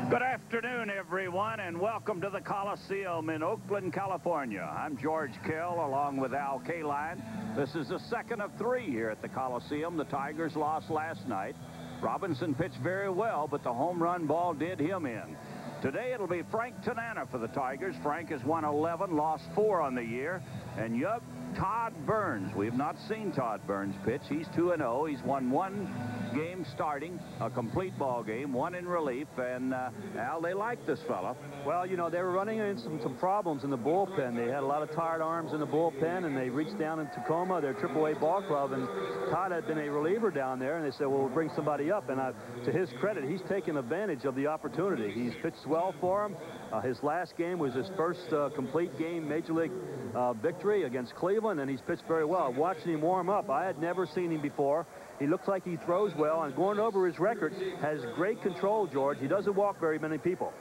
Good afternoon, everyone, and welcome to the Coliseum in Oakland, California. I'm George Kell, along with Al Kaline. This is the second of three here at the Coliseum. The Tigers lost last night. Robinson pitched very well, but the home run ball did him in. Today, it'll be Frank Tanana for the Tigers. Frank has won 11, lost 4 on the year. And, yup, Todd Burns. We have not seen Todd Burns pitch. He's 2-0. He's won 1 game starting, a complete ball game, 1 in relief. And, Al, they like this fella. Well, you know, they were running into some problems in the bullpen. They had a lot of tired arms in the bullpen, and they reached down in Tacoma, their AAA ball club, and Todd had been a reliever down there, and they said, well, we'll bring somebody up. And to his credit, he's taken advantage of the opportunity. He's pitched well for him. His last game was his first complete game Major League victory against Cleveland, and he's pitched very well. Watching him warm up, I had never seen him before. He looks like he throws well, and going over his record, has great control, George. He doesn't walk very many people.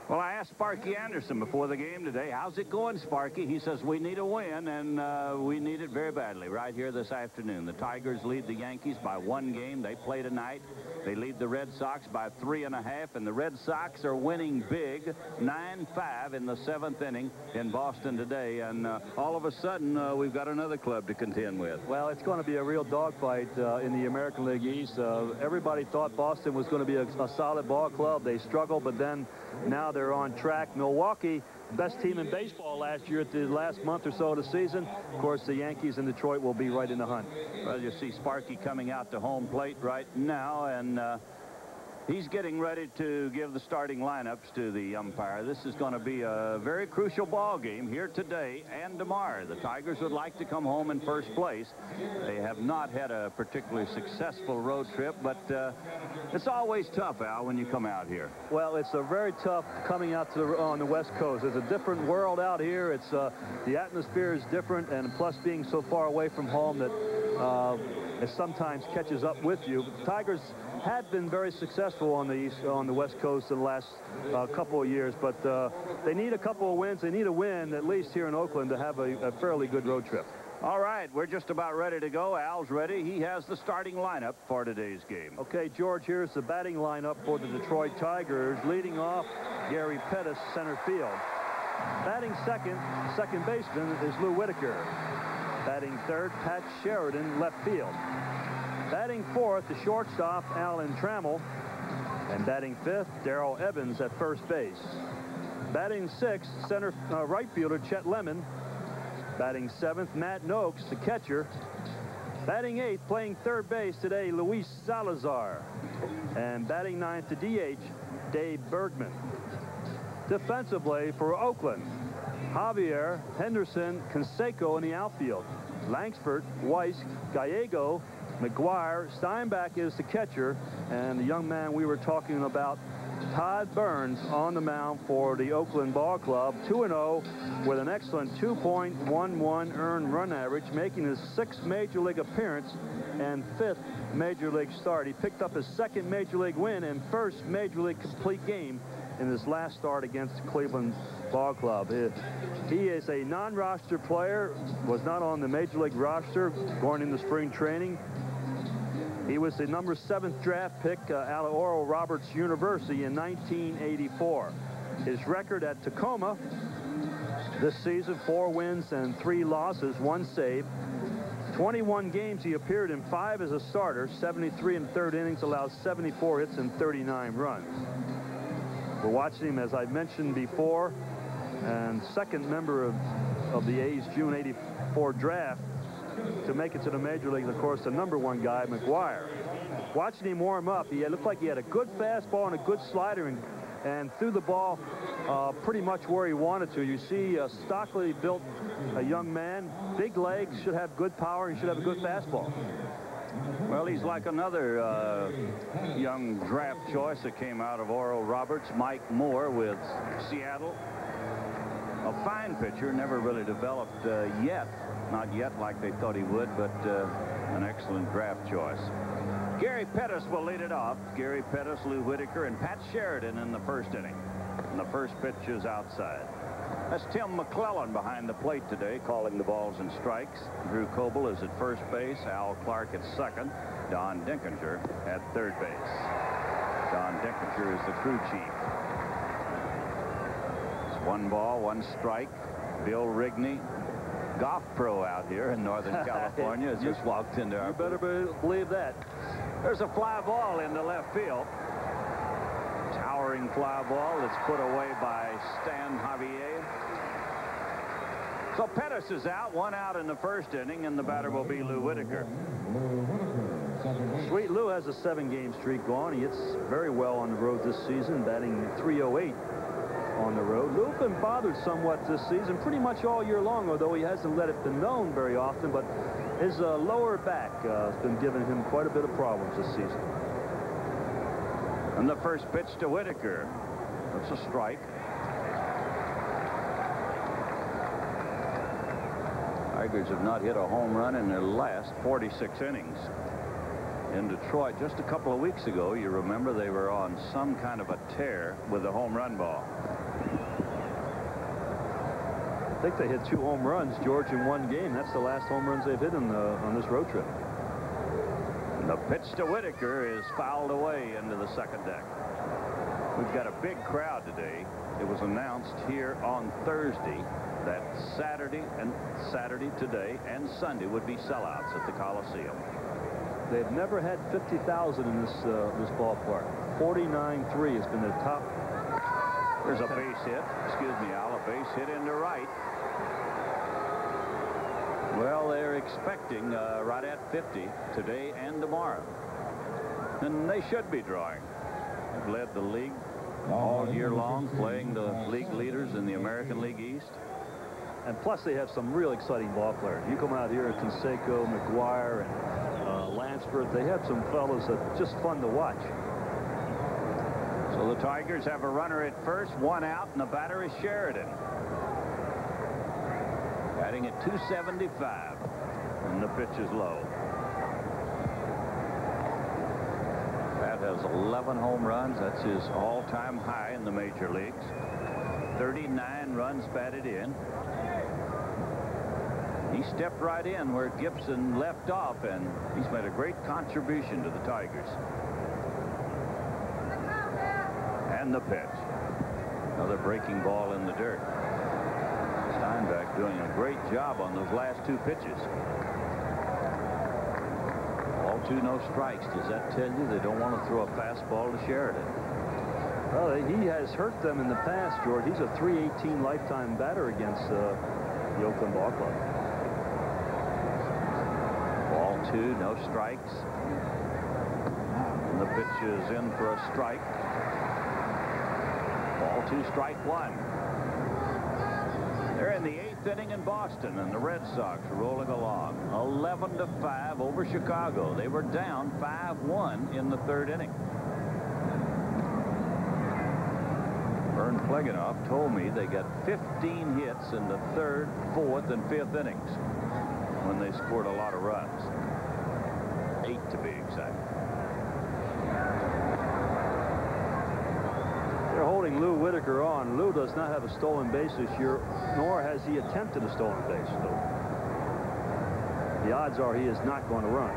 Well, I asked Sparky Anderson before the game today, how's it going, Sparky? He says, we need a win, and we need it very badly right here this afternoon. The Tigers lead the Yankees by 1 game. They play tonight. They lead the Red Sox by 3.5, and the Red Sox are winning big, 9-5 in the 7th inning in Boston today. And all of a sudden, we've got another club to contend with. Well, it's going to be a real dogfight in the American League East. Everybody thought Boston was going to be a solid ball club. They struggled, but then now they're on track. Milwaukee, best team in baseball last year at the last month or so of the season. Of course, the Yankees and Detroit will be right in the hunt. Well, you see Sparky coming out to home plate right now, and he's getting ready to give the starting lineups to the umpire. This is going to be a very crucial ball game here today and tomorrow. The Tigers would like to come home in first place. They have not had a particularly successful road trip, but it's always tough, Al, when you come out here. Well, it's a very tough coming out to on the West Coast. It's a different world out here. It's the atmosphere is different, and plus being so far away from home that it sometimes catches up with you. But the Tigers had been very successful on the West Coast in the last couple of years, but they need a couple of wins. They need a win at least here in Oakland to have a fairly good road trip. All right, we're just about ready to go. Al's ready. He has the starting lineup for today's game. Okay, George, here's the batting lineup for the Detroit Tigers. Leading off, Gary Pettis, center field. Batting second baseman is Lou Whitaker. Batting third, Pat Sheridan, left field. Batting fourth, the shortstop, Alan Trammell. And batting fifth, Darrell Evans at first base. Batting sixth, right fielder Chet Lemon. Batting seventh, Matt Noakes, the catcher. Batting eighth, playing third base today, Luis Salazar. And batting ninth, the DH, Dave Bergman. Defensively for Oakland, Javier, Henderson, Canseco in the outfield. Langsford, Weiss, Gallego, McGuire, Steinbach is the catcher, and the young man we were talking about, Todd Burns, on the mound for the Oakland Ball Club, 2-0 with an excellent 2.11 earned run average, making his 6th Major League appearance and 5th Major League start. He picked up his 2nd Major League win and 1st Major League complete game in his last start against the Cleveland Ball Club. He is a non-roster player, was not on the Major League roster going into spring training. He was the number 7th draft pick out of Oral Roberts University in 1984. His record at Tacoma this season, 4 wins and 3 losses, 1 save. 21 games he appeared in, 5 as a starter, 73 in the 3rd innings, allowed 74 hits and 39 runs. We're watching him, as I mentioned before, and 2nd member of the A's June '84 draft to make it to the major leagues. Of course, the #1 guy, McGuire. Watching him warm up, he looked like he had a good fastball and a good slider, and threw the ball pretty much where he wanted to. You see a stockily built young man, big legs, should have good power, and should have a good fastball. Well, he's like another young draft choice that came out of Oral Roberts, Mike Moore with Seattle. A fine pitcher, never really developed yet. Not yet like they thought he would, but an excellent draft choice. Gary Pettis will lead it off. Gary Pettis, Lou Whitaker, and Pat Sheridan in the 1st inning. And the first pitch is outside. That's Tim McClellan behind the plate today, calling the balls and strikes. Drew Coble is at first base. Al Clark at second. Don Dinkinger at third base. Don Dinkinger is the crew chief. 1 ball, 1 strike. Bill Rigney, golf pro out here in Northern California, has just walked into our booth. You better believe that. There's a fly ball into left field. Towering fly ball that's put away by Stan Javier. So Pettis is out, 1 out in the first inning, and the batter will be Lou Whitaker. Sweet Lou has a 7-game streak going. He hits very well on the road this season, batting .308 on the road. Lou's been bothered somewhat this season, pretty much all year long, although he hasn't let it be known very often, but his lower back has been giving him quite a bit of problems this season. And the first pitch to Whitaker. That's a strike. Tigers have not hit a home run in their last 46 innings. In Detroit just a couple of weeks ago, you remember, they were on some kind of a tear with the home run ball. I think they hit 2 home runs, George, in 1 game. That's the last home runs they've hit on this road trip. And the pitch to Whitaker is fouled away into the second deck. We've got a big crowd today. It was announced here on Thursday that Saturday today and Sunday would be sellouts at the Coliseum. They've never had 50,000 in this ballpark. 49.3 has been the top. There's a base hit. Excuse me, Al. A base hit into right. Well, they're expecting right at 50 today and tomorrow. And they should be drawing. They've led the league all year long, playing the league leaders in the American League East. And plus, they have some real exciting ball players. You come out here at Canseco, McGuire, and Lansford. They have some fellows that are just fun to watch. So the Tigers have a runner at first, 1 out, and the batter is Sheridan. Batting at .275, and the pitch is low. Pat has 11 home runs. That's his all-time high in the major leagues. 39 runs batted in. He stepped right in where Gibson left off, and he's made a great contribution to the Tigers. And the pitch. Another breaking ball in the dirt. Steinbeck doing a great job on those last 2 pitches. All 2 no strikes. Does that tell you they don't want to throw a fastball to Sheridan? Well, he has hurt them in the past, George. He's a .318 lifetime batter against the Oakland Ball Club. Ball 2, no strikes. And the pitch is in for a strike. Ball 2, strike 1. They're in the 8th inning in Boston, and the Red Sox are rolling along 11-5 over Chicago. They were down 5-1 in the 3rd inning. Vern Pleganoff told me they got 15 hits in the 3rd, 4th, and 5th innings when they scored a lot of runs. 8 to be exact. They're holding Lou Whitaker on. Lou does not have a stolen base this year, nor has he attempted a stolen base. So the odds are he is not going to run.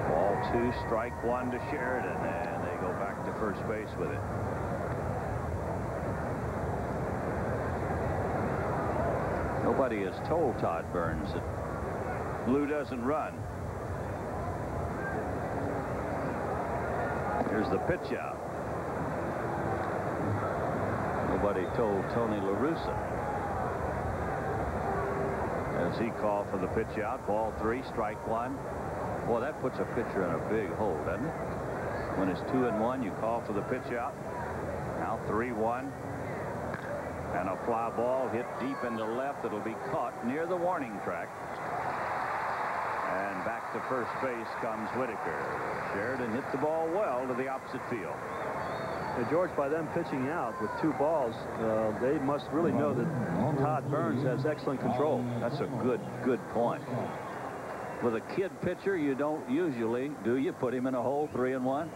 Ball 2, strike 1 to Sheridan, and they go back to first base with it. Nobody has told Todd Burns that Lou doesn't run. Here's the pitch out. Nobody told Tony La Russa. As he called for the pitch out. Ball 3, strike 1. Boy, that puts a pitcher in a big hole, doesn't it? When it's 2-1, you call for the pitch out. Now 3-1. And a fly ball hit deep into left. It'll be caught near the warning track. And back to first base comes Whitaker. Sheridan hit the ball well to the opposite field. Now, George, by them pitching out with 2 balls, they must really know that Todd Burns has excellent control. That's a good point. With a kid pitcher, you don't usually, do you, put him in a hole 3-1?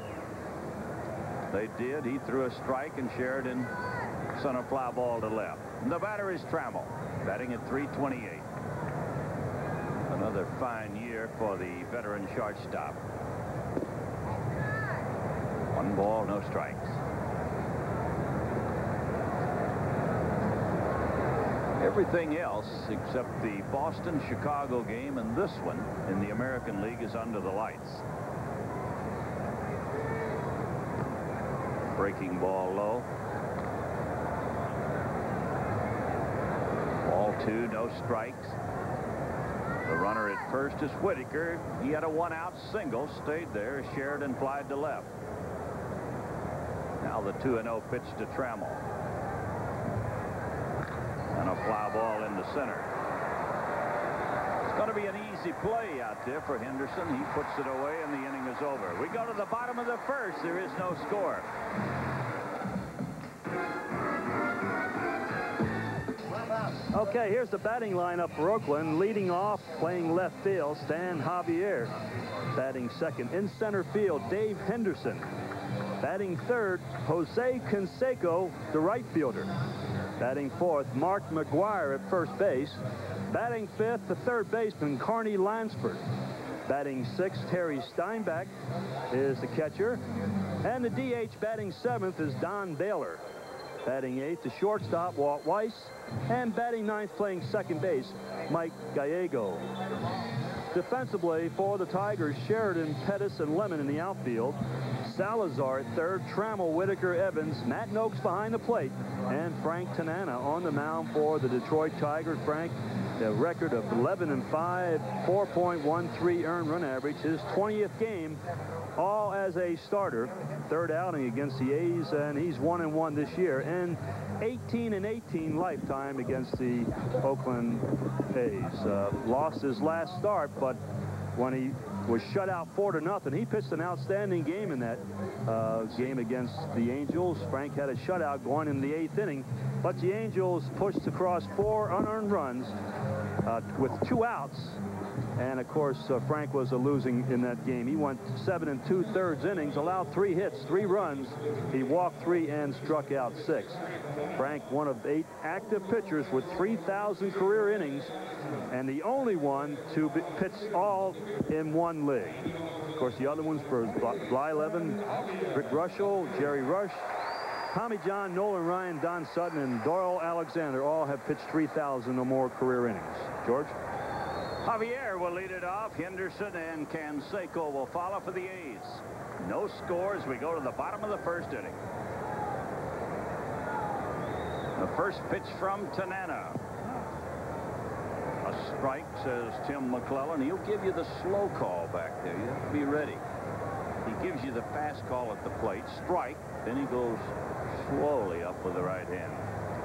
They did. He threw a strike, and Sheridan sent a fly ball to left. The batter is Trammell, batting at .328. Another fine year for the veteran shortstop. 1 ball, no strikes. Everything else except the Boston-Chicago game and this one in the American League is under the lights. Breaking ball low. Ball 2, no strikes. The runner at first is Whitaker. He had a one-out single, stayed there. Sheridan flied to left. Now the 2-0 pitch to Trammell. And a fly ball into center. It's going to be an easy play out there for Henderson. He puts it away and the inning is over. We go to the bottom of the first. There is no score. Okay, here's the batting lineup for Oakland. Leading off, playing left field, Stan Javier. Batting second, in center field, Dave Henderson. Batting third, Jose Canseco, the right fielder. Batting fourth, Mark McGuire at first base. Batting fifth, the third baseman, Carney Lansford. Batting sixth, Terry Steinbach is the catcher. And the DH batting seventh is Don Baylor. Batting eighth, the shortstop, Walt Weiss. And batting ninth, playing second base, Mike Gallego. Defensively for the Tigers, Sheridan, Pettis, and Lemon in the outfield. Salazar at third, Trammell, Whitaker, Evans, Matt Noakes behind the plate, and Frank Tanana on the mound for the Detroit Tigers. Frank, a record of 11-5, 4.13 earned run average, his 20th game, all as a starter. Third outing against the A's, and he's 1-1 this year, and 18-18 lifetime against the Oakland A's. Lost his last start, but when he was shut out 4-0, he pitched an outstanding game in that game against the Angels. Frank had a shutout going in the 8th inning, but the Angels pushed across 4 unearned runs with 2 outs. And of course, Frank was losing in that game. He went 7 2/3 innings, allowed 3 hits, 3 runs. He walked 3 and struck out 6. Frank, one of 8 active pitchers with 3,000 career innings, and the only one to pitch all in one league. Of course, the other ones for Blyleven, Rick Russell, Jerry Rush, Tommy John, Nolan Ryan, Don Sutton, and Doyle Alexander all have pitched 3,000 or more career innings. George? Javier will lead it off. Henderson and Canseco will follow for the A's. No scores. We go to the bottom of the first inning. The first pitch from Tanana. A strike, says Tim McClellan. He'll give you the slow call back there. You have to be ready. He gives you the fast call at the plate. Strike. Then he goes slowly up with the right hand.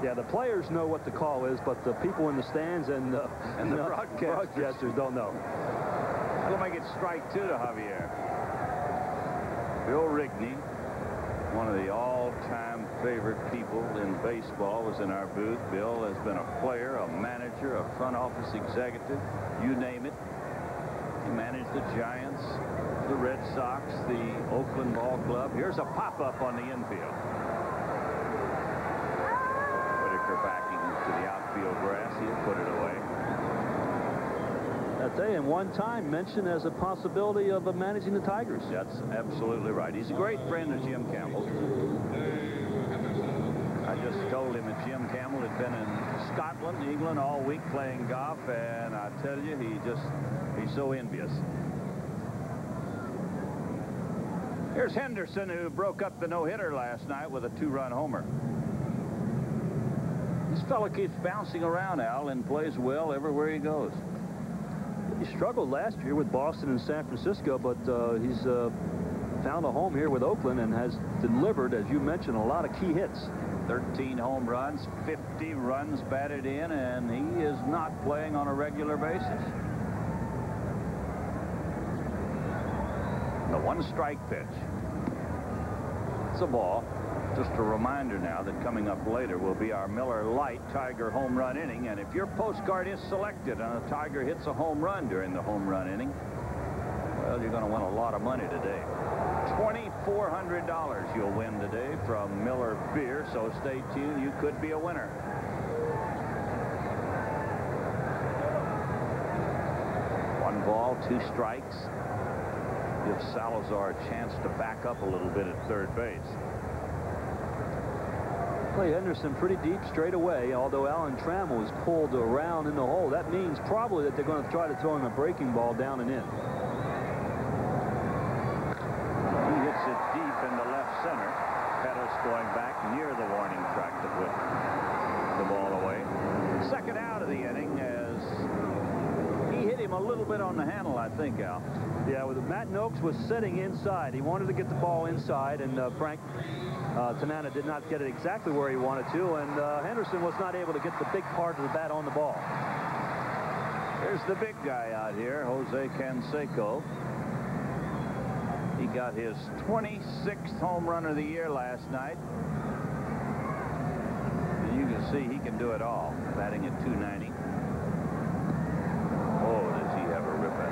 Yeah, the players know what the call is, but the people in the stands and the broadcasters don't know. That'll make it strike 2 to Javier. Bill Rigney, one of the all-time favorite people in baseball, was in our booth. Bill has been a player, a manager, a front office executive, you name it. He managed the Giants, the Red Sox, the Oakland Ball Club. Here's a pop-up on the infield. Backing to the outfield grass. He'll put it away. I tell you, in one time mentioned as a possibility of managing the Tigers. That's absolutely right. He's a great friend of Jim Campbell. I just told him that Jim Campbell had been in Scotland, England all week playing golf, and I tell you, he's so envious. Here's Henderson, who broke up the no-hitter last night with a 2-run homer. This fella keeps bouncing around, Al, and plays well everywhere he goes. He struggled last year with Boston and San Francisco, but he's found a home here with Oakland and has delivered, as you mentioned, a lot of key hits. 13 home runs, 50 runs batted in, and he is not playing on a regular basis. The 1-strike pitch. It's a ball. Just a reminder now that coming up later will be our Miller Lite Tiger home run inning. And if your postcard is selected and a Tiger hits a home run during the home run inning, well, you're going to win a lot of money today. $2,400 you'll win today from Miller Beer, so stay tuned. You could be a winner. One ball, 2 strikes. Gives Salazar a chance to back up a little bit at third base. Play Henderson pretty deep straight away, although Alan Trammell was pulled around in the hole. That means probably that they're going to try to throw him a breaking ball down and in. He hits it deep into left center. Pettis going back near the warning track to put the ball away. Second out of the inning as he hit him a little bit on the handle, I think, Al. Yeah, with Matt Noakes was sitting inside. He wanted to get the ball inside, and Frank Tanana did not get it exactly where he wanted to, and Henderson was not able to get the big part of the bat on the ball. Here's the big guy out here, Jose Canseco. He got his 26th home run of the year last night. And you can see he can do it all, batting at .290. Oh, does he have a rip at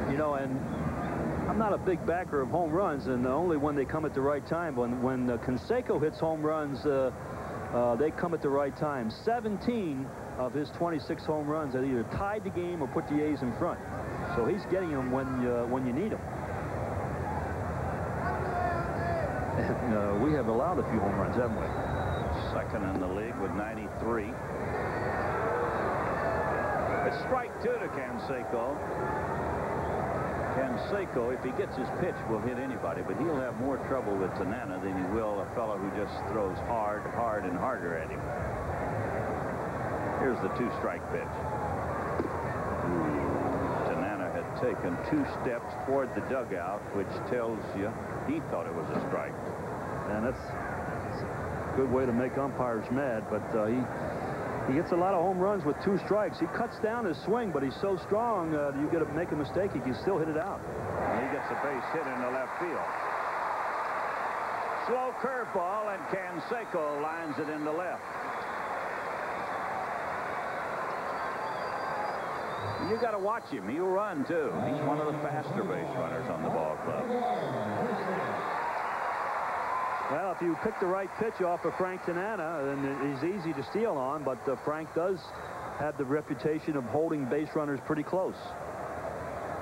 it. You know, and I'm not a big backer of home runs, and only when they come at the right time. When Canseco hits home runs, they come at the right time. 17 of his 26 home runs have either tied the game or put the A's in front. So he's getting them when you need them. And we have allowed a few home runs, haven't we? Second in the league with 93. It's strike two to Canseco. Canseco, if he gets his pitch, will hit anybody, but he'll have more trouble with Tanana than he will a fellow who just throws hard, and harder at him. Here's the two-strike pitch. Tanana had taken 2 steps toward the dugout, which tells you he thought it was a strike. And that's a good way to make umpires mad, but he gets a lot of home runs with 2 strikes. He cuts down his swing, but he's so strong, you get to make a mistake, he can still hit it out. And he gets a base hit into left field. Slow curveball, and Canseco lines it into left. You got to watch him. He'll run, too. He's one of the faster base runners on the ball club. Well, if you pick the right pitch off of Frank Tanana, then he's easy to steal on, but Frank does have the reputation of holding base runners pretty close.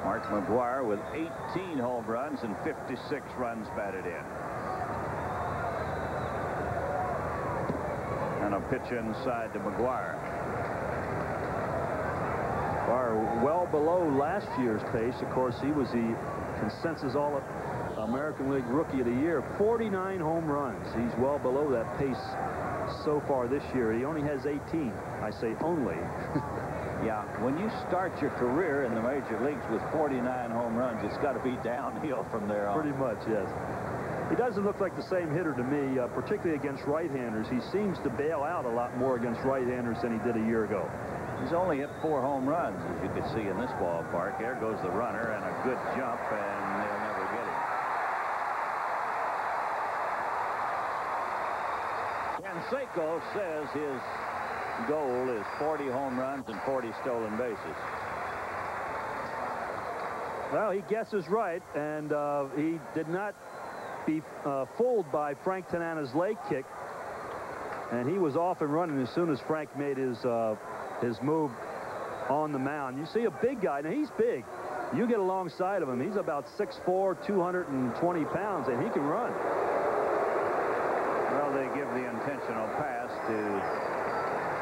Mark McGwire with 18 home runs and 56 runs batted in. And a pitch inside to McGwire. McGwire well below last year's pace. Of course, he was the consensus All-American League Rookie of the Year. 49 home runs. He's well below that pace so far this year. He only has 18. I say only. Yeah, when you start your career in the major leagues with 49 home runs, it's got to be downhill from there on. Pretty much, yes. He doesn't look like the same hitter to me, particularly against right-handers. He seems to bail out a lot more against right-handers than he did a year ago. He's only hit 4 home runs, as you can see in this ballpark. There goes the runner, and a good jump, and they'll never get him. Canseco says his goal is 40 home runs and 40 stolen bases. Well, he guesses right, and he did not be fooled by Frank Tanana's leg kick, and he was off and running as soon as Frank made his move on the mound. You see a big guy. Now, he's big. You get alongside of him, he's about 6'4", 220 pounds, and he can run. Well, they give the intentional pass to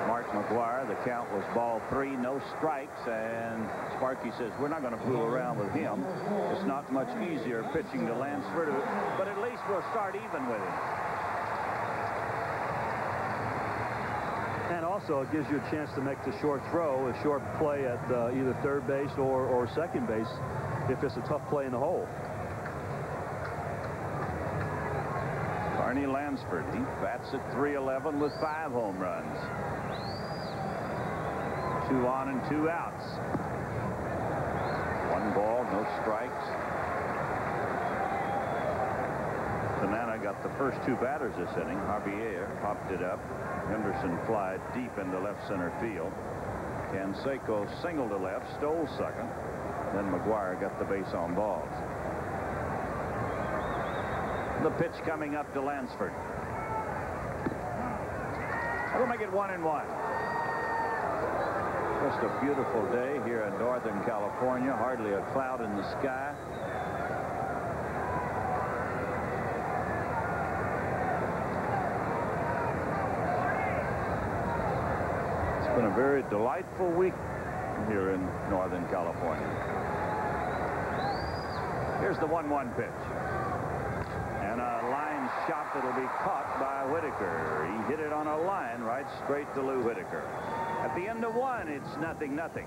Mark McGwire. The count was ball 3, no strikes, and Sparky says, we're not going to fool around with him. It's not much easier pitching to Lansford, but at least we'll start even with him. And also, it gives you a chance to make the short throw, a short play at either third base or second base if it's a tough play in the hole. Barney Lansford, he bats at .311 with 5 home runs. 2 on and 2 outs. 1 ball, no strikes. Tanana got the first 2 batters this inning. Javier popped it up. Henderson flied deep into left center field. Canseco singled to left, stole second. Then McGwire got the base on balls. The pitch coming up to Lansford. That'll make it 1-1. Just a beautiful day here in Northern California. Hardly a cloud in the sky. been a very delightful week here in Northern California. Here's the 1-1 pitch. And a line shot that'll be caught by Whitaker. He hit it on a line right straight to Lou Whitaker. At the end of one, it's 0-0.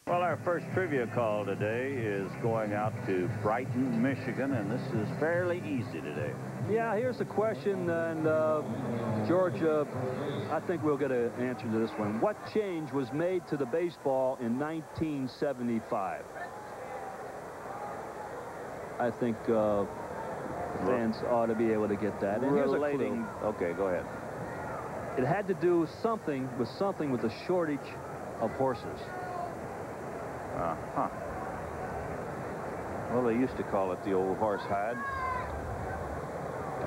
Well, our first trivia call today is going out to Brighton, Michigan, and this is fairly easy today. Yeah, here's the question, and George, I think we'll get an answer to this one. What change was made to the baseball in 1975? I think fans ought to be able to get that. And here's a clue. Okay, go ahead. It had to do something with the shortage of horses. Well, they used to call it the old horse hide.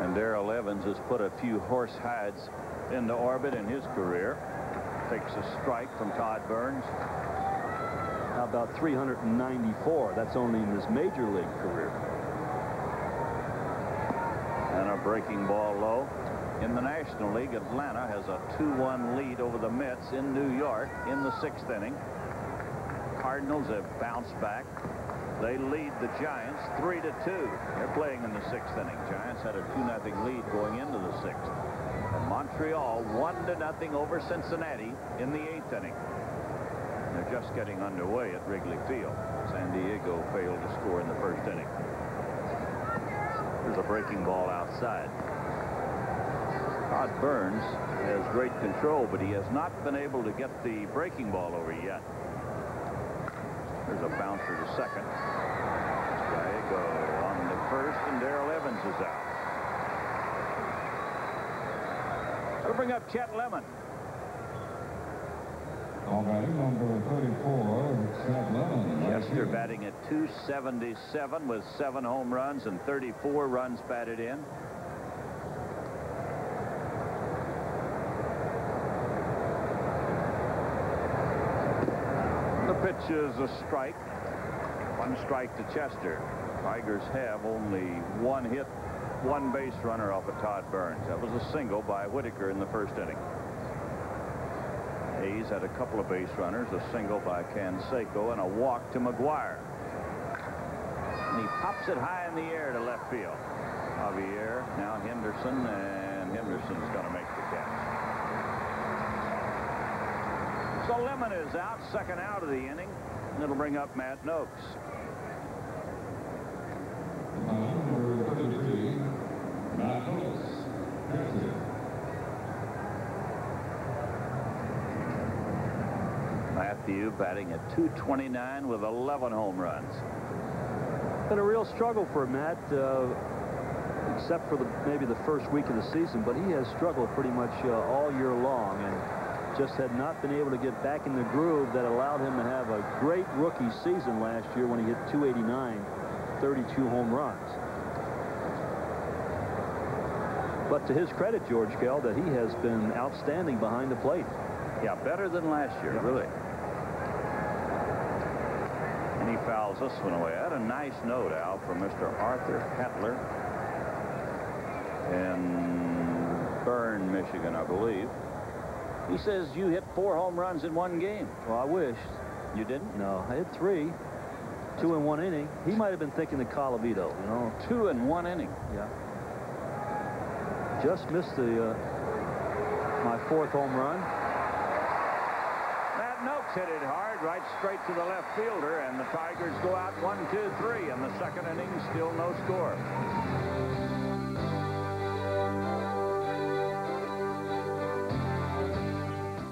And Darrell Evans has put a few horse hides into orbit in his career. Takes a strike from Todd Burns. How about 394? That's only in his major league career. And a breaking ball low. In the National League, Atlanta has a 2-1 lead over the Mets in New York in the 6th inning. Cardinals have bounced back. They lead the Giants 3-2. They're playing in the 6th inning. Giants had a 2-0 lead going into the 6th. And Montreal 1-0 over Cincinnati in the 8th inning. They're just getting underway at Wrigley Field. San Diego failed to score in the 1st inning. There's a breaking ball outside. Todd Burns has great control, but he has not been able to get the breaking ball over yet. There's a bouncer to second. Gallego on the 1st, and Darrell Evans is out. We'll bring up Chet Lemon. All right, number 34, Chet Lemon. Chester batting at .277 with 7 home runs and 34 runs batted in. The pitch is a strike. 1 strike to Chester. Tigers have only 1 hit, 1 base runner off of Todd Burns. That was a single by Whitaker in the 1st inning. Hayes had a couple of base runners, a single by Canseco and a walk to McGuire. And he pops it high in the air to left field. Javier, now Henderson, and Henderson's going to make the catch. So Lemon is out, 2nd out of the inning, and it'll bring up Matt Noakes. Number 33, Matt Noakes. Matthew batting at .229 with 11 home runs. Been a real struggle for Matt, except for maybe the 1st week of the season, but he has struggled pretty much all year long and just had not been able to get back in the groove that allowed him to have a great rookie season last year when he hit .289, 32 home runs. But to his credit, George Kell, that he has been outstanding behind the plate. Yeah, better than last year, really. And he fouls this one away. I had a nice note, Al, from Mr. Arthur Hetler in Bern, Michigan, I believe. He says you hit 4 home runs in 1 game. Well, I wish. You didn't? No, I hit 3. 2 in 1 inning. He might have been thinking of Colavito, you know. 2 in 1 inning. Yeah. Just missed the my 4th home run. Matt Noakes hit it hard, right straight to the left fielder, and the Tigers go out 1-2-3 in the 2nd inning. Still no score.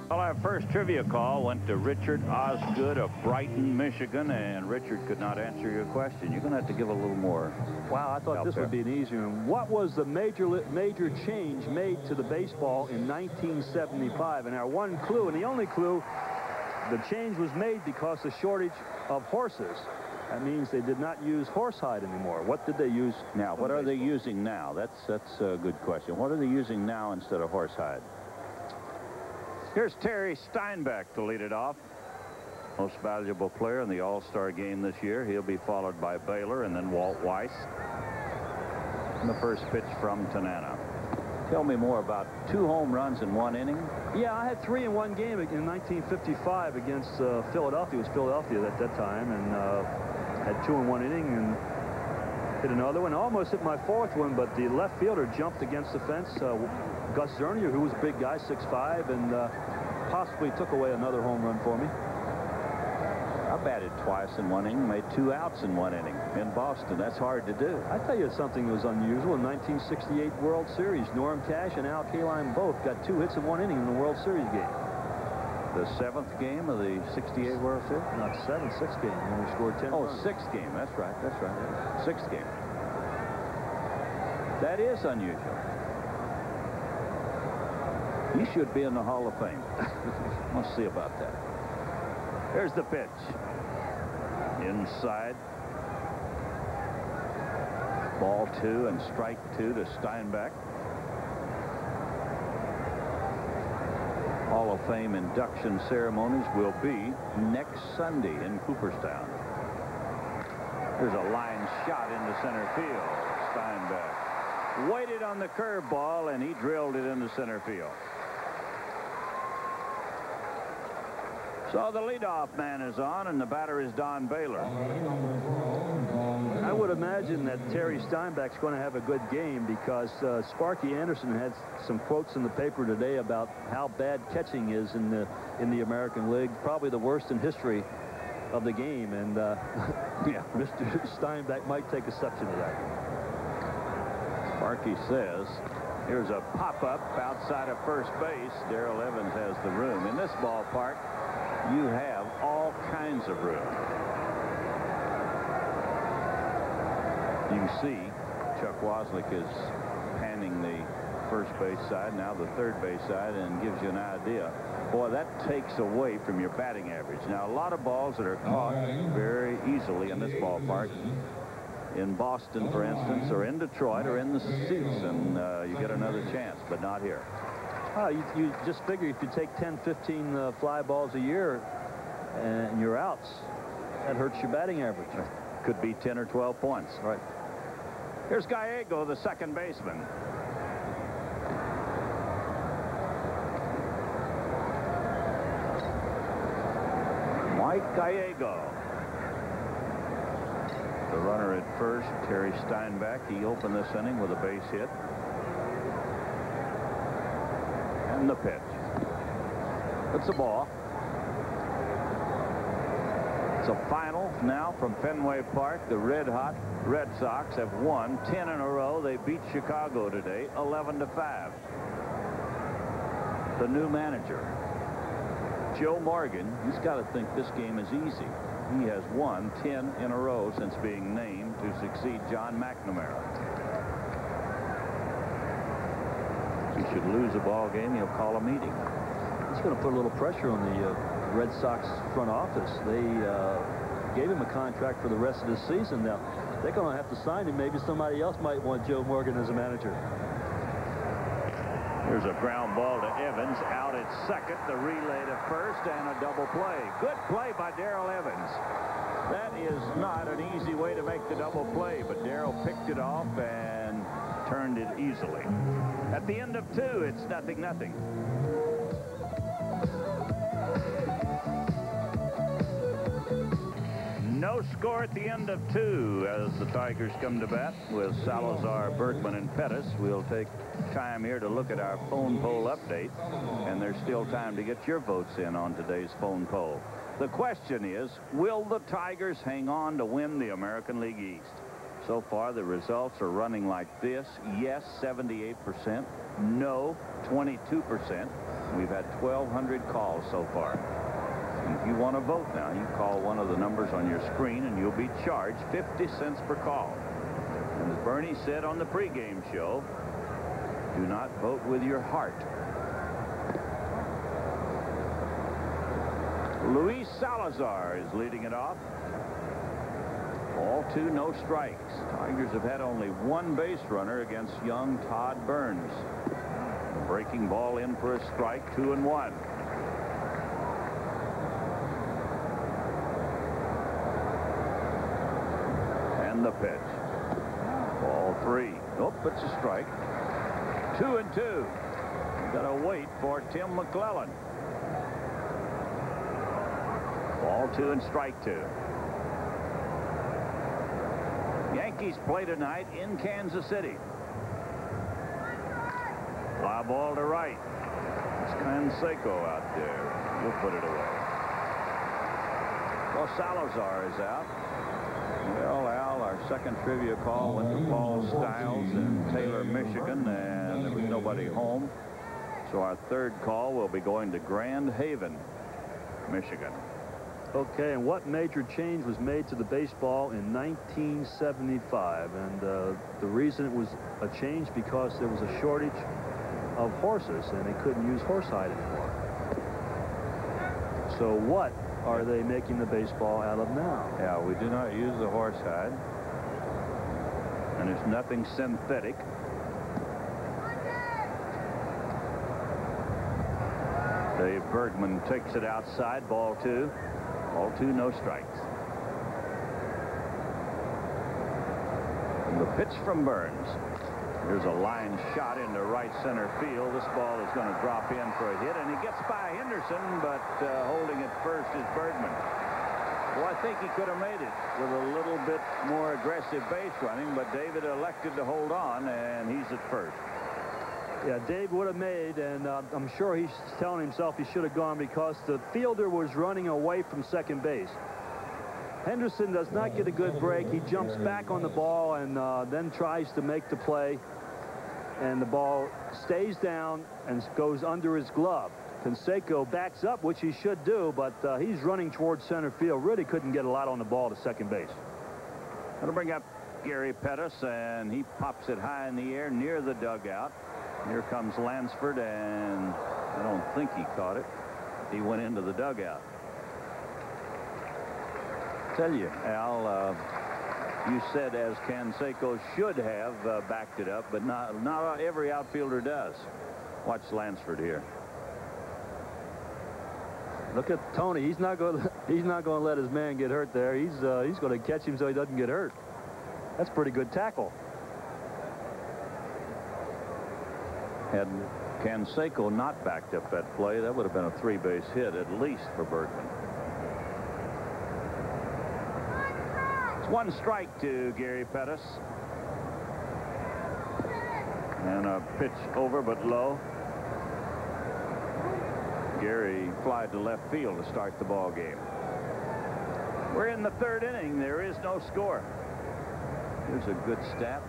Well, our first trivia call went to Richard Osgood of Brighton, Michigan, and Richard could not answer your question. You're going to have to give a little more. Wow, I thought this would be an easier one. What was the major change made to the baseball in 1975? And our one clue, and the only clue, the change was made because of the shortage of horses. That means they did not use horsehide anymore. What did they use now? What are they using now? That's a good question. What are they using now instead of horsehide? Here's Terry Steinbeck to lead it off. Most valuable player in the All-Star game this year. He'll be followed by Baylor and then Walt Weiss. The first pitch from Tanana. Tell me more about 2 home runs in 1 inning. Yeah, I had 3 in 1 game in 1955 against Philadelphia. It was Philadelphia at that time, and had 2 in 1 inning and hit another one. Almost hit my 4th one, but the left fielder jumped against the fence. Gus Zernier, who was a big guy, 6'5", and possibly took away another home run for me. I batted twice in 1 inning, made 2 outs in 1 inning in Boston. That's hard to do. I tell you something that was unusual. In 1968 World Series, Norm Cash and Al Kaline both got 2 hits in 1 inning in the World Series game. The 7th game of the 68 World Series? Not 7th, 6th game when we scored 10 runs. 6th game. That's right. That's right. 6th game. That is unusual. You should be in the Hall of Fame. Let's see about that. Here's the pitch. Inside. Ball 2 and strike 2 to Steinbeck. Hall of Fame induction ceremonies will be next Sunday in Cooperstown. There's a line shot into center field. Steinbeck waited on the curveball, and he drilled it into center field. So the leadoff man is on, and the batter is Don Baylor. I would imagine that Terry Steinbeck's going to have a good game because Sparky Anderson had some quotes in the paper today about how bad catching is in the American League, probably the worst in history of the game, and yeah, Mr. Steinbeck might take exception to that. Sparky says, here's a pop-up outside of first base. Darrell Evans has the room. In this ballpark, you have all kinds of room. You can see Chuck Wozniak is panning the first base side, now the third base side, and gives you an idea. Boy, that takes away from your batting average. Now, a lot of balls that are caught very easily in this ballpark, in Boston, for instance, or in Detroit, or in the seats, and you get another chance, but not here. You just figure if you take 10, 15 fly balls a year and you're outs, that hurts your batting average. Could be 10 or 12 points. Right. Here's Gallego, the second baseman. Mike Gallego. The runner at first, Terry Steinbeck. He opened this inning with a base hit. And the pitch. It's a ball. It's a final now from Fenway Park. The red-hot Red Sox have won 10 in a row. They beat Chicago today, 11-5. The new manager, Joe Morgan, he's got to think this game is easy. He has won 10 in a row since being named to succeed John McNamara. If he should lose a ball game, he'll call a meeting. It's going to put a little pressure on the Red Sox front office. They gave him a contract for the rest of the season. Now, they're going to have to sign him. Maybe somebody else might want Joe Morgan as a manager. Here's a ground ball to Evans. Out at second. The relay to first and a double play. Good play by Darrell Evans. That is not an easy way to make the double play, but Darrell picked it off and turned it easily. At the end of 2, it's 0-0. No score at the end of 2 as the Tigers come to bat with Salazar, Bergman, and Pettis. We'll take time here to look at our phone poll update, and there's still time to get your votes in on today's phone poll. The question is, will the Tigers hang on to win the American League East? So far, the results are running like this. Yes, 78%. No, 22%. We've had 1,200 calls so far. If you want to vote now, you call one of the numbers on your screen and you'll be charged 50 cents per call. And as Bernie said on the pregame show, do not vote with your heart. Luis Salazar is leading it off. Ball 2, no strikes. Tigers have had only one base runner against young Todd Burns. Breaking ball in for a strike, 2-1. The pitch. Ball 3. Oh, it's a strike. 2-2. Got to wait for Tim McClellan. Ball 2 and strike 2. Yankees play tonight in Kansas City. Fly ball to right. It's Canseco out there. He'll put it away. Well, Salazar is out. Well, Al, our second trivia call went to Paul Stiles in Taylor, Michigan, and there was nobody home. So our third call will be going to Grand Haven, Michigan. Okay, and what major change was made to the baseball in 1975? And the reason it was a change because there was a shortage of horses and they couldn't use horsehide anymore. So what are they making the baseball out of now? Yeah, we do not use the horsehide. And there's nothing synthetic. Dave Bergman takes it outside. Ball 2. Ball 2, no strikes. And the pitch from Burns. Here's a line shot into right center field. This ball is going to drop in for a hit, and he gets by Henderson, but holding it first is Bergman. Well, I think he could have made it with a little bit more aggressive base running, but David elected to hold on, and he's at first. Yeah, Dave would have made, and I'm sure he's telling himself he should have gone because the fielder was running away from second base. Henderson does not get a good break. He jumps back on the ball and then tries to make the play, and the ball stays down and goes under his glove. Canseco backs up, which he should do, but he's running towards center field. Really couldn't get a lot on the ball to second base. Going to bring up Gary Pettis, and he pops it high in the air near the dugout. Here comes Lansford, and I don't think he caught it. He went into the dugout. Tell you, Al, you said as Canseco should have backed it up, but not every outfielder does. Watch Lansford here. Look at Tony. He's not going to let his man get hurt there. He's going to catch him so he doesn't get hurt. That's pretty good tackle. Had Canseco not backed up that play, that would have been a 3-base hit at least for Bergman. It's 1 strike to Gary Pettis. And a pitch over but low. Gary flied to left field to start the ball game. We're in the 3rd inning. There is no score. Here's a good stat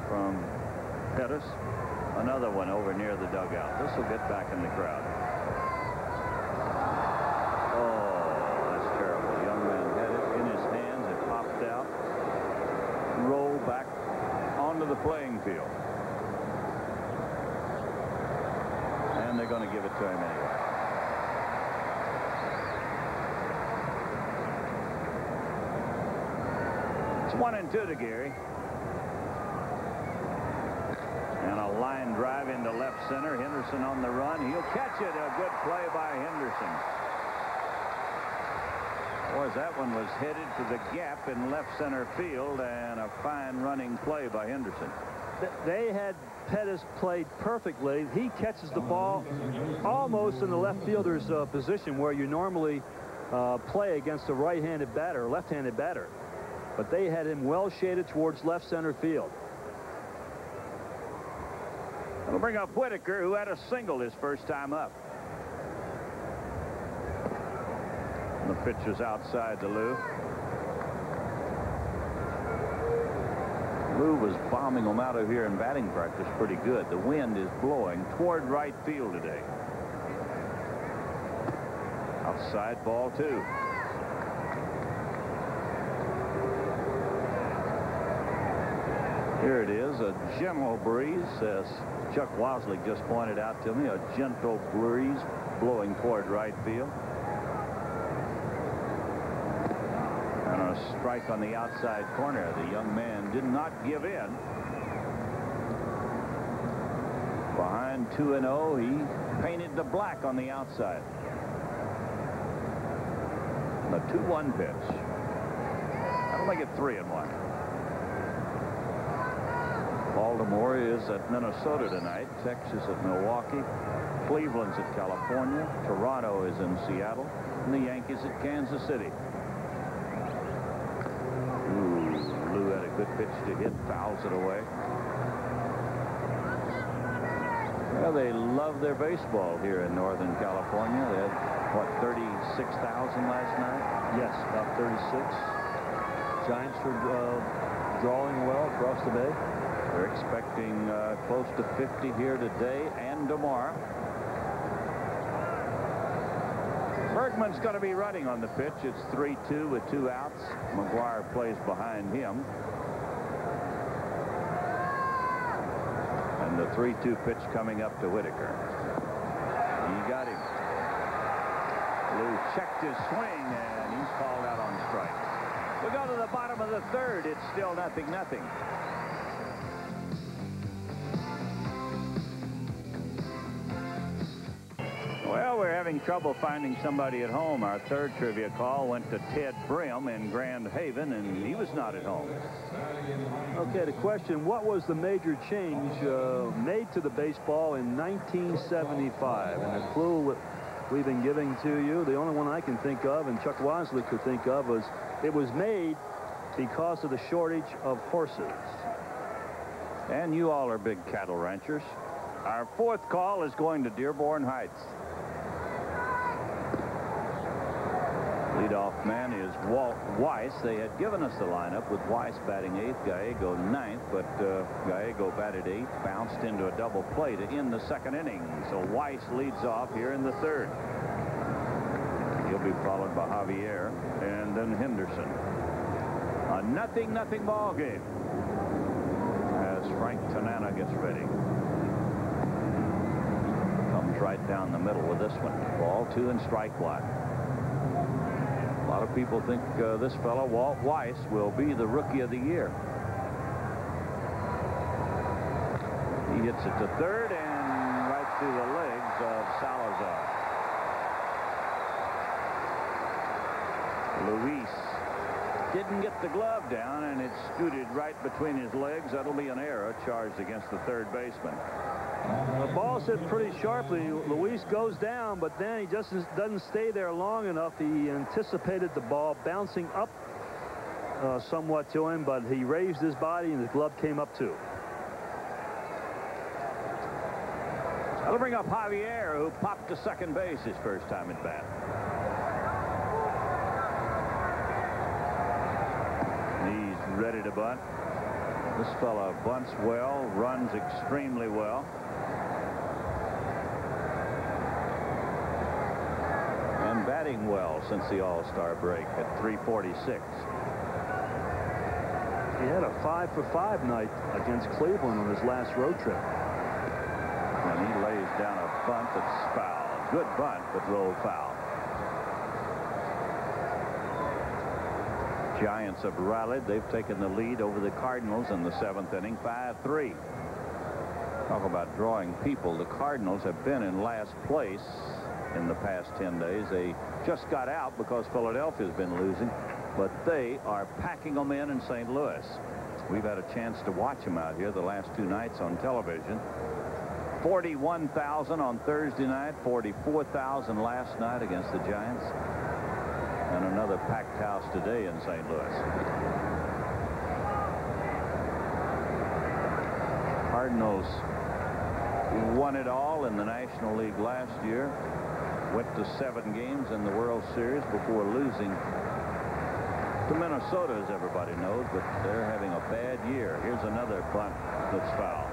from Pettis. Another one over near the dugout. This will get back in the crowd. Oh, that's terrible. The young man had it in his hands. It popped out. Rolled back onto the playing field. And they're going to give it to him anyway. It's 1-2 to Gary. And a line drive into left center. Henderson on the run. He'll catch it. A good play by Henderson. Boy, that one was headed to the gap in left center field, and a fine running play by Henderson. They had Pettis played perfectly. He catches the ball almost in the left fielder's position where you normally play against a right-handed batter or left-handed batter. But they had him well shaded towards left center field. We'll bring up Whitaker, who had a single his first time up. And the pitch is outside to Lou. Lou was bombing them out of here in batting practice pretty good. The wind is blowing toward right field today. Outside, ball 2. Here it is, a gentle breeze, as Chuck Wosley just pointed out to me, a gentle breeze blowing toward right field. And a strike on the outside corner. The young man did not give in. Behind 2-0, he painted the black on the outside. The 2-1 pitch. That'll make it 3-1. Ball Baltimore is at Minnesota tonight. Texas at Milwaukee. Cleveland's at California. Toronto is in Seattle. And the Yankees at Kansas City. Ooh, Lou had a good pitch to hit. Fouls it away. Well, they love their baseball here in Northern California. They had, what, 36,000 last night? Yes, about 36. Giants are drawing well across the bay. They're expecting close to 50 here today and tomorrow. Bergman's going to be running on the pitch. It's 3-2 with 2 outs. McGuire plays behind him. And the 3-2 pitch coming up to Whitaker. He got him. Lou checked his swing, and he's called out on strike. We go to the bottom of the third. It's still 0-0. Well, we're having trouble finding somebody at home. Our third trivia call went to Ted Brim in Grand Haven, and he was not at home. Okay, the question, what was the major change made to the baseball in 1975? And the clue we've been giving to you, the only one I can think of, and Chuck Wadsley could think of, was it was made because of the shortage of horses. And you all are big cattle ranchers. Our fourth call is going to Dearborn Heights. Leadoff man is Walt Weiss. They had given us the lineup with Weiss batting 8th, Gallego 9th, but Gallego batted 8th, bounced into a double play to end the second inning. So Weiss leads off here in the third. He'll be followed by Javier and then Henderson. A 0-0 ball game as Frank Tanana gets ready. Comes right down the middle with this one. Ball 2 and strike 1. A lot of people think this fellow, Walt Weiss, will be the Rookie of the Year. He hits it to third and right through the legs of Salazar. Luis didn't get the glove down, and it scooted right between his legs. That'll be an error charged against the third baseman. The ball hit pretty sharply. Luis goes down, but then he just doesn't stay there long enough. He anticipated the ball bouncing up somewhat to him, but he raised his body, and the glove came up too. That'll bring up Javier, who popped to second base his first time at bat. He's ready to bunt. This fella bunts well, runs extremely well. And batting well since the All-Star break at .346. He had a 5-for-5 night against Cleveland on his last road trip. And he lays down a bunt that's foul. Good bunt, but rolled foul. Giants have rallied. They've taken the lead over the Cardinals in the 7th inning, 5-3. Talk about drawing people. The Cardinals have been in last place in the past 10 days. They just got out because Philadelphia's been losing, but they are packing them in St. Louis. We've had a chance to watch them out here the last 2 nights on television. 41,000 on Thursday night, 44,000 last night against the Giants. And another packed house today in St. Louis. Cardinals won it all in the National League last year. Went to 7 games in the World Series before losing to Minnesota, as everybody knows, but they're having a bad year. Here's another bunt that's foul.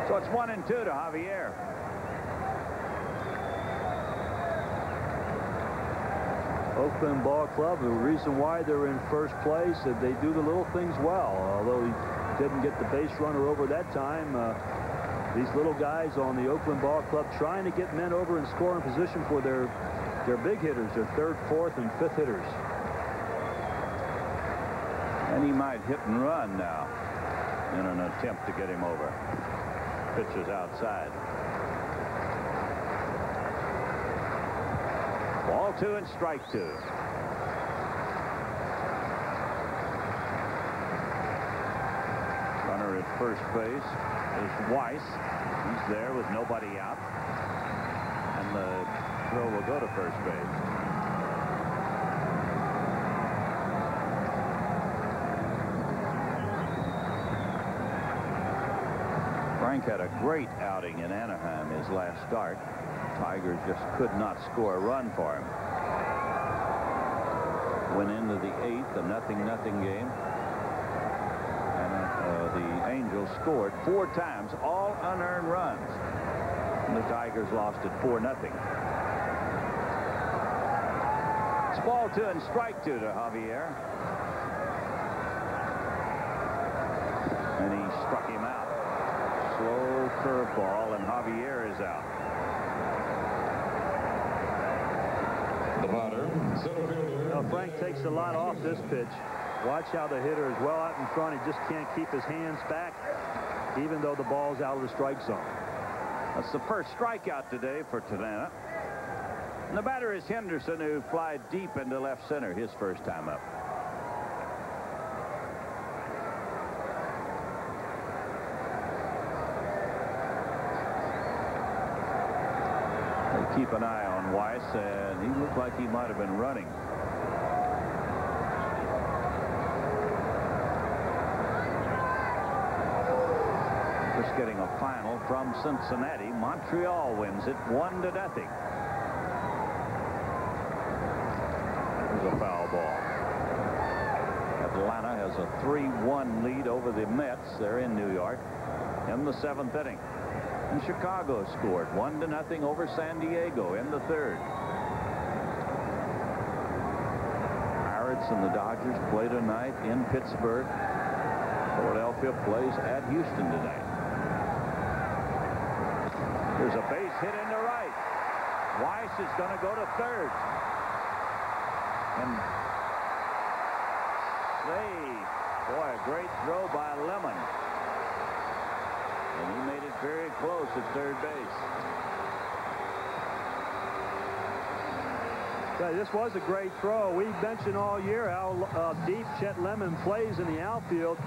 So it's 1-2 to Javier. Oakland Ball Club, the reason why they're in first place is they do the little things well. Although he didn't get the base runner over that time, these little guys on the Oakland Ball Club trying to get men over in scoring position for their big hitters, their 3rd, 4th, and 5th hitters. And he might hit and run now in an attempt to get him over. Pitches outside. Ball 2 and strike 2. first base is Weiss. He's there with nobody out. And the throw will go to first base. Frank had a great outing in Anaheim his last start. Tigers just could not score a run for him. Went into the 8th, a 0-0 game. And the Angels scored 4 times, all unearned runs. And the Tigers lost it 4-0. It's ball 2 and strike 2 to Javier. And he struck him out. Slow curveball, and Javier is out. The batter, center fielder. Now, Frank takes a lot off this pitch. Watch how the hitter is well out in front. He just can't keep his hands back, even though the ball's out of the strike zone. That's the first strikeout today for Tanana. And the batter is Henderson, who flied deep into left center his first time up. They keep an eye on Weiss, and he looked like he might have been running. Just getting a final from Cincinnati. Montreal wins it 1-0. There's a foul ball. Atlanta has a 3-1 lead over the Mets. They're in New York in the 7th inning. And Chicago scored 1-0 over San Diego in the 3rd. Pirates and the Dodgers play tonight in Pittsburgh. Philadelphia plays at Houston tonight. There's a base hit into right. Weiss is going to go to 3rd. And save. Boy, a great throw by Lemon. And he made it very close at 3rd base. Yeah, this was a great throw. We mentioned all year how deep Chet Lemon plays in the outfield.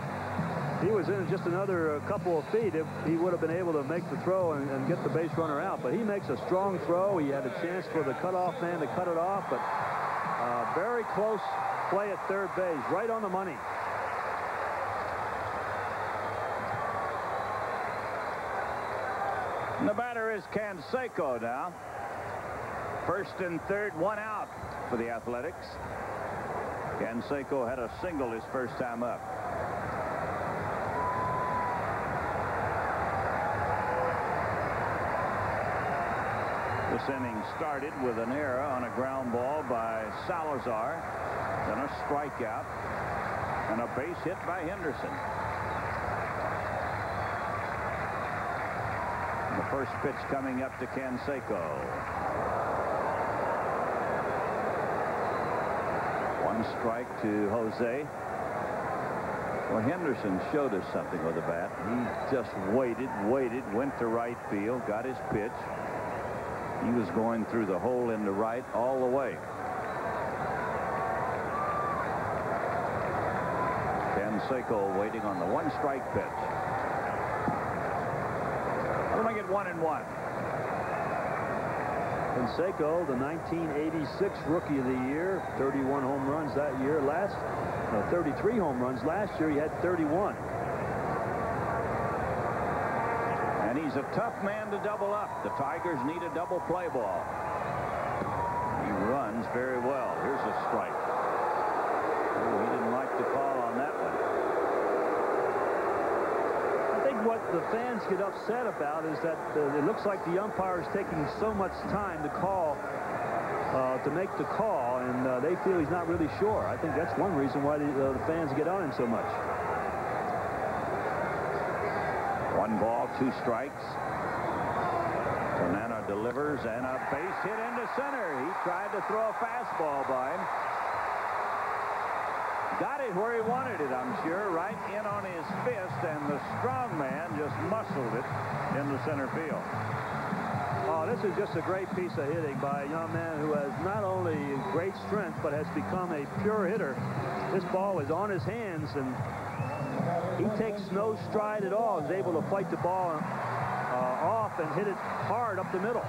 He was in just another couple of feet if he would have been able to make the throw and get the base runner out. But he makes a strong throw. He had a chance for the cutoff man to cut it off, but very close play at 3rd base, right on the money. And the batter is Canseco now. 1st and 3rd, 1 out for the Athletics. Canseco had a single his first time up. This inning started with an error on a ground ball by Salazar, then a strikeout, and a base hit by Henderson. And the first pitch coming up to Canseco. 1 strike to Jose. Well, Henderson showed us something with the bat. He just waited, went to right field, got his pitch. He was going through the hole into right all the way. Canseco waiting on the 1-strike pitch. We'll make it 1-1. Canseco, the 1986 Rookie of the Year, 31 home runs that year. 33 home runs last year. He had 31. And he's a tough man to double up. The Tigers need a double play ball. He runs very well. Here's a strike. Oh, he didn't like the call on that one. I think what the fans get upset about is that it looks like the umpire is taking so much time to call, to make the call, and they feel he's not really sure. I think that's one reason why the fans get on him so much. 1 ball, 2 strikes. Tanana delivers, and a base hit into center. He tried to throw a fastball by him. Got it where he wanted it, I'm sure, right in on his fist, and the strong man just muscled it into center field. Oh, this is just a great piece of hitting by a young man who has not only great strength, but has become a pure hitter. This ball is on his hands, and he takes no stride at all. He's able to fight the ball off and hit it hard up the middle.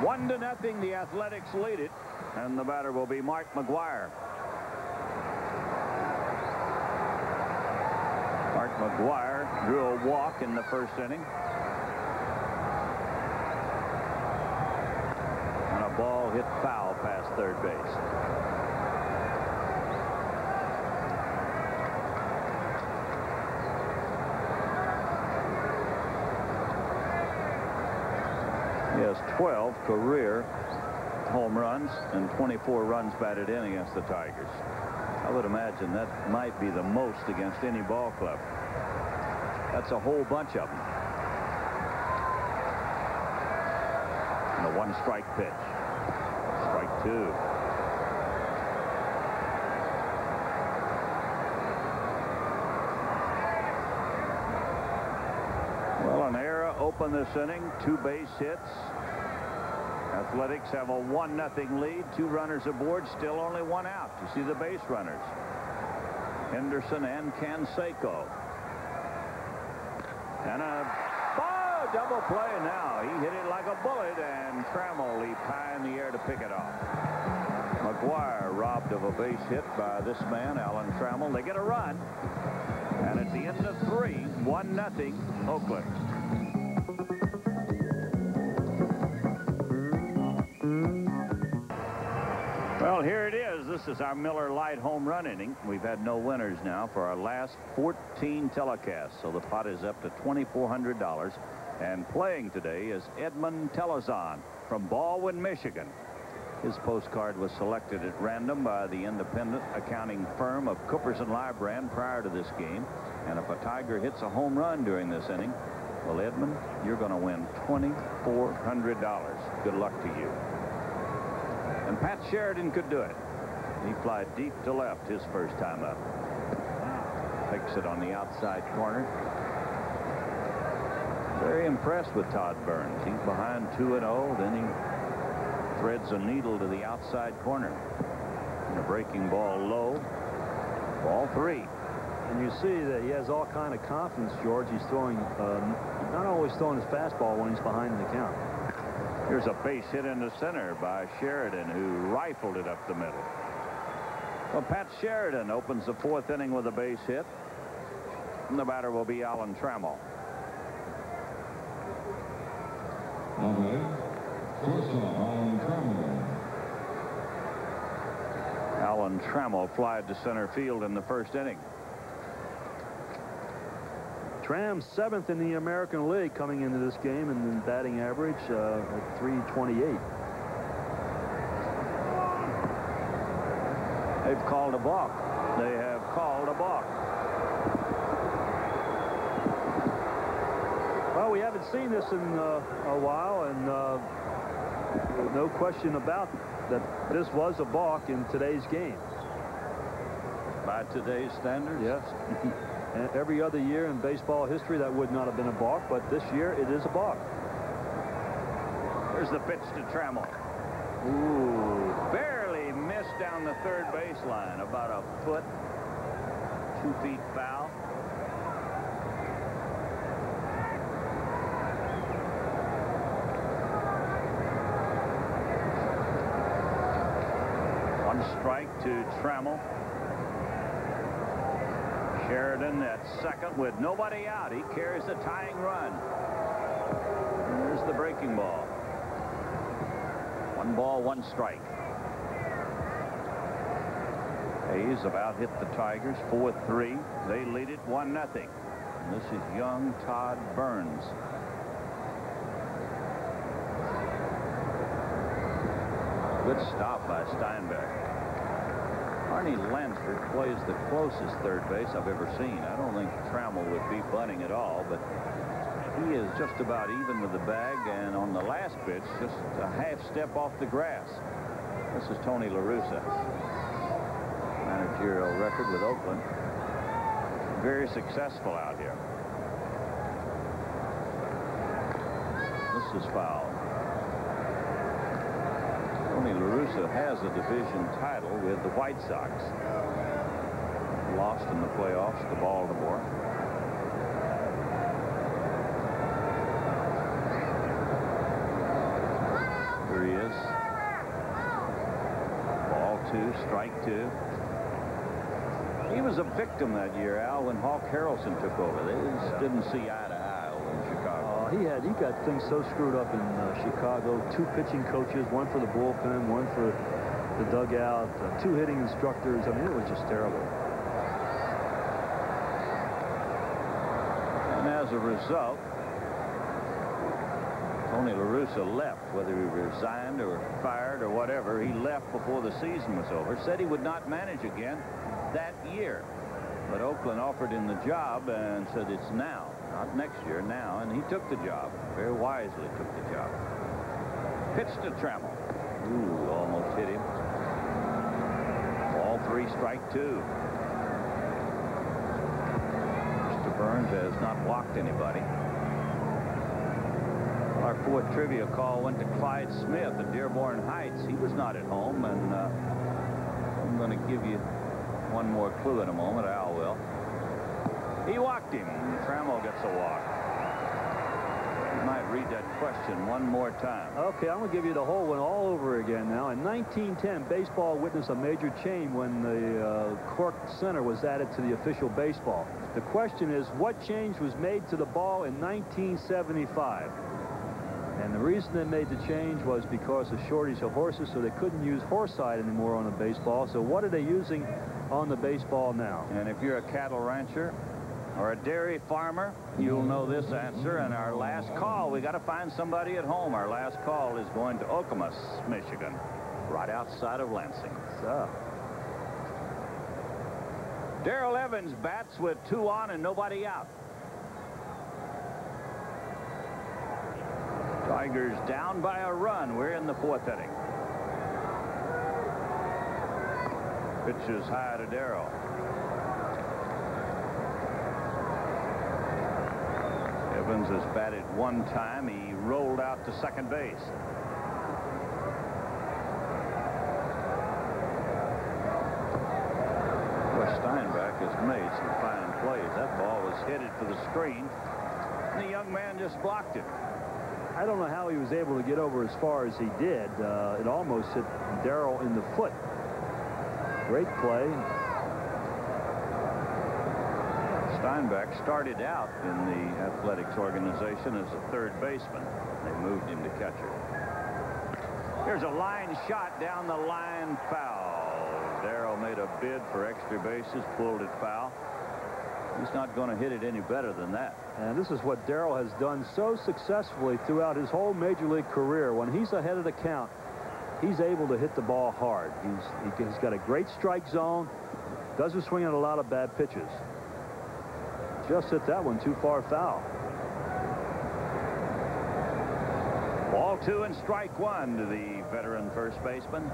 1-0, the Athletics lead it, and the batter will be Mark McGuire. Mark McGuire drew a walk in the first inning. And a ball hit foul past third base. He has 12 career home runs and 24 runs batted in against the Tigers. I would imagine that might be the most against any ball club. That's a whole bunch of them. And a one-strike pitch. Strike two. Well, an error opened this inning. 2 base hits. Athletics have a 1-0 lead. 2 runners aboard. Still only 1 out. You see the base runners. Henderson and Canseco. And a double play now. He hit it like a bullet, and Trammell leaped high in the air to pick it off. McGuire robbed of a base hit by this man, Alan Trammell. They get a run. And at the end of 3, 1-0 Oakland. Well, here it is. This is our Miller Lite home run inning. We've had no winners now for our last 14 telecasts, so the pot is up to $2,400. And playing today is Edmund Telezon from Baldwin, Michigan. His postcard was selected at random by the independent accounting firm of Coopers & Lybrand prior to this game. And if a Tiger hits a home run during this inning, well, Edmund, you're going to win $2,400. Good luck to you. And Pat Sheridan could do it. He flied deep to left his first time up. Takes it on the outside corner. Very impressed with Todd Burns. He's behind 2-0. Then he threads a needle to the outside corner. And a breaking ball low. Ball 3. And you see that he has all kind of confidence, George. He's throwing, not always throwing his fastball when he's behind in the count. Here's a base hit into center by Sheridan, who rifled it up the middle. Well, Pat Sheridan opens the 4th inning with a base hit. And the batter will be Alan Trammell. Alan Trammell. Alan Trammell flied to center field in the first inning. Tram's 7th in the American League coming into this game, and the batting average at .328. They've called a balk. They have called a balk. Well, we haven't seen this in a while, and no question about that this was a balk in today's game. By today's standards? Yes. And every other year in baseball history, that would not have been a balk, but this year it is a balk. Here's the pitch to Trammell. Ooh, barely missed down the third baseline, about a foot, 2 feet foul. One strike to Trammell. Sheridan at second with nobody out. He carries the tying run. There's the breaking ball. 1 ball, 1 strike. Hayes about hit the Tigers 4-3. They lead it 1-0. And this is young Todd Burns. Good stop by Steinbeck. Arnie Lansford plays the closest third base I've ever seen. I don't think Trammell would be bunting at all, but he is just about even with the bag, and on the last pitch, just a half step off the grass. This is Tony La Russa. Managerial record with Oakland. Very successful out here. This is foul. Tony La Russa has a division title with the White Sox. lost in the playoffs to Baltimore. Here he is. Ball 2, strike 2. He was a victim that year, Al, when Hawk Harrelson took over. They just didn't see eye to eye over in Chicago. He got things so screwed up in Chicago. 2 pitching coaches, one for the bullpen, one for the dugout, 2 hitting instructors. I mean, it was just terrible. And as a result, Tony La Russa left, whether he resigned or fired or whatever. He left before the season was over. Said he would not manage again that year. But Oakland offered him the job and said it's now, not next year, now. And he took the job. Very wisely took the job. Pitch to Trammell. Ooh, almost hit him. Ball 3, strike 2. Mr. Burns has not walked anybody. Our 4th trivia call went to Clyde Smith at Dearborn Heights. He was not at home, and I'm going to give you one more clue in a moment. Al will. He walked him. Trammell gets a walk. You might read that question one more time. Okay, I'm going to give you the whole one all over again now. In 1910, baseball witnessed a major change when the Cork Center was added to the official baseball. The question is, what change was made to the ball in 1975? And the reason they made the change was because of shortage of horses, so they couldn't use horsehide anymore on a baseball. So what are they using on the baseball now? And if you're a cattle rancher or a dairy farmer, you'll know this answer. And our last call, we got to find somebody at home. Our last call is going to Okemos, Michigan, right outside of Lansing. So. Darrell Evans bats with 2 on and nobody out. Tigers down by a run. We're in the 4th inning. Pitch is high to Darrell. Evans has batted 1 time. He rolled out to second base. Steinbeck has made some fine plays. That ball was headed for the screen, and the young man just blocked it. I don't know how he was able to get over as far as he did. It almost hit Darrell in the foot. Great play. Steinbeck started out in the athletics organization as a 3rd baseman. They moved him to catcher. Here's a line shot down the line, foul. Darrell made a bid for extra bases, pulled it foul. He's not going to hit it any better than that. And this is what Darrell has done so successfully throughout his whole major league career. When he's ahead of the count, he's able to hit the ball hard. He's got a great strike zone, doesn't swing at a lot of bad pitches. Just hit that one too far foul. Ball 2 and strike 1 to the veteran first baseman.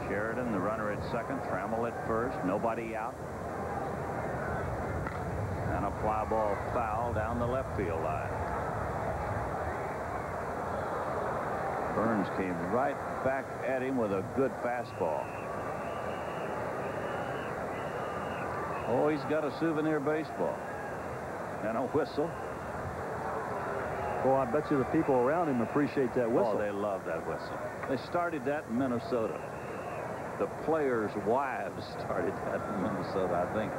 Sheridan, the runner at second. Trammell at first. Nobody out. And a fly ball foul down the left field line. Burns came right back at him with a good fastball. Oh, he's got a souvenir baseball. And a whistle. Well, I bet you the people around him appreciate that whistle. Oh, they love that whistle. They started that in Minnesota. The players' wives started that in Minnesota, I think.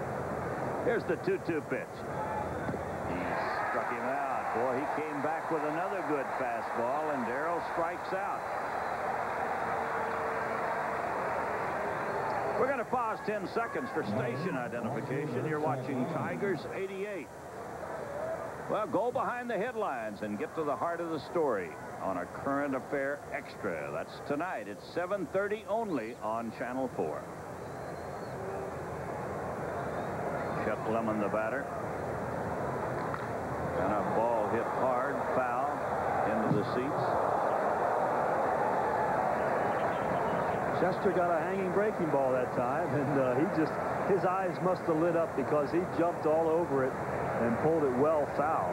Here's the 2-2 pitch. He struck him out. Boy, he came back with another good fastball, and Darrell strikes out. We're going to pause 10 seconds for station identification. You're watching Tigers 88. Well, go behind the headlines and get to the heart of the story on a current affair extra. That's tonight at 7:30 only on Channel 4. Chet Lemon, the batter. And a ball hit hard, foul, into the seats. Chester got a hanging breaking ball that time, and his eyes must have lit up because he jumped all over it and pulled it well foul.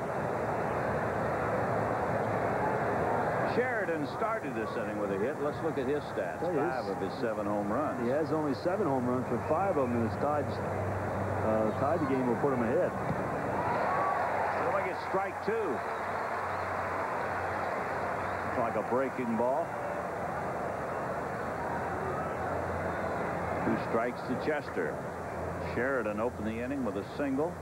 Sheridan started this inning with a hit. Let's look at his stats. 5 of his 7 home runs. He has only 7 home runs, but 5 of them in his tie the game or put them ahead. They'll make it strike 2. It's like a breaking ball. 2 strikes to Chester. Sheridan opened the inning with a single.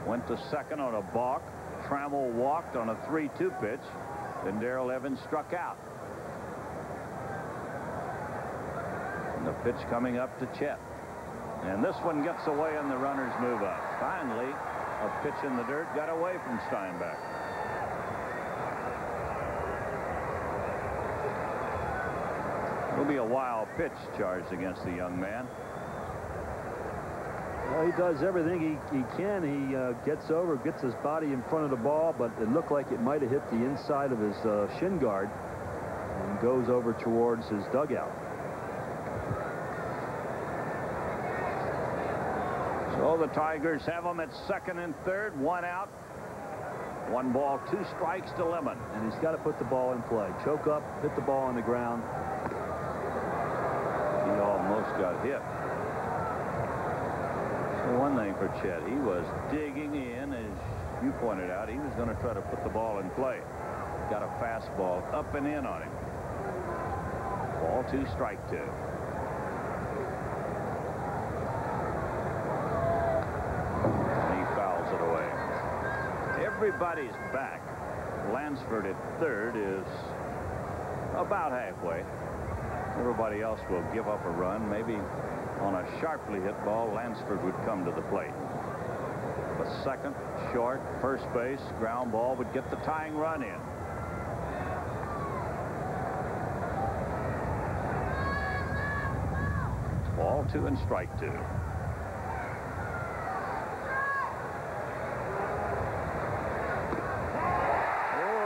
Went to second on a balk. Trammell walked on a 3-2 pitch. Then Darrell Evans struck out. And the pitch coming up to Chet. And this one gets away and the runners move up. Finally, a pitch in the dirt got away from Steinbeck. It'll be a wild pitch charged against the young man. Well, he does everything he can. He gets over, gets his body in front of the ball, but it looked like it might have hit the inside of his shin guard and goes over towards his dugout. So the Tigers have them at second and third, 1 out. 1 ball, 2 strikes to Lemon. And he's got to put the ball in play. Choke up, hit the ball on the ground. He almost got hit. One thing for Chet, he was digging in, as you pointed out. He was going to try to put the ball in play. Got a fastball up and in on him. Ball 2, strike 2. And he fouls it away. Everybody's back. Lansford at third is about halfway. Everybody else will give up a run. Maybe on a sharply hit ball, Lansford would come to the plate. But second, short, first base, ground ball would get the tying run in. Ball 2 and strike 2. Oh,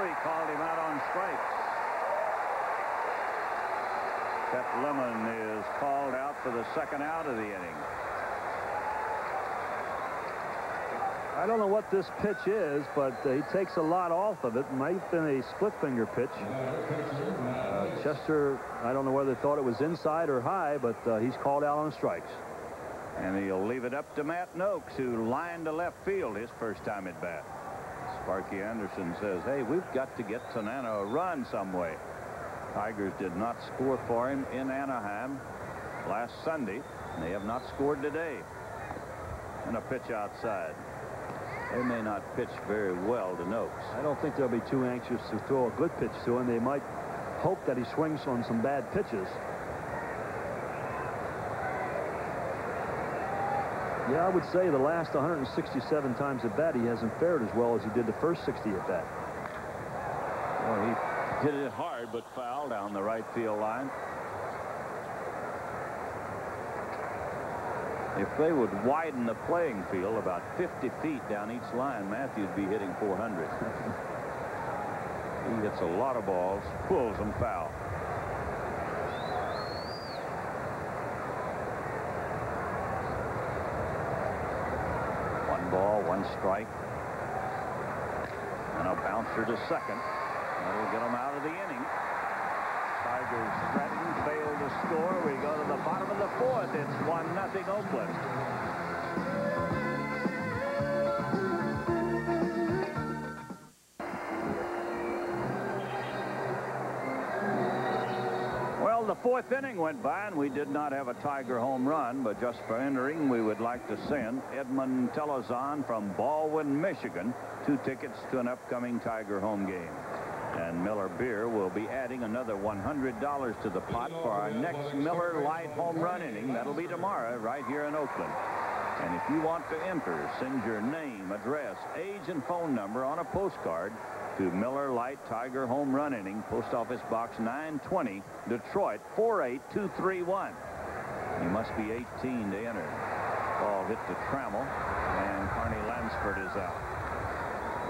he called him out on strikes. Chet Lemon is called out for the second out of the inning. I don't know what this pitch is, but he takes a lot off of it. Might have been a split finger pitch. Chester, I don't know whether they thought it was inside or high, but he's called out on strikes. And he'll leave it up to Matt Noakes, who lined to left field his first time at bat. Sparky Anderson says, hey, we've got to get Tanana a run some way. Tigers did not score for him in Anaheim last Sunday. And they have not scored today. And a pitch outside. They may not pitch very well to Noakes. I don't think they'll be too anxious to throw a good pitch to him. They might hope that he swings on some bad pitches. Yeah, I would say the last 167 times at bat, he hasn't fared as well as he did the first 60 at bat. Well, he hit it hard, but foul down the right field line. If they would widen the playing field about 50 feet down each line, Matthew'd be hitting 400. He hits a lot of balls, pulls them foul. One ball, 1 strike. And a bouncer to second. That'll get them out of the inning. Tigers threaten, fail to score. We go to the bottom of the 4th. It's 1-0 Oakland. Well, the 4th inning went by, and we did not have a Tiger home run, but just for entering, we would like to send Edmund Telezon from Baldwin, Michigan, 2 tickets to an upcoming Tiger home game. And Miller Beer will be adding another $100 to the pot for our next Miller Lite home run inning. That'll be tomorrow right here in Oakland. And if you want to enter, send your name, address, age, and phone number on a postcard to Miller Lite Tiger home run inning, Post Office Box 920, Detroit 48231. You must be 18 to enter. Ball hit to Trammell, and Carney Lansford is out.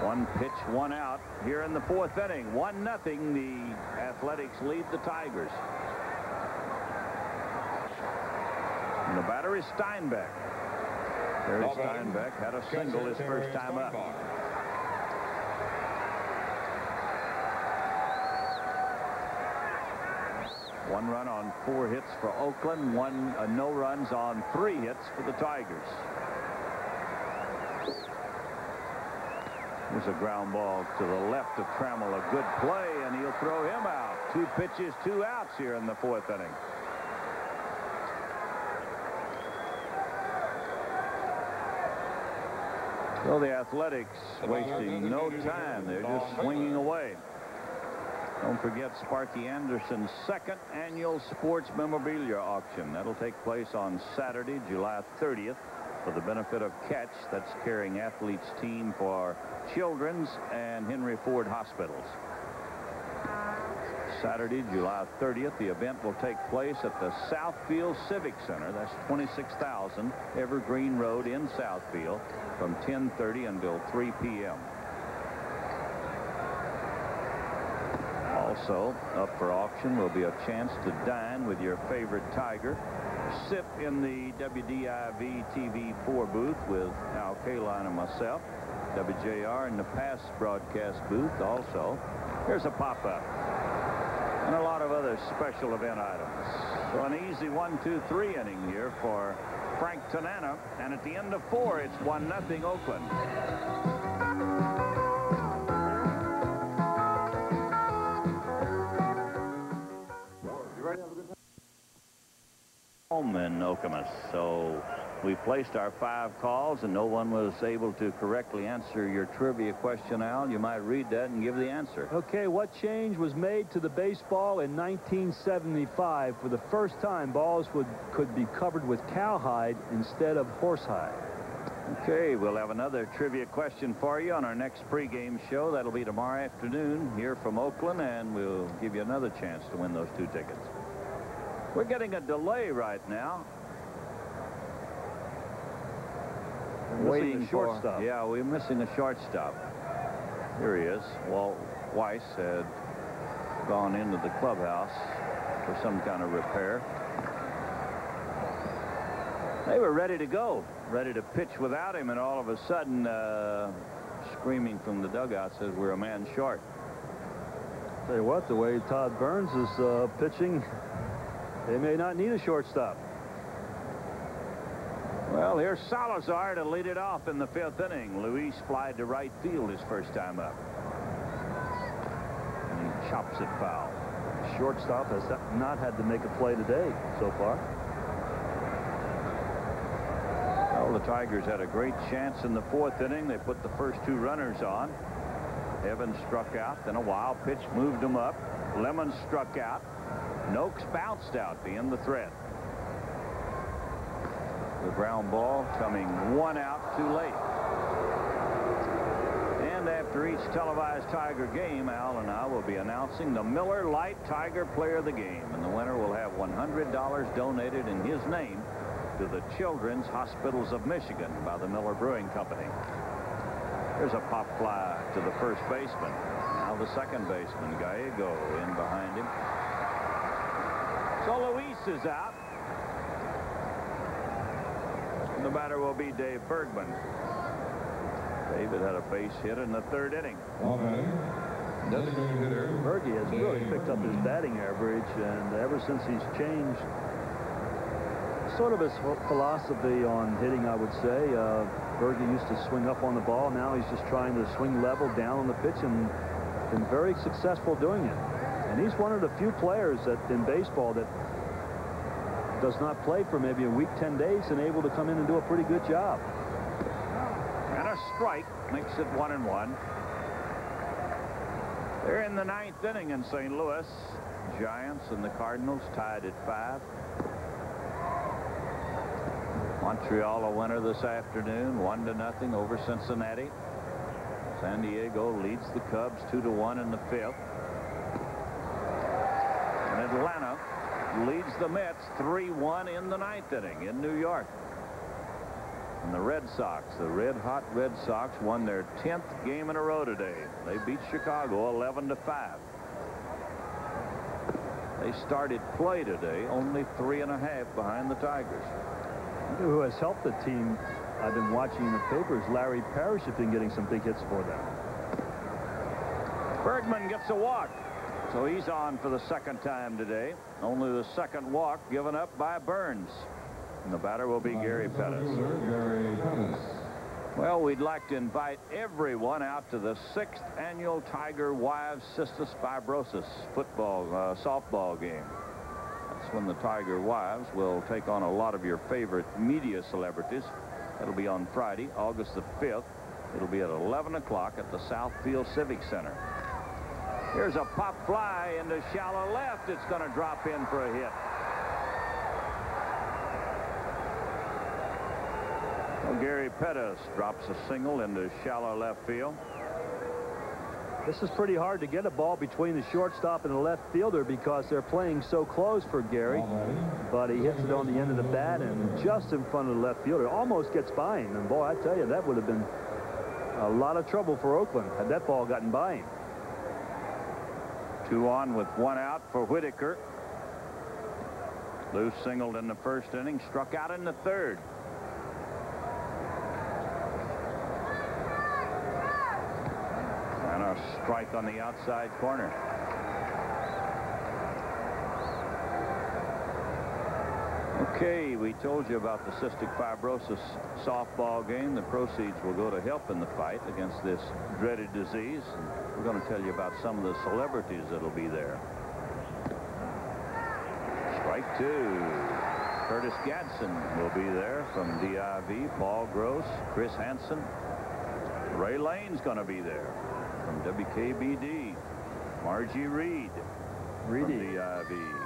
1 pitch, 1 out here in the 4th inning. 1-0. The Athletics lead the Tigers. And the batter is Steinbeck. Barry Steinbeck had a single his first time up. One run on 4 hits for Oakland. No runs on 3 hits for the Tigers. There's a ground ball to the left of Trammell. A good play, and he'll throw him out. 2 pitches, 2 outs here in the 4th inning. So the Athletics wasting no time. They're just swinging away. Don't forget Sparky Anderson's 2nd annual sports memorabilia auction. That'll take place on Saturday, July 30th, for the benefit of Catch. That's carrying athletes team for Children's and Henry Ford hospitals. Saturday, July 30th, the event will take place at the Southfield Civic Center. That's 26,000 Evergreen Road in Southfield from 10:30 until 3 p.m. Also up for auction will be a chance to dine with your favorite Tiger, sip in the WDIV TV4 booth with Al Kaline and myself, WJR in the past broadcast booth also. Here's a pop-up. And a lot of other special event items. So an easy 1-2-3 inning here for Frank Tanana. And at the end of 4, it's 1-0 Oakland. Home in Okemos. So we placed our 5 calls and no one was able to correctly answer your trivia question, Al. You might read that and give the answer. Okay, what change was made to the baseball in 1975? For the first time, balls could be covered with cowhide instead of horsehide. Okay, we'll have another trivia question for you on our next pregame show. That'll be tomorrow afternoon here from Oakland, and we'll give you another chance to win those 2 tickets. We're getting a delay right now. Waiting shortstop. Yeah, we're missing a shortstop. Here he is. Walt Weiss had gone into the clubhouse for some kind of repair. They were ready to go, ready to pitch without him, and all of a sudden, screaming from the dugout says we're a man short. Tell you what, the way Todd Burns is pitching, they may not need a shortstop. Well, here's Salazar to lead it off in the 5th inning. Luis flied to right field his first time up. And he chops it foul. Shortstop has not had to make a play today so far. Well, the Tigers had a great chance in the 4th inning. They put the first 2 runners on. Evans struck out, then a wild pitch moved him up. Lemon struck out. Noakes bounced out to end the threat. The ground ball coming 1 out too late. And after each televised Tiger game, Al and I will be announcing the Miller Lite Tiger Player of the Game. And the winner will have $100 donated in his name to the Children's Hospitals of Michigan by the Miller Brewing Company. There's a pop fly to the first baseman. Now the second baseman, Gallego, in behind him. So Luis is out. And the batter will be Dave Bergman. David had a base hit in the 3rd inning. Designated hitter. Berge has really picked up his batting average, and ever since he's changed sort of his philosophy on hitting, I would say. Berge used to swing up on the ball. Now he's just trying to swing level down on the pitch and been very successful doing it. And he's one of the few players that in baseball that does not play for maybe a week, 10 days, and able to come in and do a pretty good job. And a strike makes it 1-1. They're in the 9th inning in St. Louis. Giants and the Cardinals tied at 5. Montreal a winner this afternoon, 1-0 over Cincinnati. San Diego leads the Cubs 2-1 in the 5th. And Atlanta leads the Mets 3-1 in the 9th inning in New York. And the Red Sox, the red-hot Red Sox, won their 10th game in a row today. They beat Chicago 11-5. They started play today only 3.5 behind the Tigers. Who has helped the team I've been watching in the papers, Larry Parrish, has been getting some big hits for them. Bergman gets a walk, so he's on for the 2nd time today. Only the 2nd walk given up by Burns. And the batter will be Gary Pettis. Well, we'd like to invite everyone out to the 6th annual Tiger Wives Cystic Fibrosis softball game. That's when the Tiger Wives will take on a lot of your favorite media celebrities. It'll be on Friday, August the 5th. It'll be at 11 o'clock at the Southfield Civic Center. Here's a pop fly into shallow left. It's going to drop in for a hit. Well, Gary Pettis drops a single into shallow left field. This is pretty hard to get a ball between the shortstop and the left fielder because they're playing so close for Gary. But he hits it on the end of the bat and just in front of the left fielder. Almost gets by him. And boy, I tell you, that would have been a lot of trouble for Oakland had that ball gotten by him. 2 on with 1 out for Whitaker. Lou singled in the first inning, struck out in the third. And a strike on the outside corner. Okay, we told you about the cystic fibrosis softball game. The proceeds will go to help in the fight against this dreaded disease. We're going to tell you about some of the celebrities that'll be there. Strike 2. Curtis Gadsden will be there from DIV. Paul Gross, Chris Hansen. Ray Lane's going to be there from WKBD. Margie Reed from DIV.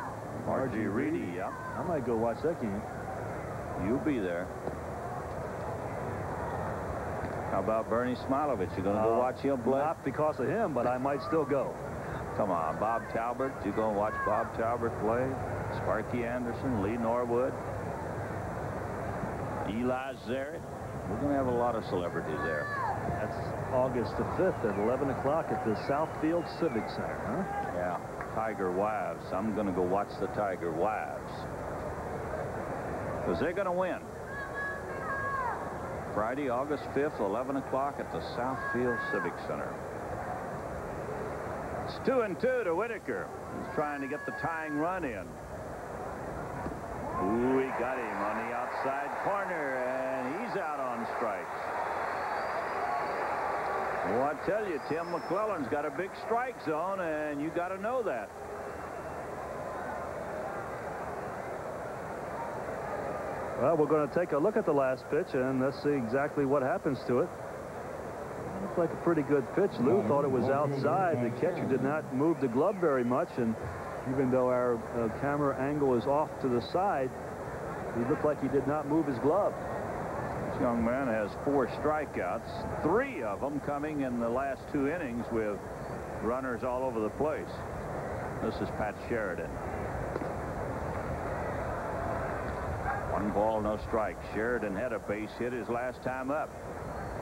Margie Reedy, yeah. I might go watch that game. You'll be there. How about Bernie Smilovich? You going to go watch him play? Not because of him, but I might still go. Come on, Bob Talbert. You going to watch Bob Talbert play? Sparky Anderson, Lee Norwood, Eli Zarrett. We're going to have a lot of celebrities there. That's August the 5th at 11 o'clock at the Southfield Civic Center, huh? Yeah. Tiger Wives. I'm going to go watch the Tiger Wives because they're going to win. Friday, August 5th, 11 o'clock at the Southfield Civic Center. It's 2-2 to Whitaker. He's trying to get the tying run in. Ooh, he got him on the outside corner, and he's out on strikes. Well, I tell you, Tim McClellan's got a big strike zone, and you got to know that. Well, we're going to take a look at the last pitch, and let's see exactly what happens to it. Looked like a pretty good pitch. Lou thought it was outside. The catcher did not move the glove very much, and even though our camera angle is off to the side, he looked like he did not move his glove. This young man has 4 strikeouts, 3 of them coming in the last 2 innings with runners all over the place. This is Pat Sheridan. 1 ball, no strike. Sheridan had a base hit his last time up.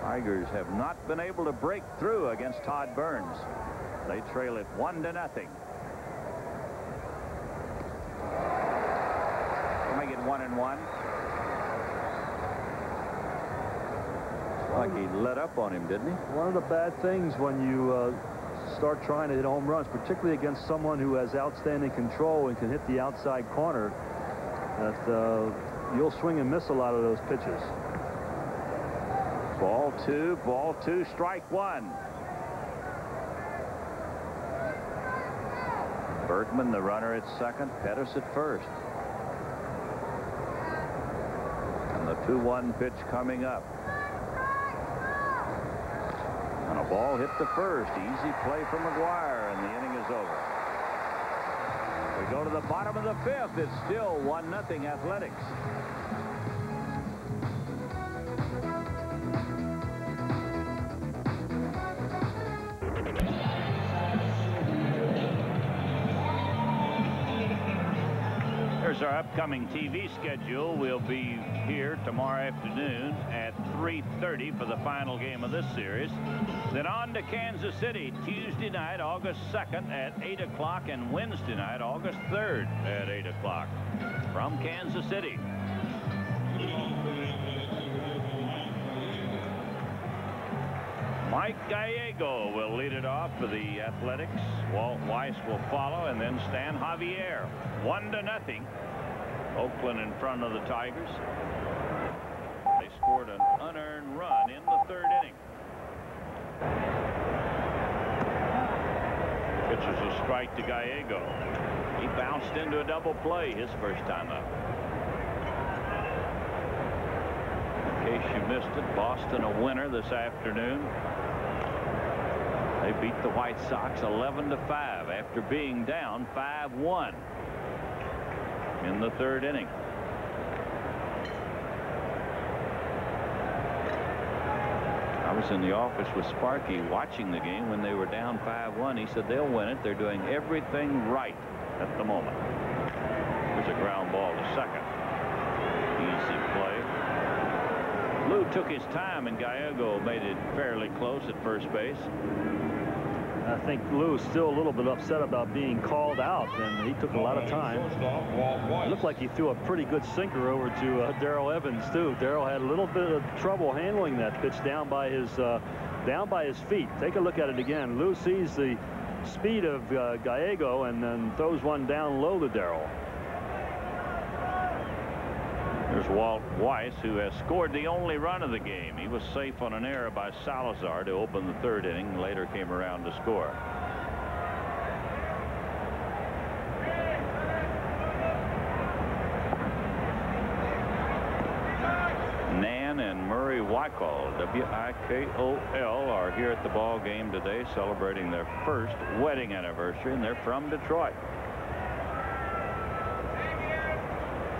Tigers have not been able to break through against Todd Burns. They trail it 1-0. Make it 1-1. Like he let up on him, didn't he? One of the bad things when you start trying to hit home runs, particularly against someone who has outstanding control and can hit the outside corner, that you'll swing and miss a lot of those pitches. Ball 2, strike 1. Bergman, the runner, at second. Pettis at first. And the 2-1 pitch coming up. And a ball hit to first. Easy play from McGuire, and the inning is over. We go to the bottom of the 5th. It's still 1-0 Athletics. Here's our upcoming TV schedule. We'll be here tomorrow afternoon at 3:30 for the final game of this series. Then on to Kansas City Tuesday night, August 2nd at 8 o'clock, and Wednesday night, August 3rd at 8 o'clock from Kansas City. Mike Gallego will lead it off for the Athletics. Walt Weiss will follow, and then Stan Javier. 1-0. Oakland in front of the Tigers. They scored an unearned run in the is a strike to Gallego. He bounced into a double play his first time up. In case you missed it, Boston a winner this afternoon. They beat the White Sox 11-5 after being down 5-1 in the third inning. I was in the office with Sparky watching the game when they were down 5-1. He said they'll win it. They're doing everything right at the moment. There's a ground ball to second. Easy play. Lou took his time, and Gallego made it fairly close at first base. I think Lou is still a little bit upset about being called out, and he took a lot of time. It looked like he threw a pretty good sinker over to Darrell Evans too. Darrell had a little bit of trouble handling that pitch down by his feet. Take a look at it again. Lou sees the speed of Gallego and then throws one down low to Darrell. There's Walt Weiss, who has scored the only run of the game. He was safe on an error by Salazar to open the third inning. Later came around to score. Nan and Murray Wyckoll, W-I-K-O-L, are here at the ball game today celebrating their first wedding anniversary, and they're from Detroit.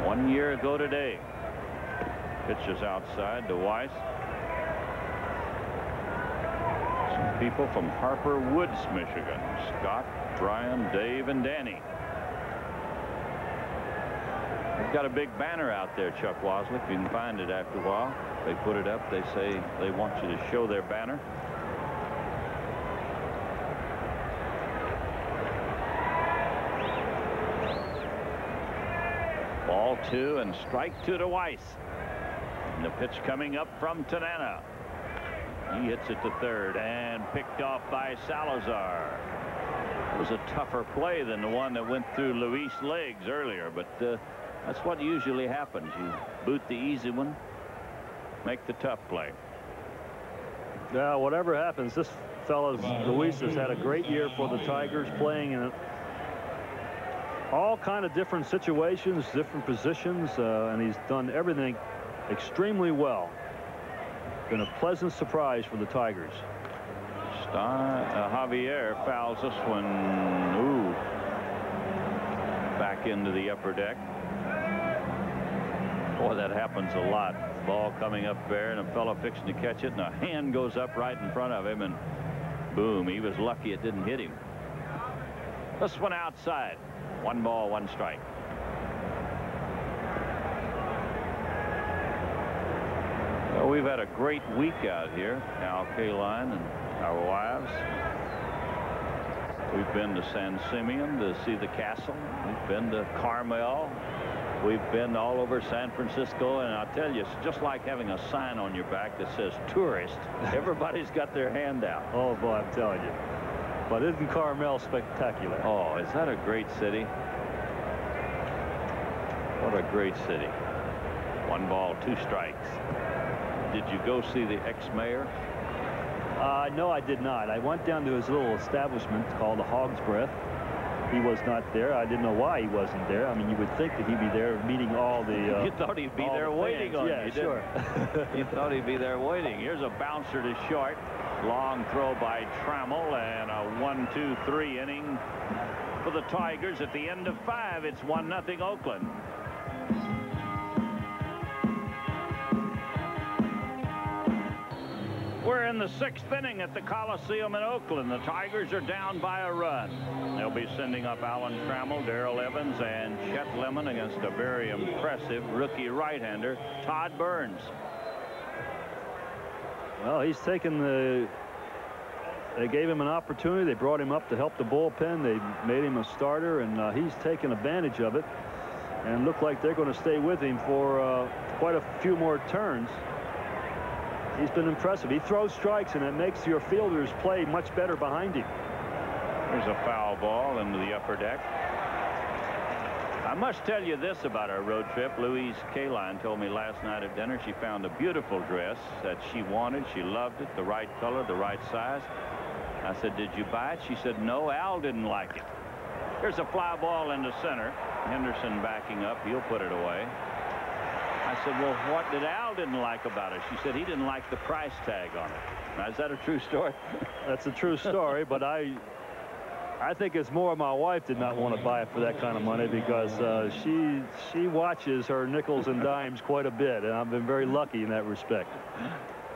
1 year ago today. Pitches outside to Weiss. Some people from Harper Woods, Michigan. Scott, Brian, Dave, and Danny. They've got a big banner out there, Chuck Waslick. You can find it after a while. They put it up. They say they want you to show their banner. Ball 2 and strike 2 to Weiss. And the pitch coming up from Tanana. He hits it to third and picked off by Salazar. It was a tougher play than the one that went through Luis' legs earlier, but that's what usually happens. You boot the easy one, make the tough play. Yeah, whatever happens, this fella Luis has had a great year for the Tigers, playing in all kind of different situations, different positions, and he's done everything extremely well. Been a pleasant surprise for the Tigers. Javier fouls this one back into the upper deck. Boy, that happens a lot. Ball coming up there and a fellow fixing to catch it, and a hand goes up right in front of him, and boom, he was lucky it didn't hit him. This one outside. 1 ball, 1 strike. Well, we've had a great week out here, Al Kaline and our wives. We've been to San Simeon to see the castle. We've been to Carmel. We've been all over San Francisco, and I'll tell you, it's just like having a sign on your back that says tourist. Everybody's got their hand out. Oh boy, I'm telling you. But isn't Carmel spectacular? Oh, is that a great city? What a great city. 1 ball, 2 strikes. Did you go see the ex-mayor? No, I did not. I went down to his little establishment called the Hog's Breath. He was not there. I didn't know why he wasn't there. I mean, you would think that he'd be there meeting all the you thought he'd be there waiting on you. Yeah, sure. You thought he'd be there waiting. Here's a bouncer to short. Long throw by Trammell, and a 1-2-3 inning for the Tigers. At the end of 5, it's 1-0 Oakland. We're in the 6th inning at the Coliseum in Oakland. The Tigers are down by a run. They'll be sending up Alan Trammell, Darrell Evans, and Chet Lemon against a very impressive rookie right-hander, Todd Burns. Well, he's taken the... They gave him an opportunity. They brought him up to help the bullpen. They made him a starter, and he's taken advantage of it. And look like they're going to stay with him for quite a few more turns. He's been impressive. He throws strikes, and it makes your fielders play much better behind him. There's a foul ball into the upper deck. I must tell you this about our road trip. Louise Kaline told me last night at dinner she found a beautiful dress that she wanted. She loved it, the right color, the right size. I said, did you buy it? She said, no, Al didn't like it. Here's a fly ball into center. Henderson backing up. He'll put it away. I said, well, what did Al didn't like about it? She said he didn't like the price tag on it. Now, is that a true story? That's a true story, but I think it's more my wife did not want to buy it for that kind of money because she watches her nickels and dimes quite a bit, and I've been very lucky in that respect.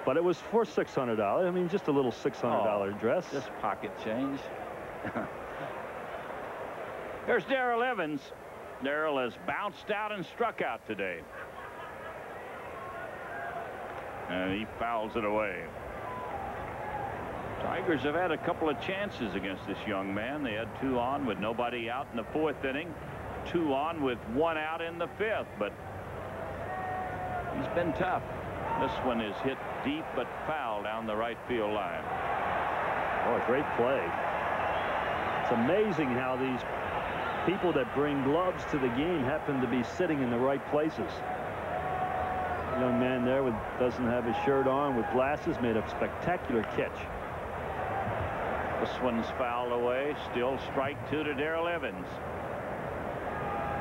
But it was for $600. I mean, just a little $600 dress. Just pocket change. Here's Darrell Evans. Darrell has bounced out and struck out today. And he fouls it away. Tigers have had a couple of chances against this young man. They had 2 on with nobody out in the 4th inning, 2 on with 1 out in the 5th, but he's been tough. This one is hit deep but foul down the right field line. Oh, great play. It's amazing how these people that bring gloves to the game happen to be sitting in the right places. The young man there doesn't have his shirt on with glasses made a spectacular catch. This one's fouled away. Still strike 2 to Darrell Evans.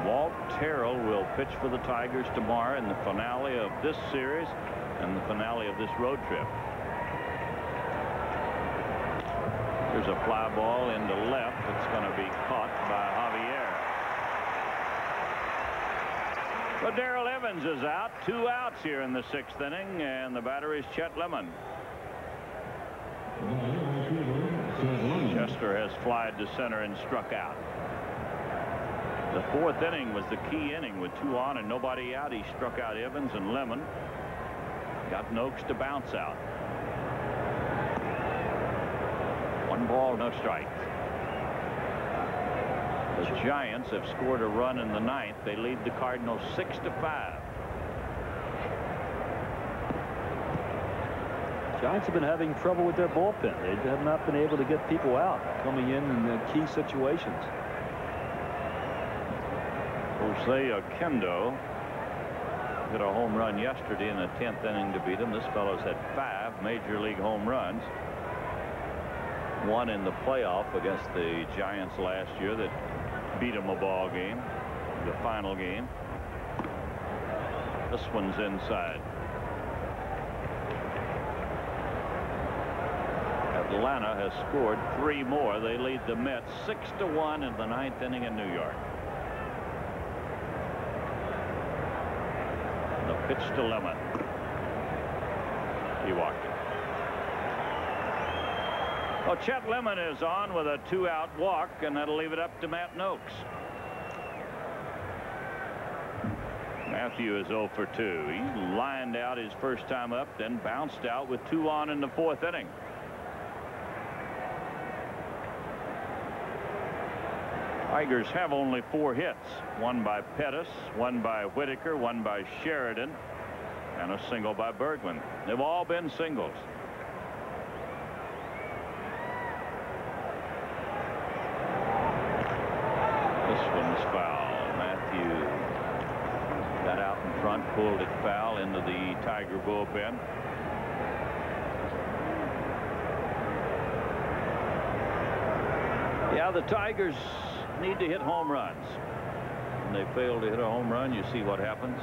Walt Terrell will pitch for the Tigers tomorrow in the finale of this series and the finale of this road trip. There's a fly ball into left. It's going to be caught by Javier. But Darrell Evans is out. 2 outs here in the 6th inning, and the batter is Chet Lemon. Chester has flied to center and struck out. The 4th inning was the key inning with 2 on and nobody out. He struck out Evans and Lemon. Got Noakes to bounce out. 1 ball, no strike. The Giants have scored a run in the 9th. They lead the Cardinals 6-5. Giants have been having trouble with their bullpen. They have not been able to get people out coming in the key situations. Jose Oquendo hit a home run yesterday in the 10th inning to beat him. This fellow's had 5 major league home runs. 1 in the playoff against the Giants last year that beat him a ball game, the final game. This one's inside. Atlanta has scored 3 more. They lead the Mets 6-1 in the 9th inning in New York. The pitch to Lemon. He walked it. Well, Chet Lemon is on with a 2-out walk, and that'll leave it up to Matt Noakes. Matthew is 0 for 2. He lined out his first time up, then bounced out with 2 on in the 4th inning. Tigers have only 4 hits. 1 by Pettis, 1 by Whitaker, 1 by Sheridan, and a single by Bergman. They've all been singles. This one's foul. Matthew got out in front, pulled it foul into the Tiger bullpen. Yeah, the Tigers need to hit home runs. When they fail to hit a home run, you see what happens.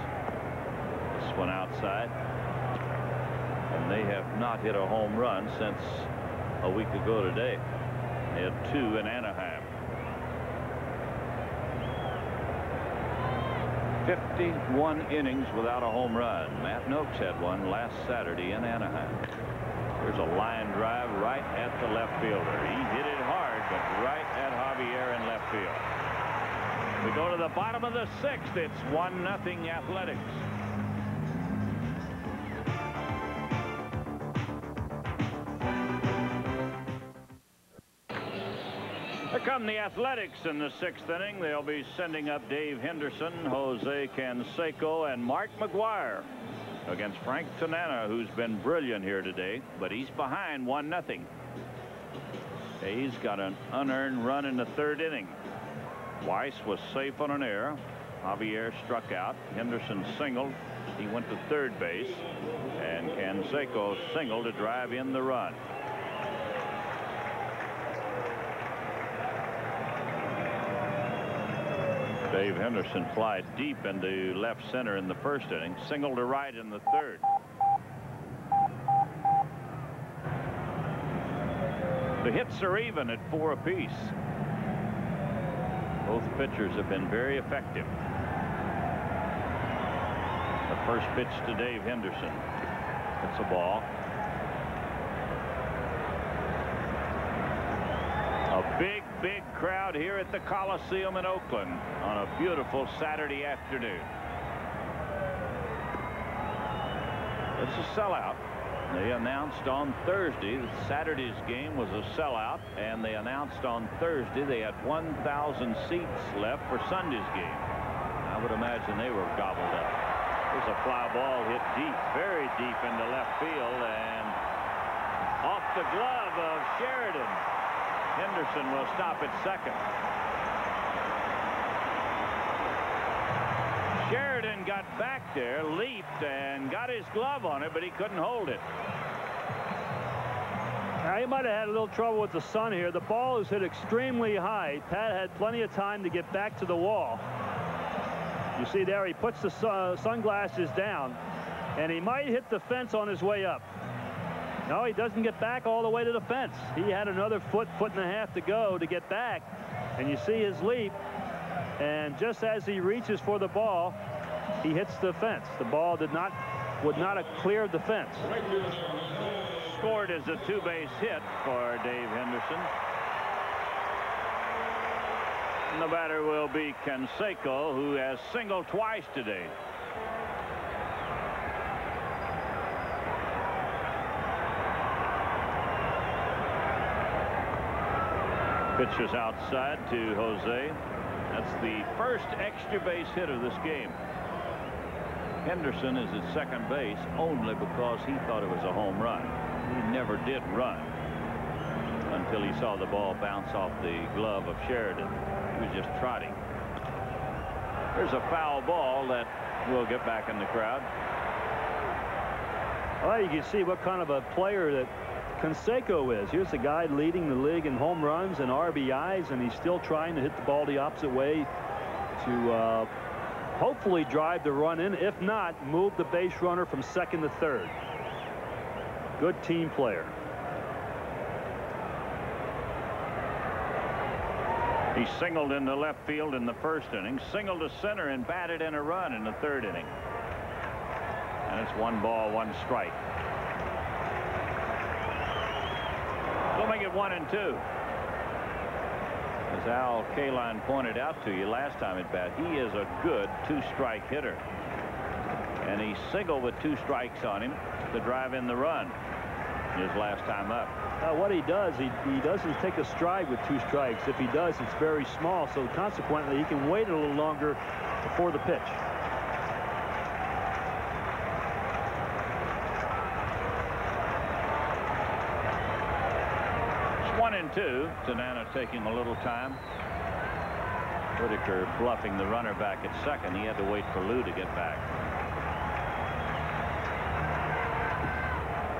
This one outside. And they have not hit a home run since a week ago today. They had 2 in Anaheim. 51 innings without a home run. Matt Noakes had one last Saturday in Anaheim. There's a line drive right at the left fielder. He hit it hard, but right at Javier in left field. We go to the bottom of the 6th. It's 1-0 Athletics. Here come the Athletics in the 6th inning. They'll be sending up Dave Henderson, Jose Canseco, and Mark McGuire against Frank Tanana, who's been brilliant here today, but he's behind 1-0. He's got an unearned run in the 3rd inning. Weiss was safe on an error. Javier struck out. Henderson singled. He went to 3rd base, and Canseco singled to drive in the run. Dave Henderson fly deep into left center in the first inning, single to right in the third. The hits are even at 4 apiece. Both pitchers have been very effective. The first pitch to Dave Henderson. It's a ball. A big crowd here at the Coliseum in Oakland on a beautiful Saturday afternoon. It's a sellout. They announced on Thursday that Saturday's game was a sellout, and they announced on Thursday they had 1,000 seats left for Sunday's game. I would imagine they were gobbled up. There's a fly ball hit deep, very deep into left field, and off the glove of Sheridan. Henderson will stop at second. Sheridan got back there, leaped, and got his glove on it, but he couldn't hold it. Now, he might have had a little trouble with the sun here. The ball is hit extremely high. Pat had plenty of time to get back to the wall. You see there, he puts the sunglasses down, and he might hit the fence on his way up. No, he doesn't get back all the way to the fence. He had another foot and a half to go to get back, and you see his leap, and just as he reaches for the ball, he hits the fence. The ball would not have cleared the fence. Scored as a 2-base hit for Dave Henderson. And the batter will be Canseco, who has singled twice today. Pitches outside to Jose. That's the first extra base hit of this game. Henderson is at second base only because he thought it was a home run. He never did run until he saw the ball bounce off the glove of Sheridan. He was just trotting. There's a foul ball that will get back in the crowd. Well, you can see what kind of a player that Canseco is. Here's a guy leading the league in home runs and RBIs, and he's still trying to hit the ball the opposite way to hopefully drive the run in. If not, move the base runner from second to third. Good team player. He singled into left field in the first inning, singled to center, and batted in a run in the third inning. And it's 1 ball, 1 strike. We'll make it 1-2. As Al Kaline pointed out to you last time at bat, he is a good 2-strike hitter. And he singled with 2 strikes on him to drive in the run his last time up. What he does, he doesn't take a stride with 2 strikes. If he does, it's very small, so consequently he can wait a little longer before the pitch. It's 1-2. Tanana taking a little time. Whitaker bluffing the runner back at second. He had to wait for Lou to get back.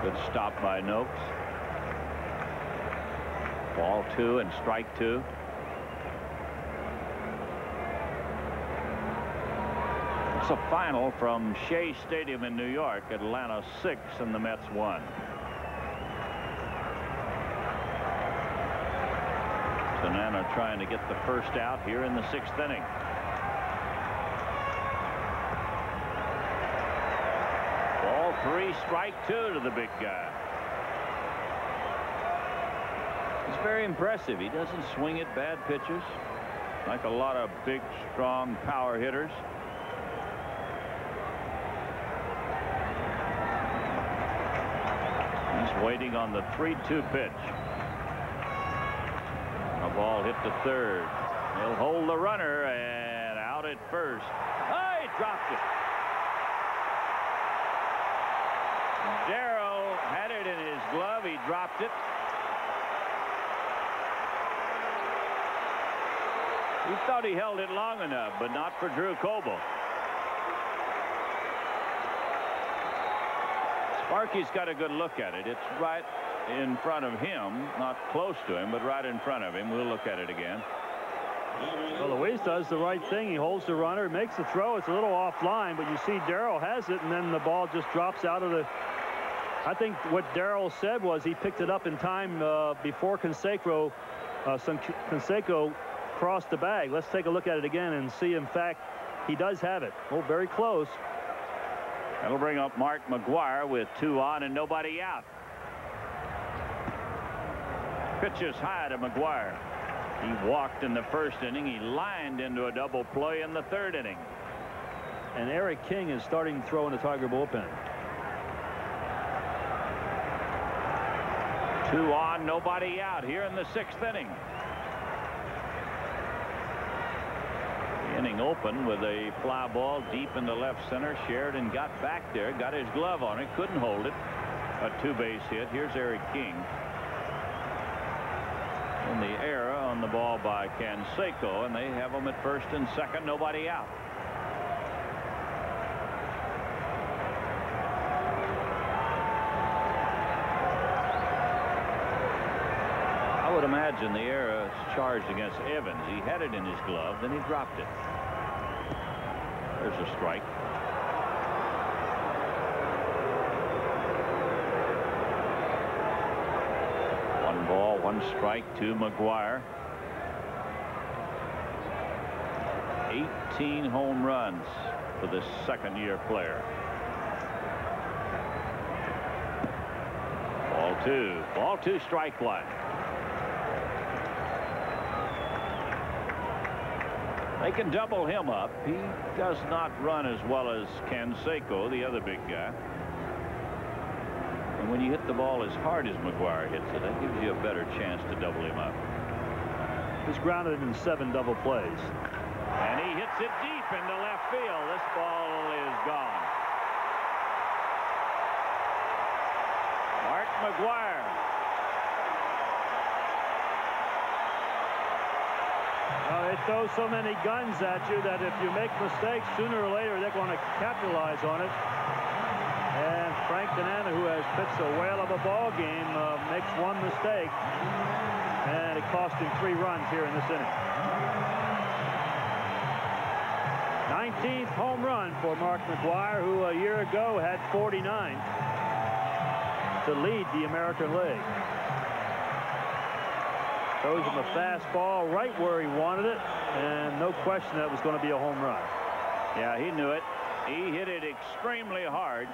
Good stop by Noakes. Ball 2 and strike 2. It's a final from Shea Stadium in New York. Atlanta 6 and the Mets 1. Tanana trying to get the first out here in the 6th inning. Ball 3, strike 2 to the big guy. It's very impressive. He doesn't swing at bad pitches like a lot of big, strong power hitters. He's waiting on the 3-2 pitch. A ball hit to third. He'll hold the runner, and out at first. Oh, he dropped it. Darrell had it in his glove. He dropped it. He thought he held it long enough, but not for Drew Coble. Sparky's got a good look at it. It's right in front of him, not close to him, but right in front of him. We'll look at it again. Well, Luis does the right thing. He holds the runner, makes the throw. It's a little offline, but you see Darrell has it, and then the ball just drops out of the... I think what Darrell said was he picked it up in time before Canseco crossed the bag. Let's take a look at it again and see, in fact, he does have it. Oh, very close. That'll bring up Mark McGwire with 2 on and nobody out. Pitches high to McGwire. He walked in the first inning. He lined into a double play in the 3rd inning. And Eric King is starting to throw in the Tiger bullpen. 2 on, nobody out here in the 6th inning. The inning opened with a fly ball deep into left center. Sheridan got back there, got his glove on it, couldn't hold it. A 2-base hit. Here's Eric King. In the error on the ball by Canseco, and they have him at 1st and 2nd, nobody out. I would imagine the error is charged against Evans. He had it in his glove, then he dropped it. There's a strike. One ball, 1 strike to McGwire. 18 home runs for this 2nd-year player. Ball 2, strike 1. They can double him up. He does not run as well as Canseco, the other big guy. And when you hit the ball as hard as McGwire hits it, that gives you a better chance to double him up. He's grounded in 7 double plays. And he hits it deep into left field. This ball is gone. Mark McGwire. They throw so many guns at you that if you make mistakes, sooner or later they're going to capitalize on it. And Frank Tanana, who has pitched a whale of a ball game, makes 1 mistake, and it cost him 3 runs here in this inning. 19th home run for Mark McGwire, who a year ago had 49 to lead the American League. Throws him a fastball right where he wanted it, and no question that was going to be a home run. Yeah, he knew it. He hit it extremely hard,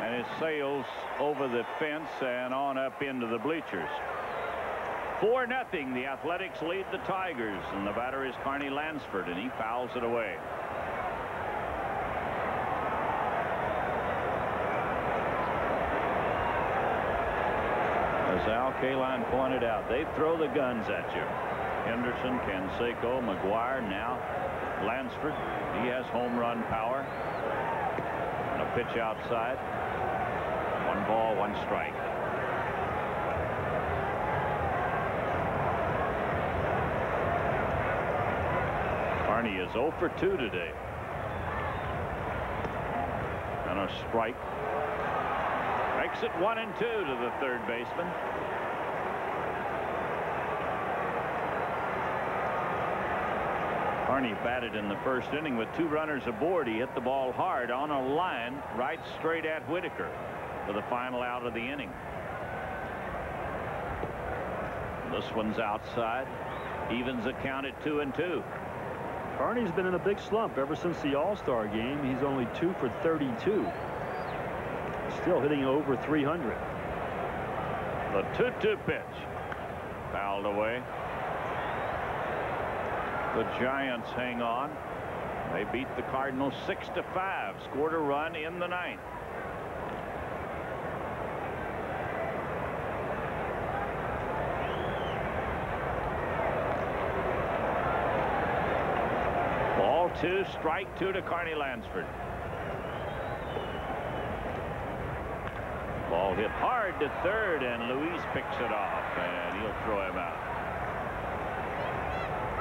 and it sails over the fence and on up into the bleachers. 4-0. The Athletics lead the Tigers, and the batter is Carney Lansford, and he fouls it away. As Al Kaline pointed out, they throw the guns at you. Henderson, Canseco, McGwire, now Lansford. He has home run power. And a pitch outside. 1 ball, 1 strike. Carney is 0 for 2 today. And a strike. Makes it 1-2 to the 3rd baseman. Carney batted in the 1st inning with 2 runners aboard. He hit the ball hard on a line right straight at Whitaker for the final out of the inning. This one's outside. Evens the count at 2-2. Carney's been in a big slump ever since the All-Star game. He's only 2 for 32. Still hitting over 300. The 2-2 pitch. Fouled away. The Giants hang on. They beat the Cardinals 6-5. Scored a run in the 9th. Ball 2, strike 2 to Carney Lansford. Ball hit hard to 3rd, and Luis picks it off, and he'll throw him out.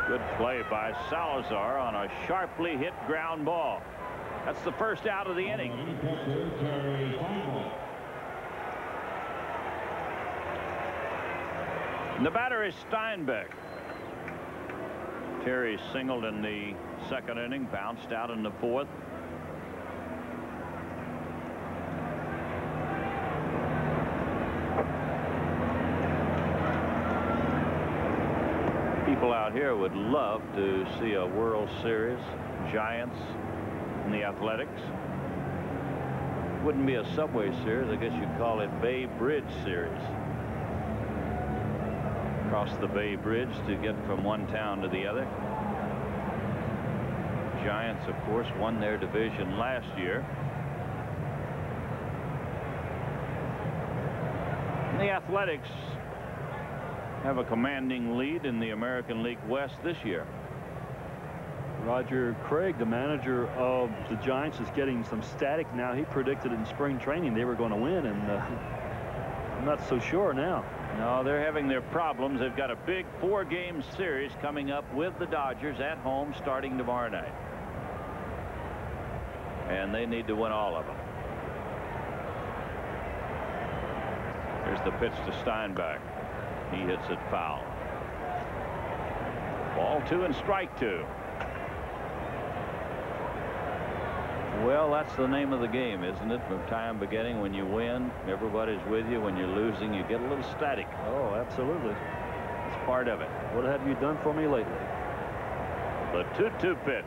Good play by Salazar on a sharply hit ground ball. That's the 1st out of the inning. And the batter is Steinbeck. Terry singled in the second inning, bounced out in the fourth. People out here would love to see a World Series, Giants and the Athletics. Wouldn't be a Subway Series. I guess you'd call it Bay Bridge Series. Across the Bay Bridge to get from one town to the other. Giants, of course, won their division last year. And the Athletics have a commanding lead in the American League West this year. Roger Craig, the manager of the Giants, is getting some static now. He predicted in spring training they were going to win, and I'm not so sure now. No, they're having their problems. They've got a big 4-game series coming up with the Dodgers at home starting tomorrow night. And they need to win all of them. Here's the pitch to Steinbeck. He hits it foul. Ball 2 and strike 2. Well, that's the name of the game, isn't it? From time beginning, when you win, everybody's with you. When you're losing, you get a little static. Oh, absolutely. It's part of it. What have you done for me lately? The 2-2 pitch.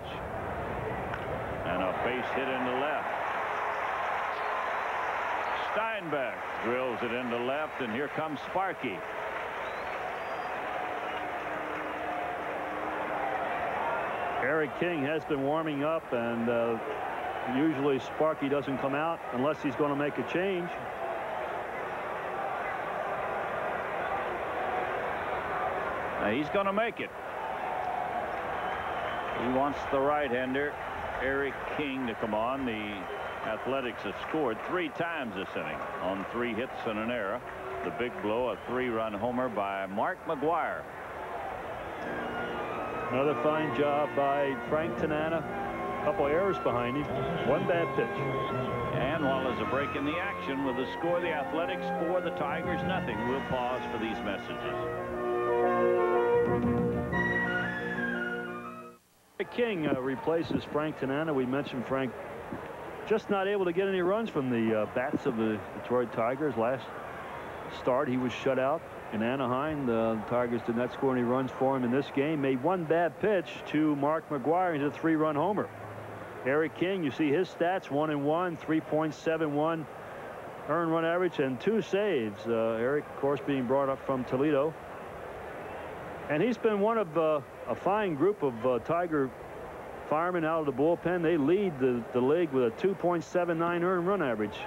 And a base hit into left. Steinbeck drills it into left, and here comes Sparky. Eric King has been warming up, and usually Sparky doesn't come out unless he's going to make a change. Now he's going to make it. He wants the right-hander Eric King to come on. The Athletics have scored 3 times this inning on 3 hits and an error. The big blow, a 3-run homer by Mark McGwire. Another fine job by Frank Tanana. A couple errors behind him. 1 bad pitch. And while there's a break in the action with the score, the Athletics 4, the Tigers nothing. We'll pause for these messages. King replaces Frank Tanana. We mentioned Frank just not able to get any runs from the bats of the Detroit Tigers. Last start, he was shut out in Anaheim. The Tigers did not score any runs for him in this game. Made 1 bad pitch to Mark McGwire into a 3-run homer. Eric King, you see his stats: 1-1, 3.71 earned run average, and 2 saves. Eric, of course, being brought up from Toledo. And he's been one of a fine group of Tiger firemen out of the bullpen. They lead the league with a 2.79 earned run average.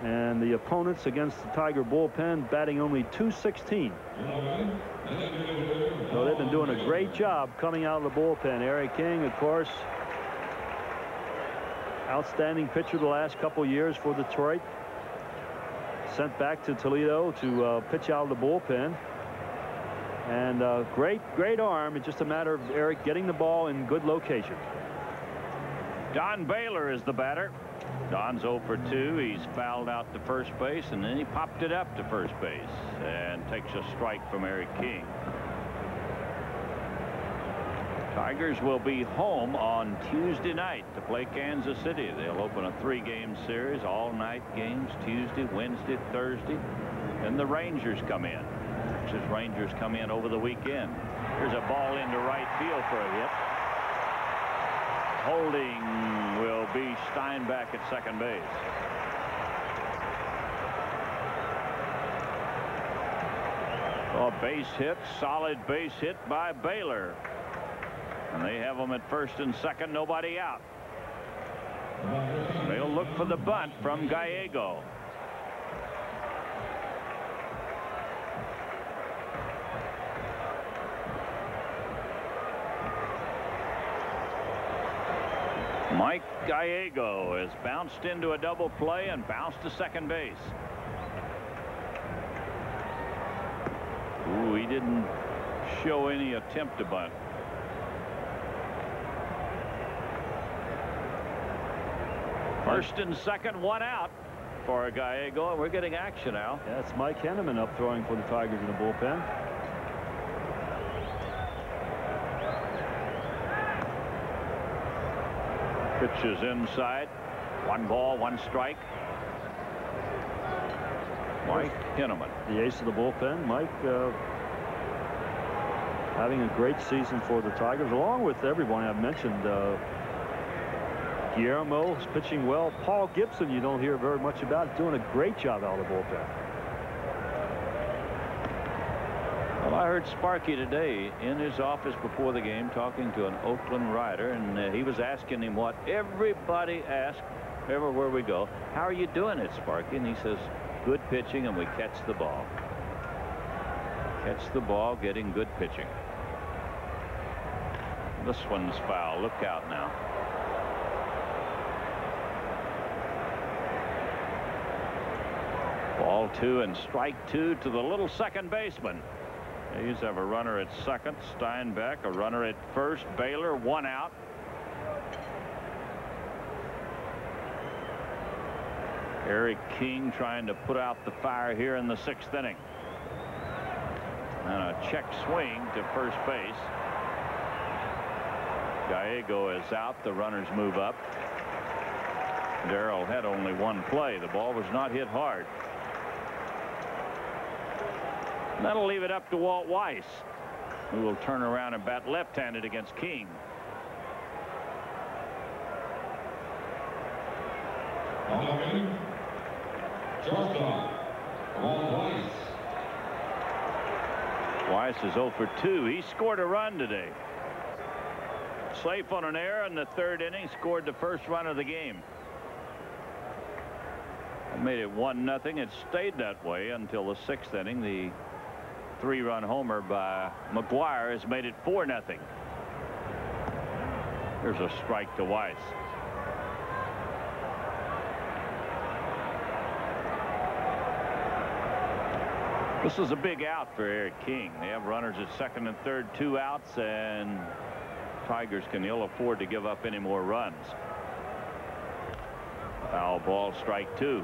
And the opponents against the Tiger bullpen batting only .216. So they've been doing a great job coming out of the bullpen. Eric King, of course, outstanding pitcher the last couple years for Detroit. Sent back to Toledo to pitch out of the bullpen. And great arm. It's just a matter of Eric getting the ball in good location. Don Baylor is the batter. Don's 0 for 2. He's fouled out to first base, and then he popped it up to first base and takes a strike from Eric King. Tigers will be home on Tuesday night to play Kansas City. They'll open a 3-game series, all-night games, Tuesday, Wednesday, Thursday. Then the Rangers come in. Texas Rangers come in over the weekend. Here's a ball into right field for a hit. Holding will be Steinbeck at second base. A base hit, solid base hit by Baylor. And they have them at first and second, nobody out. They'll look for the bunt from Gallego. Mike Gallego has bounced into a double play and bounced to second base. Ooh, he didn't show any attempt to bunt. First and second, 1 out for Gallego, and we're getting action now. Yeah, it's Mike Henneman up throwing for the Tigers in the bullpen. Pitch is inside. 1 ball, 1 strike. Mike Henneman, the ace of the bullpen. Mike having a great season for the Tigers, along with everyone I've mentioned. Guillermo is pitching well. Paul Gibson, you don't hear very much about, doing a great job out of the bullpen. Well, I heard Sparky today in his office before the game talking to an Oakland writer, and he was asking him what everybody asks everywhere we go. How are you doing it, Sparky? And he says, good pitching, and we catch the ball. Catch the ball, getting good pitching. This one's foul. Look out now. Ball 2 and strike 2 to the little second baseman. A's have a runner at second, Steinbeck, a runner at first, Baylor, 1 out. Eric King trying to put out the fire here in the 6th inning. And a check swing to first base. Gallego is out. The runners move up. Darrell had only 1 play. The ball was not hit hard. That'll leave it up to Walt Weiss, who will turn around and bat left-handed against King. On the wing, shortstop, Walt Weiss. Weiss is 0 for 2. He scored a run today. Safe on an error in the 3rd inning. Scored the first run of the game. Made it 1-0. It stayed that way until the 6th inning. The 3-run homer by McGuire has made it 4-0. Here's a strike to Weiss. This is a big out for Eric King. They have runners at second and third, 2 outs, and Tigers can ill afford to give up any more runs. Foul ball, strike 2.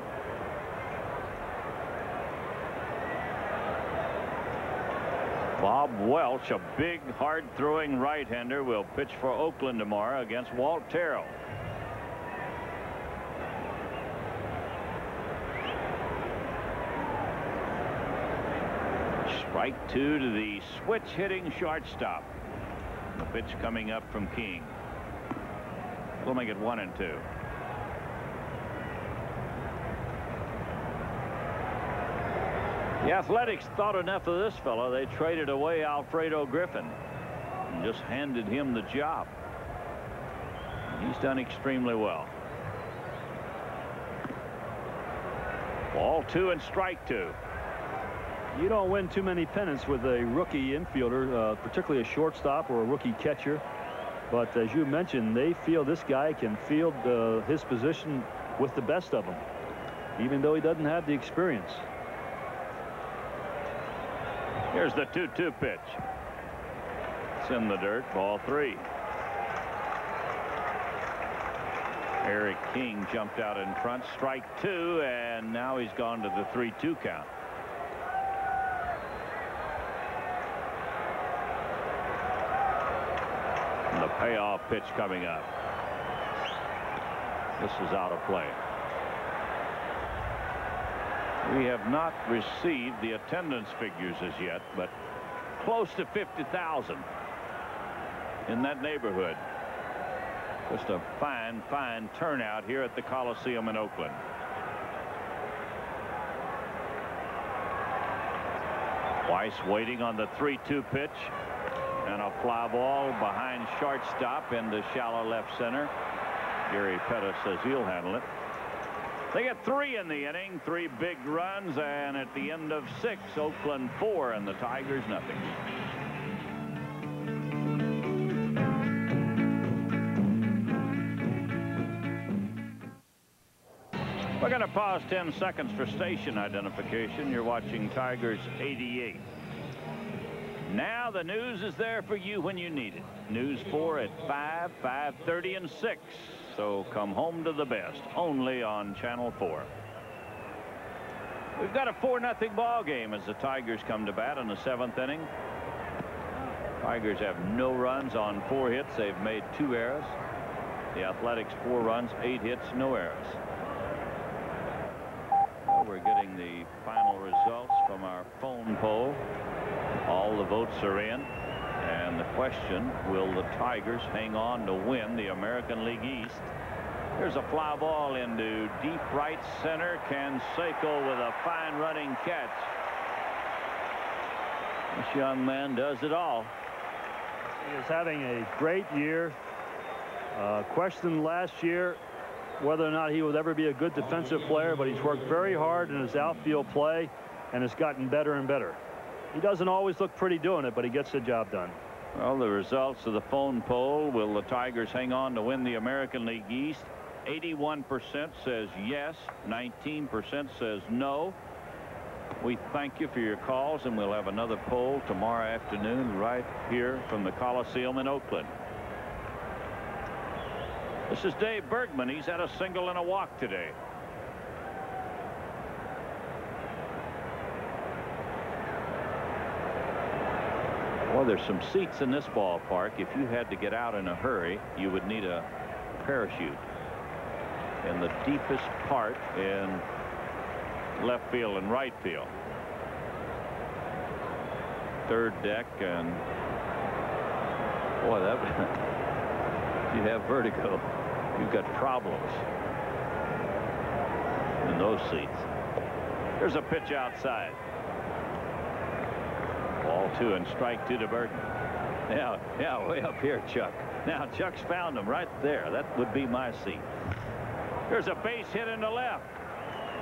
Bob Welch, a big, hard-throwing right-hander, will pitch for Oakland tomorrow against Walt Terrell. Strike 2 to the switch-hitting shortstop. The pitch coming up from King. We'll make it 1-2. The Athletics thought enough of this fellow. They traded away Alfredo Griffin and just handed him the job. He's done extremely well. Ball 2 and strike 2. You don't win too many pennants with a rookie infielder, particularly a shortstop or a rookie catcher. But as you mentioned, they feel this guy can field his position with the best of them, even though he doesn't have the experience. Here's the 2-2 pitch. It's in the dirt. Ball 3. Eric King jumped out in front. Strike 2, and now he's gone to the 3-2 count. And the payoff pitch coming up. This is out of play. We have not received the attendance figures as yet, but close to 50,000 in that neighborhood. Just a fine, fine turnout here at the Coliseum in Oakland. Weiss waiting on the 3-2 pitch, and a fly ball behind shortstop into shallow left center. Gary Pettis says he'll handle it. They get 3 in the inning, 3 big runs, and at the end of 6, Oakland 4 and the Tigers nothing. We're going to pause 10 seconds for station identification. You're watching Tigers 88. Now the news is there for you when you need it. News 4 at 5, 5:30, and 6. So come home to the best, only on Channel 4. We've got a 4-0 ball game as the Tigers come to bat in the 7th inning. Tigers have no runs on 4 hits. They've made 2 errors. The Athletics 4 runs, 8 hits, no errors. Well, we're getting the final results from our phone poll. All the votes are in. And the question, will the Tigers hang on to win the American League East? Here's a fly ball into deep right center. Canseco with a fine running catch. This young man does it all. He is having a great year. Questioned last year whether or not he would ever be a good defensive player, but he's worked very hard in his outfield play and has gotten better and better. He doesn't always look pretty doing it, but he gets the job done. Well, the results of the phone poll, will the Tigers hang on to win the American League East? 81% says yes, 19% says no. We thank you for your calls, and we'll have another poll tomorrow afternoon right here from the Coliseum in Oakland. This is Dave Bergman. He's had a single and a walk today. Well, there's some seats in this ballpark. If you had to get out in a hurry, you would need a parachute. In the deepest part in left field and right field. Third deck, and boy, that you have vertigo. You've got problems in those seats. There's a pitch outside. Ball 2 and strike 2 to Bergman. Yeah, way up here, Chuck. Now Chuck's found him right there. That would be my seat. There's a base hit into left.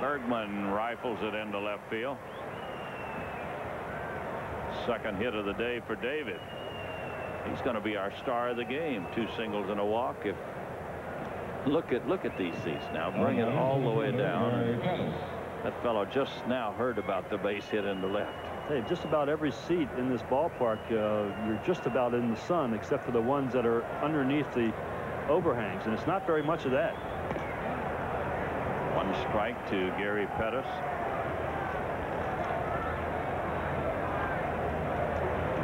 Bergman rifles it into left field. Second hit of the day for David. He's going to be our star of the game. 2 singles and a walk. If look at these seats now. Bring it all the way down. That fellow just now heard about the base hit into left. Hey, just about every seat in this ballpark, you're just about in the sun, except for the ones that are underneath the overhangs, and it's not very much of that. 1 strike to Gary Pettis.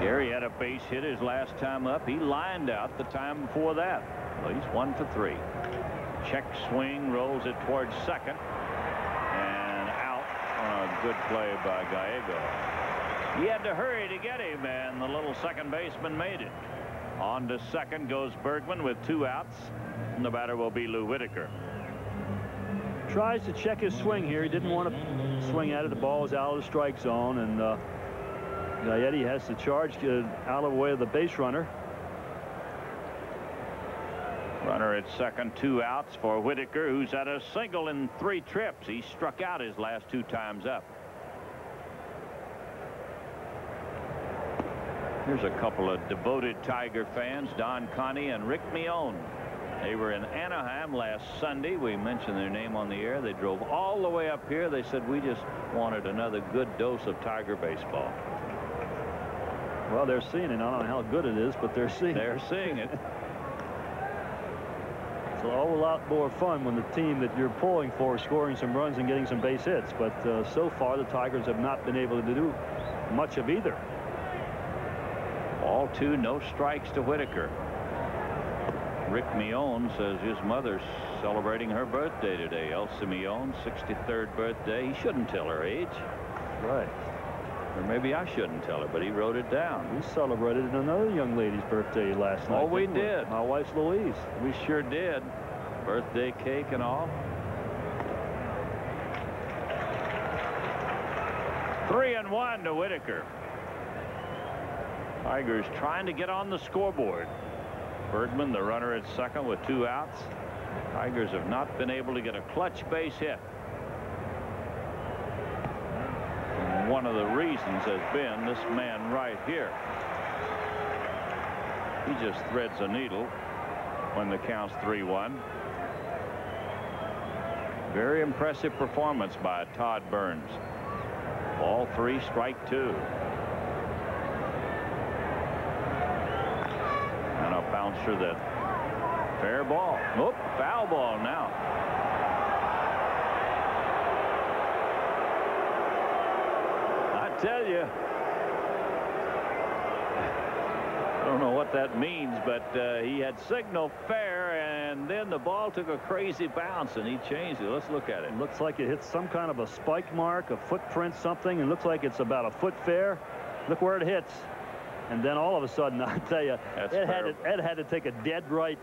Gary had a base hit his last time up. He lined out the time before that. Well, he's 1 for 3. Check swing, rolls it towards second, and out on a good play by Gallego. He had to hurry to get him, and the little second baseman made it. On to second goes Bergman with 2 outs, and the batter will be Lou Whitaker. Tries to check his swing here. He didn't want to swing at it. The ball is out of the strike zone, and Gaetti has to charge out of the way of the base runner. Runner at second, 2 outs for Whitaker, who's had a single in 3 trips. He struck out his last 2 times up. Here's a couple of devoted Tiger fans, Don Conti and Rick Mione. They were in Anaheim last Sunday. We mentioned their name on the air. They drove all the way up here. They said, we just wanted another good dose of Tiger baseball. Well, they're seeing it. I don't know how good it is, but they're seeing it. They're seeing it. It's a whole lot more fun when the team that you're pulling for is scoring some runs and getting some base hits. But so far, the Tigers have not been able to do much of either. All 2, no strikes to Whitaker. Rick Mione says his mother's celebrating her birthday today. Elsie Mione, 63rd birthday. He shouldn't tell her age. Right. Or maybe I shouldn't tell her, but he wrote it down. We celebrated another young lady's birthday last night. Oh, we did. My wife's Louise. We sure did. Birthday cake and all. 3-1 to Whitaker. Tigers trying to get on the scoreboard. Bergman, the runner at second with 2 outs. Tigers have not been able to get a clutch base hit. And one of the reasons has been this man right here. He just threads a needle when the count's 3-1. Very impressive performance by Todd Burns. Ball 3, strike 2. And a bouncer that fair ball. Nope, foul ball now. I tell you, I don't know what that means, but he had signal fair, and and then the ball took a crazy bounce, and he changed it. Let's look at it. Looks like it hits some kind of a spike mark, a footprint, something, and looks like it's about a foot fair. Look where it hits. And then all of a sudden, I tell you, Ed had to take a dead right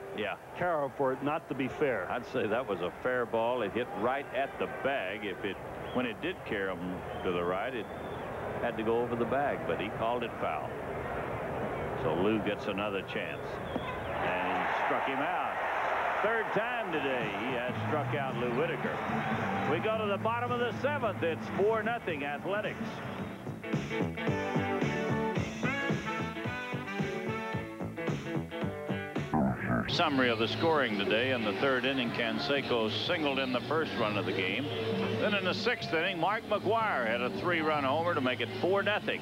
carry for it not to be fair. I'd say that was a fair ball. It hit right at the bag. When it did carry him to the right, it had to go over the bag, but he called it foul. So Lou gets another chance, and he struck him out. Third time today he has struck out Lou Whitaker. We go to the bottom of the 7th. It's 4-0 Athletics. Summary of the scoring today. In the 3rd inning, Canseco singled in the first run of the game. Then in the 6th inning, Mark McGuire had a 3-run homer to make it 4-0.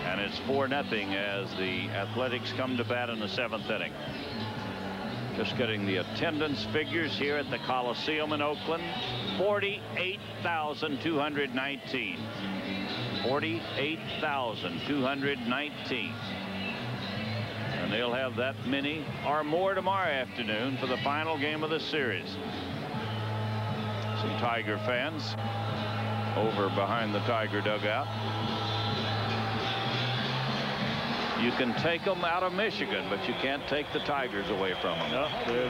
And it's 4-0 as the Athletics come to bat in the 7th inning. Just getting the attendance figures here at the Coliseum in Oakland. 48,219. 48,219. And they'll have that many or more tomorrow afternoon for the final game of the series. Some Tiger fans over behind the Tiger dugout. You can take them out of Michigan, but you can't take the Tigers away from them. No, they're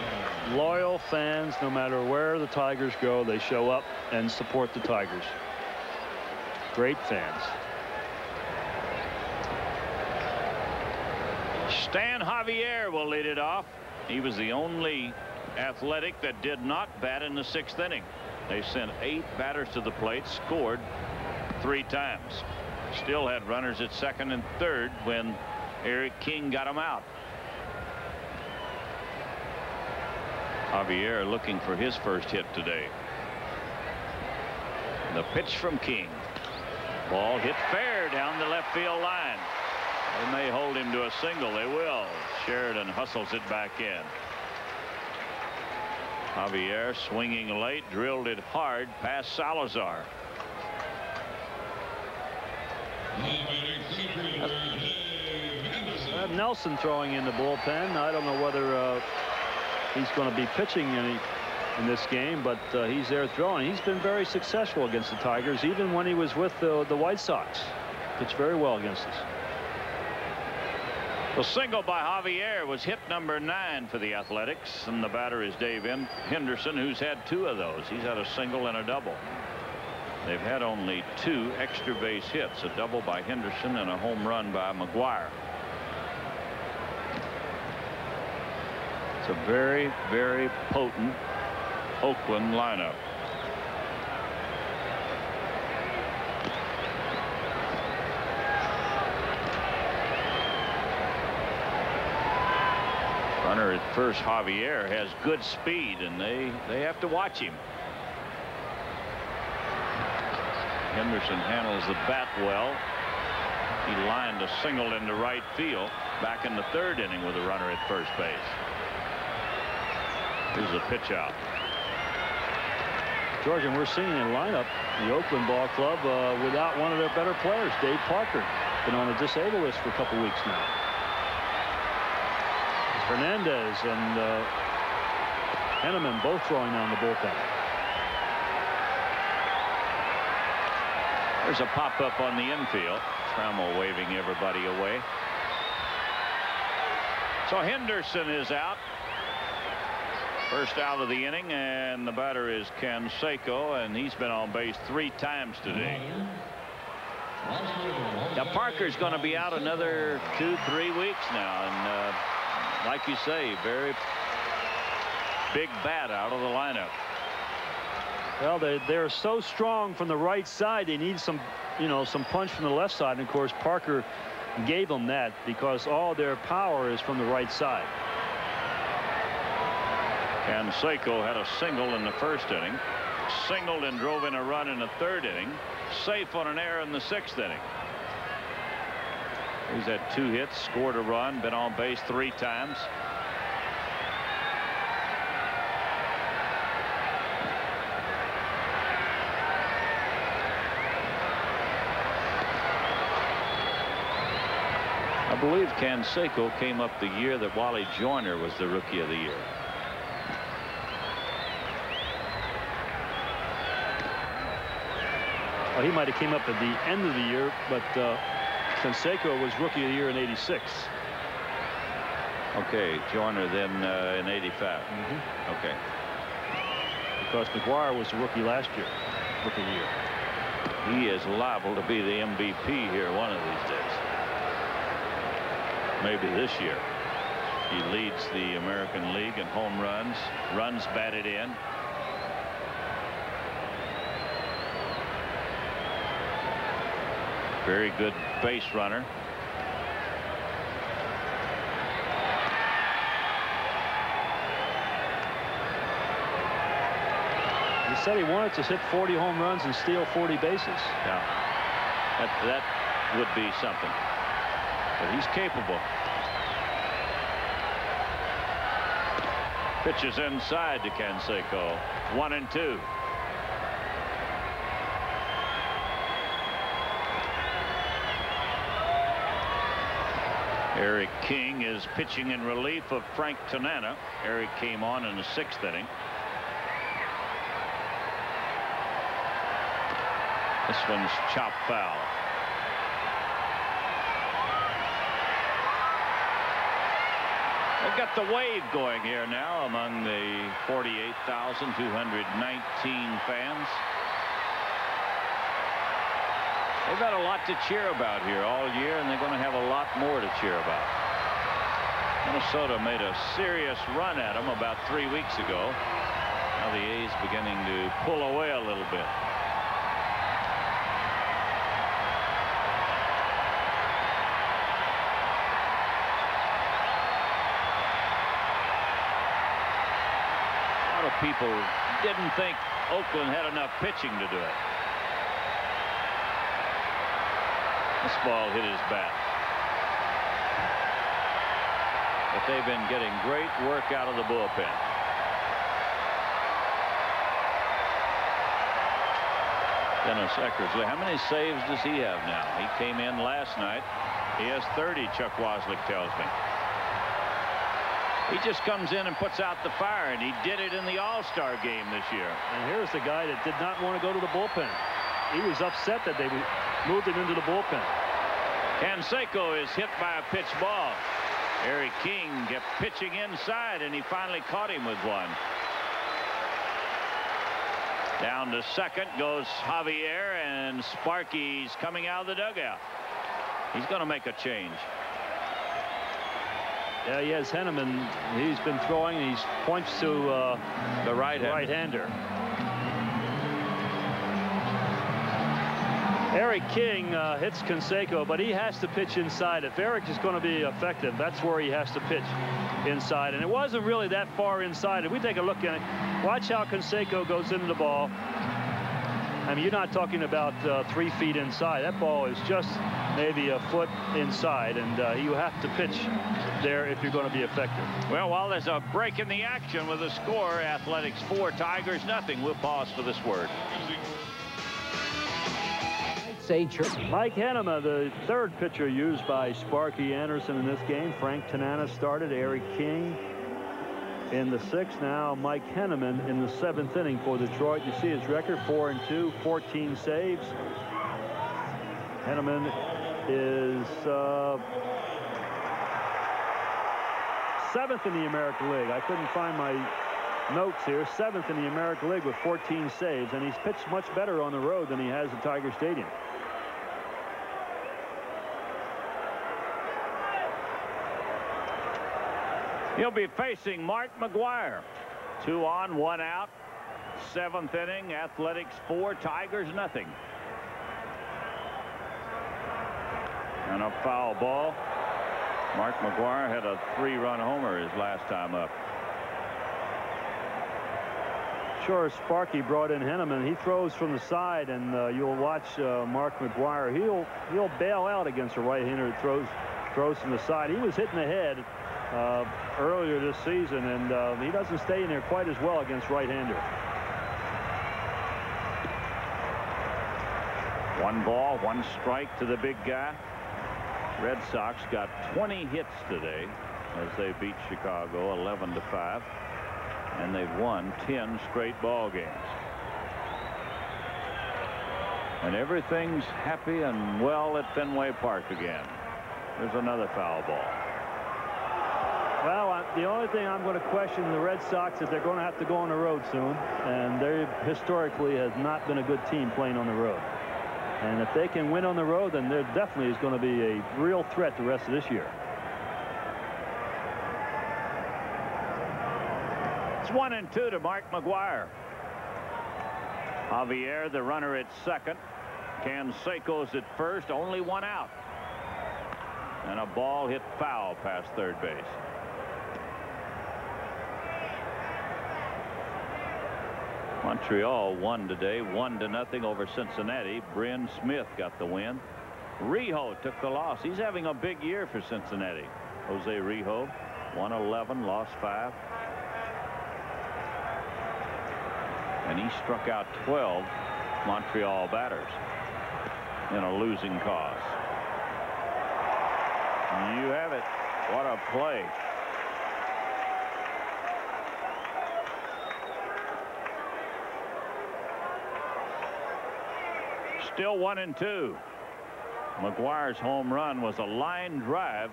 loyal fans. No matter where the Tigers go, they show up and support the Tigers. Great fans. Stan Javier will lead it off. He was the only Athletic that did not bat in the 6th inning. They sent 8 batters to the plate, scored 3 times. Still had runners at 2nd and 3rd when Eric King got him out. Javier looking for his first hit today. The pitch from King. Ball hit fair down the left field line. They may hold him to a single. They will. Sheridan hustles it back in. Javier swinging late, drilled it hard past Salazar. Nelson throwing in the bullpen. I don't know whether he's going to be pitching in this game, but he's there throwing. He's been very successful against the Tigers, even when he was with the White Sox. Pitched very well against us. The single by Javier was hit number 9 for the Athletics, and the batter is Dave Henderson, who's had 2 of those. He's had a single and a double. They've had only 2 extra base hits, a double by Henderson and a home run by McGuire. It's a very, very potent Oakland lineup. Runner at first, Javier, has good speed, and they have to watch him. Henderson handles the bat well. He lined a single into right field back in the 3rd inning with a runner at first base. Here's a pitch out. George, and we're seeing a lineup, the Oakland Ball Club, without one of their better players, Dave Parker. Been on the disabled list for a couple weeks now. Hernandez and Henneman both throwing down the bullpen. There's a pop-up on the infield. Trammell waving everybody away. So Henderson is out. First out of the inning, and the batter is Canseco, and he's been on base 3 times today. Now Parker's going to be out another 2-3 weeks now, and like you say, very big bat out of the lineup. Well, they're so strong from the right side. They need some punch from the left side. And of course, Parker gave them that because all their power is from the right side. Canseco had a single in the 1st inning, singled and drove in a run in the 3rd inning, safe on an error in the 6th inning. He's had 2 hits, scored a run, been on base 3 times. I believe Canseco came up the year that Wally Joyner was the Rookie of the Year. Well, he might have came up at the end of the year, but Canseco was Rookie of the Year in '86. Okay, Joyner then in '85. Okay. Because McGuire was the rookie last year, Rookie of the Year. He is liable to be the MVP here one of these days. Maybe this year. He leads the American League in home runs, runs batted in. Very good base runner. He said he wanted to hit 40 home runs and steal 40 bases. Yeah, that would be something. But he's capable. Pitches inside to Canseco. 1-2. Eric King is pitching in relief of Frank Tanana. Eric came on in the 6th inning. This one's chopped foul. They've got the wave going here now among the 48,219 fans. They've got a lot to cheer about here all year, and they're going to have a lot more to cheer about. Minnesota made a serious run at them about 3 weeks ago. Now the A's beginning to pull away a little bit. People didn't think Oakland had enough pitching to do it. This ball hit his bat. But they've been getting great work out of the bullpen. Dennis Eckersley, how many saves does he have now? He came in last night. He has 30, Chuck Waslick tells me. He just comes in and puts out the fire, and he did it in the All-Star game this year. And here's the guy that did not want to go to the bullpen. He was upset that they moved him into the bullpen. Canseco is hit by a pitch ball. Eric King kept pitching inside, and he finally caught him with one. Down to second goes Javier, and Sparky's coming out of the dugout. He's going to make a change. Yeah, he has Henneman. He's been throwing. He points to the right-hander. Eric King hits Canseco, but he has to pitch inside. If Eric is going to be effective, that's where he has to pitch inside. And it wasn't really that far inside. If we take a look at it, watch how Canseco goes into the ball. I mean, you're not talking about 3 feet inside. That ball is just maybe a foot inside, and you have to pitch there if you're going to be effective. Well, while there's a break in the action with the score, Athletics 4, Tigers nothing. We'll pause for this word. Mike Hennema, the 3rd pitcher used by Sparky Anderson in this game. Frank Tanana started. Eric King in the 6th. Now Mike Henneman in the 7th inning for Detroit. You see his record, 4-2, 14 saves. Henneman is 7th in the American League. I couldn't find my notes here. 7th in the American League with 14 saves, and he's pitched much better on the road than he has at Tiger Stadium. He'll be facing Mark McGuire. 2 on, 1 out. 7th inning. Athletics 4, Tigers nothing. And a foul ball. Mark McGuire had a 3-run homer his last time up. Sure, Sparky brought in Henneman. He throws from the side, and you'll watch Mark McGuire. He'll bail out against a right-hander that throws from the side. He was hitting the head earlier this season, and he doesn't stay in there quite as well against right-hander. 1 ball, 1 strike to the big guy. Red Sox got 20 hits today as they beat Chicago 11-5, and they've won 10 straight ball games. And everything's happy and well at Fenway Park again. There's another foul ball. Well, the only thing I'm going to question the Red Sox is they're going to have to go on the road soon. And they historically has not been a good team playing on the road. And if they can win on the road, then there definitely is going to be a real threat the rest of this year. It's 1-2 to Mark McGwire. Javier, the runner, at second. Canseco's at first. Only one out. And a ball hit foul past third base. Montreal won today, 1-0 over Cincinnati. Bryn Smith got the win. Rijo took the loss. He's having a big year for Cincinnati. Jose Rijo, 111, lost 5. And he struck out 12 Montreal batters in a losing cause. You have it. What a play. Still 1-2. McGuire's home run was a line drive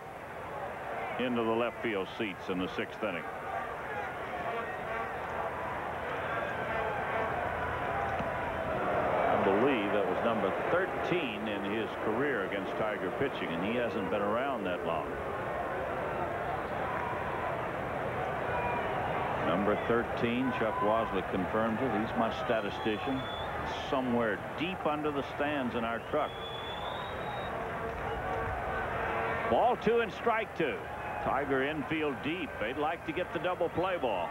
into the left field seats in the 6th inning. I believe that was number 13 in his career against Tiger pitching, and he hasn't been around that long. Number 13, Chuck Wosley confirms it. He's my statistician. Somewhere deep under the stands in our truck. Ball 2 and strike 2. Tiger infield deep. They'd like to get the double play ball.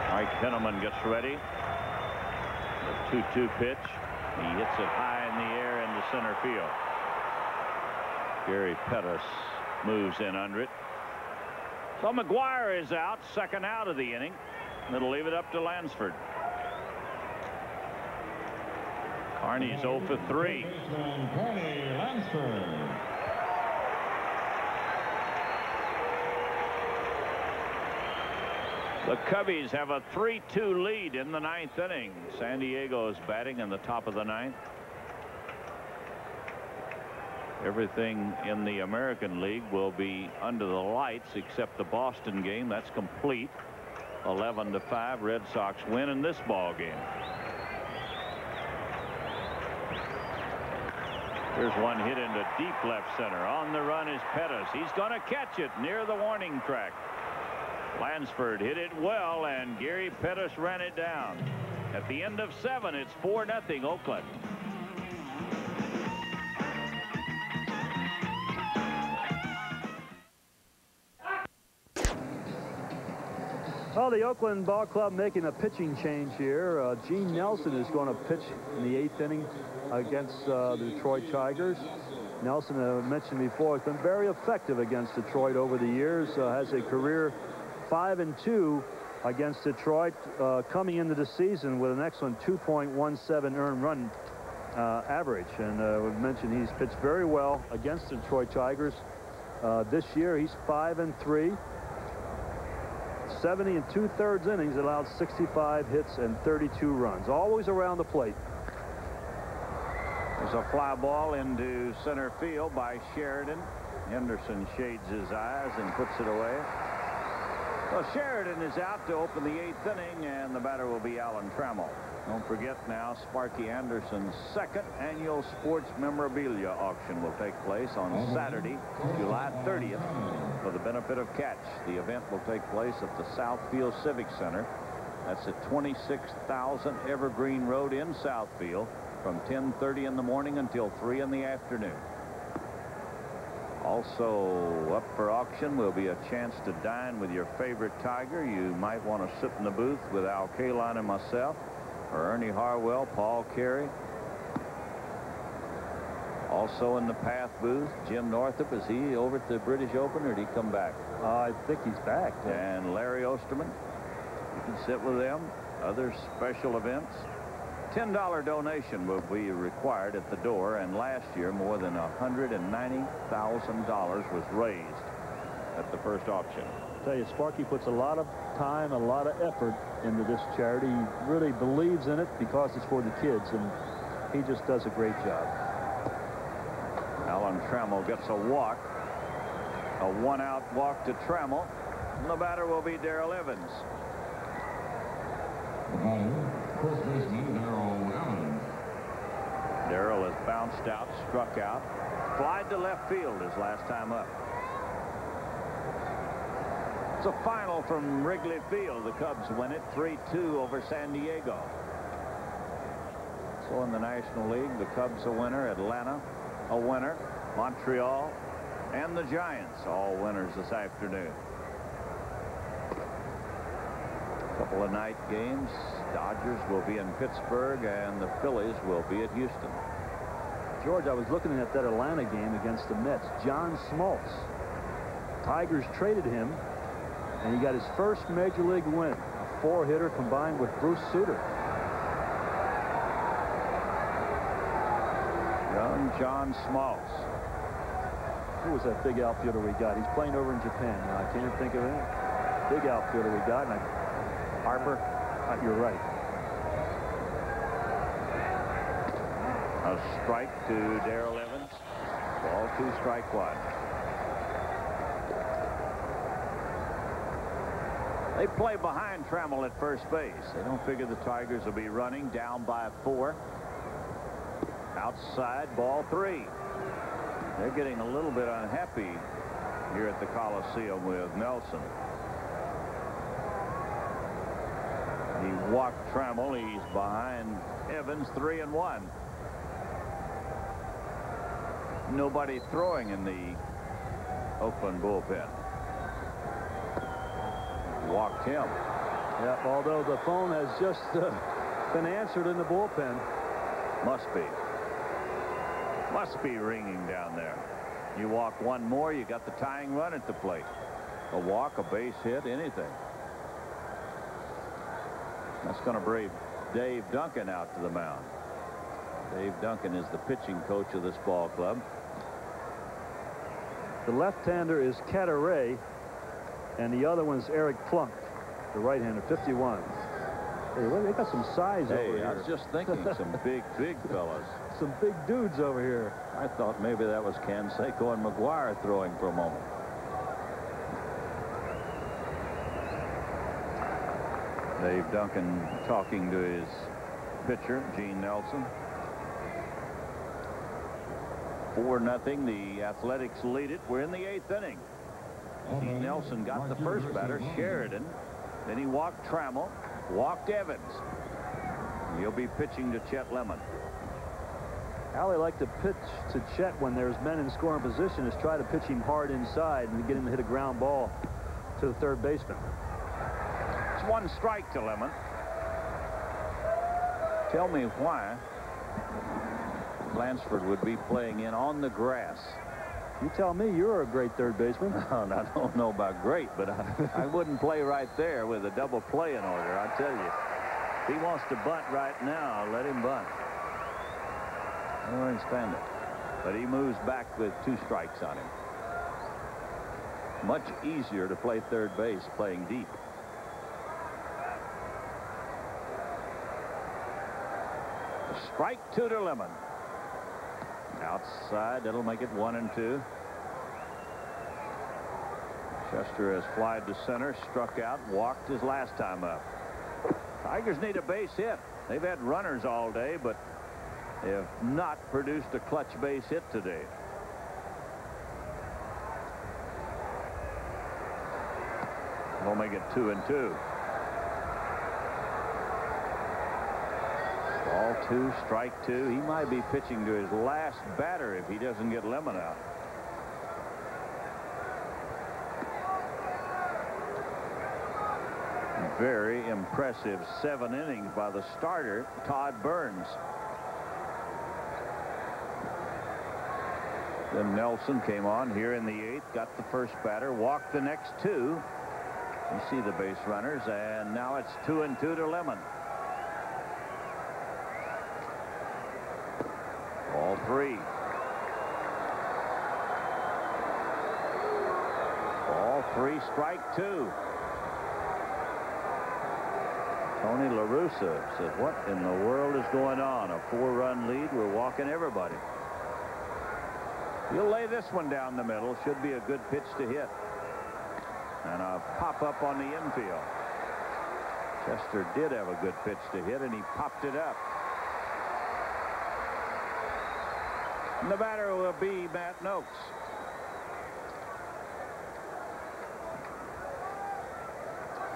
Mike Henneman gets ready. The 2-2 pitch. He hits it high in the air into center field. Gary Pettis moves in under it. So McGwire is out, second out of the inning. It'll leave it up to Lansford. Carney's 0 for 3. The Cubbies have a 3-2 lead in the 9th inning. San Diego is batting in the top of the 9th. Everything in the American League will be under the lights except the Boston game. That's complete. 11-5. Red Sox win in this ball game. Here's one hit into deep left center. On the run is Pettis. He's going to catch it near the warning track. Lansford hit it well, and Gary Pettis ran it down. At the end of 7, it's 4-0 Oakland. Well, the Oakland Ball Club making a pitching change here. Gene Nelson is going to pitch in the 8th inning against the Detroit Tigers. Nelson, I mentioned before, has been very effective against Detroit over the years. Has a career 5-2 against Detroit, coming into the season with an excellent 2.17 earned run average. And we've mentioned he's pitched very well against the Detroit Tigers. This year he's 5-3. 70 2/3 innings, allowed 65 hits and 32 runs, always around the plate. There's a fly ball into center field by Sheridan. Henderson shades his eyes and puts it away. Well, Sheridan is out to open the 8th inning, and the batter will be Alan Trammell. Don't forget now, Sparky Anderson's 2nd annual sports memorabilia auction will take place on Saturday, July 30th, for the benefit of Catch. The event will take place at the Southfield Civic Center. That's at 26,000 Evergreen Road in Southfield, from 10:30 in the morning until 3 in the afternoon. Also up for auction will be a chance to dine with your favorite Tiger. You might want to sit in the booth with Al Kaline and myself, or Ernie Harwell, Paul Carey. Also in the Path booth, Jim Northup. Is he over at the British Open, or did he come back? I think he's back. And Larry Osterman. You can sit with them. Other special events. $10 donation will be required at the door, and last year more than $190,000 was raised at the first auction. Tell you, Sparky puts a lot of time, a lot of effort into this charity. He really believes in it because it's for the kids, and he just does a great job. Alan Trammell gets a walk. A one-out walk to Trammell. And the batter will be Darrell Evans. First baseman Darrell Evans. Darrell has bounced out, struck out, flied to left field his last time up. It's a final from Wrigley Field. The Cubs win it 3-2 over San Diego. So in the National League, the Cubs a winner, Atlanta a winner, Montreal and the Giants all winners this afternoon. A couple of night games. Dodgers will be in Pittsburgh and the Phillies will be at Houston. George, I was looking at that Atlanta game against the Mets. John Smoltz. Tigers traded him, and he got his first major league win. A 4-hitter combined with Bruce Sutter. Young John Smoltz. Who was that big outfielder we got? He's playing over in Japan now. I can't think of him. Big outfielder we got. And Harper. You're right. A strike to Darrell Evans. Ball 2, strike 1. They play behind Trammell at first base. They don't figure the Tigers will be running down by 4. Outside, ball 3. They're getting a little bit unhappy here at the Coliseum with Nelson. He walked Trammell. He's behind Evans 3-1. Nobody throwing in the Oakland bullpen. Walked him. Yep, although the phone has just been answered in the bullpen. Must be ringing down there. You walk one more, you got the tying run at the plate. A walk, a base hit, anything. That's going to bring Dave Duncan out to the mound. Dave Duncan is the pitching coach of this ball club. The left-hander is Cataray, and the other one's Eric Plunk, the right-hander, 51. Hey, well, they got some size over here. I was just thinking, some big fellas. Some big dudes over here. I thought maybe that was Canseco and McGuire throwing for a moment. Dave Duncan talking to his pitcher, Gene Nelson. 4-0. The Athletics lead it. We're in the 8th inning. Gene Nelson got the first batter, Sheridan. Then he walked Trammell, walked Evans. He'll be pitching to Chet Lemon. How they like to pitch to Chet when there's men in scoring position is try to pitch him hard inside and get him to hit a ground ball to the third baseman. It's 1 strike to Lemon. Tell me why Lansford would be playing in on the grass. You tell me. You're a great third baseman. I don't know about great, but I wouldn't play right there with a double play in order. I tell you, if he wants to bunt right now, let him bunt. I don't understand it. But he moves back with 2 strikes on him. Much easier to play third base playing deep. Strike 2 to Lemon. Outside, that'll make it 1-2. Chester has flied to center, struck out, walked his last time up. Tigers need a base hit. They've had runners all day, but they have not produced a clutch base hit today. We'll make it 2-2. Ball 2, strike 2. He might be pitching to his last batter if he doesn't get Lemon out. Very impressive 7 innings by the starter, Todd Burns. Then Nelson came on here in the 8th, got the first batter, walked the next 2. You see the base runners, and now it's 2-2 to Lemon. Ball 3. Ball 3 strike 2. Tony La Russa said, what in the world is going on? A 4-run lead. We're walking everybody. He'll lay this one down the middle. Should be a good pitch to hit. And a pop-up on the infield. Chester did have a good pitch to hit, and he popped it up. And the batter will be Matt Noakes.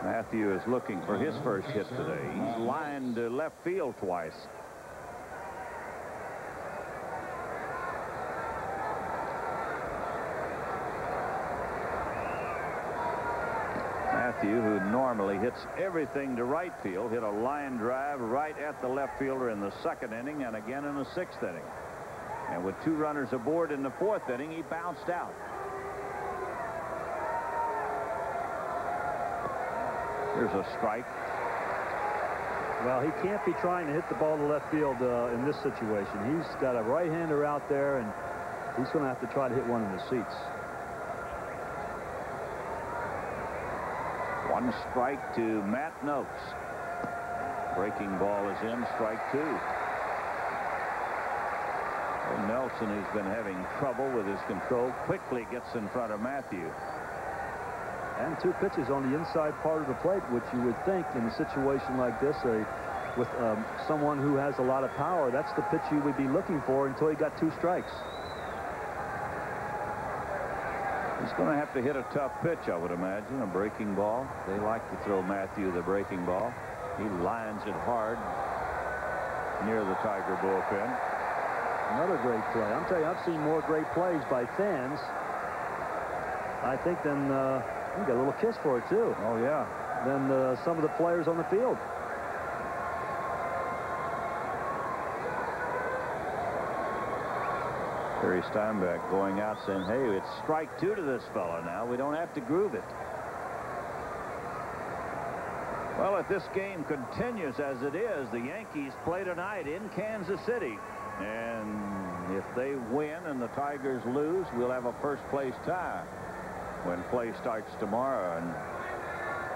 Matthew is looking for his first hit today. He's lined to left field twice. Matthew, who normally hits everything to right field, hit a line drive right at the left fielder in the 2nd inning and again in the 6th inning. And with 2 runners aboard in the 4th inning, he bounced out. Here's a strike. Well, he can't be trying to hit the ball to left field in this situation. He's got a right-hander out there, and he's going to have to try to hit one in the seats. 1 strike to Matt Noakes. Breaking ball is in, strike 2. Well, Nelson, who's been having trouble with his control, quickly gets in front of Matthew. And 2 pitches on the inside part of the plate, which you would think in a situation like this, with someone who has a lot of power, that's the pitch you would be looking for until he got 2 strikes. He's going to have to hit a tough pitch, I would imagine, a breaking ball. They like to throw Matthew the breaking ball. He lines it hard near the Tiger bullpen. Another great play. I'm telling you, I've seen more great plays by fans, I think, than you got a little kiss for it, too. Oh, yeah. Than some of the players on the field. Terry Steinbeck going out saying, hey, it's strike 2 to this fella now. We don't have to groove it. Well, if this game continues as it is, the Yankees play tonight in Kansas City. And if they win and the Tigers lose, we'll have a first-place tie when play starts tomorrow. And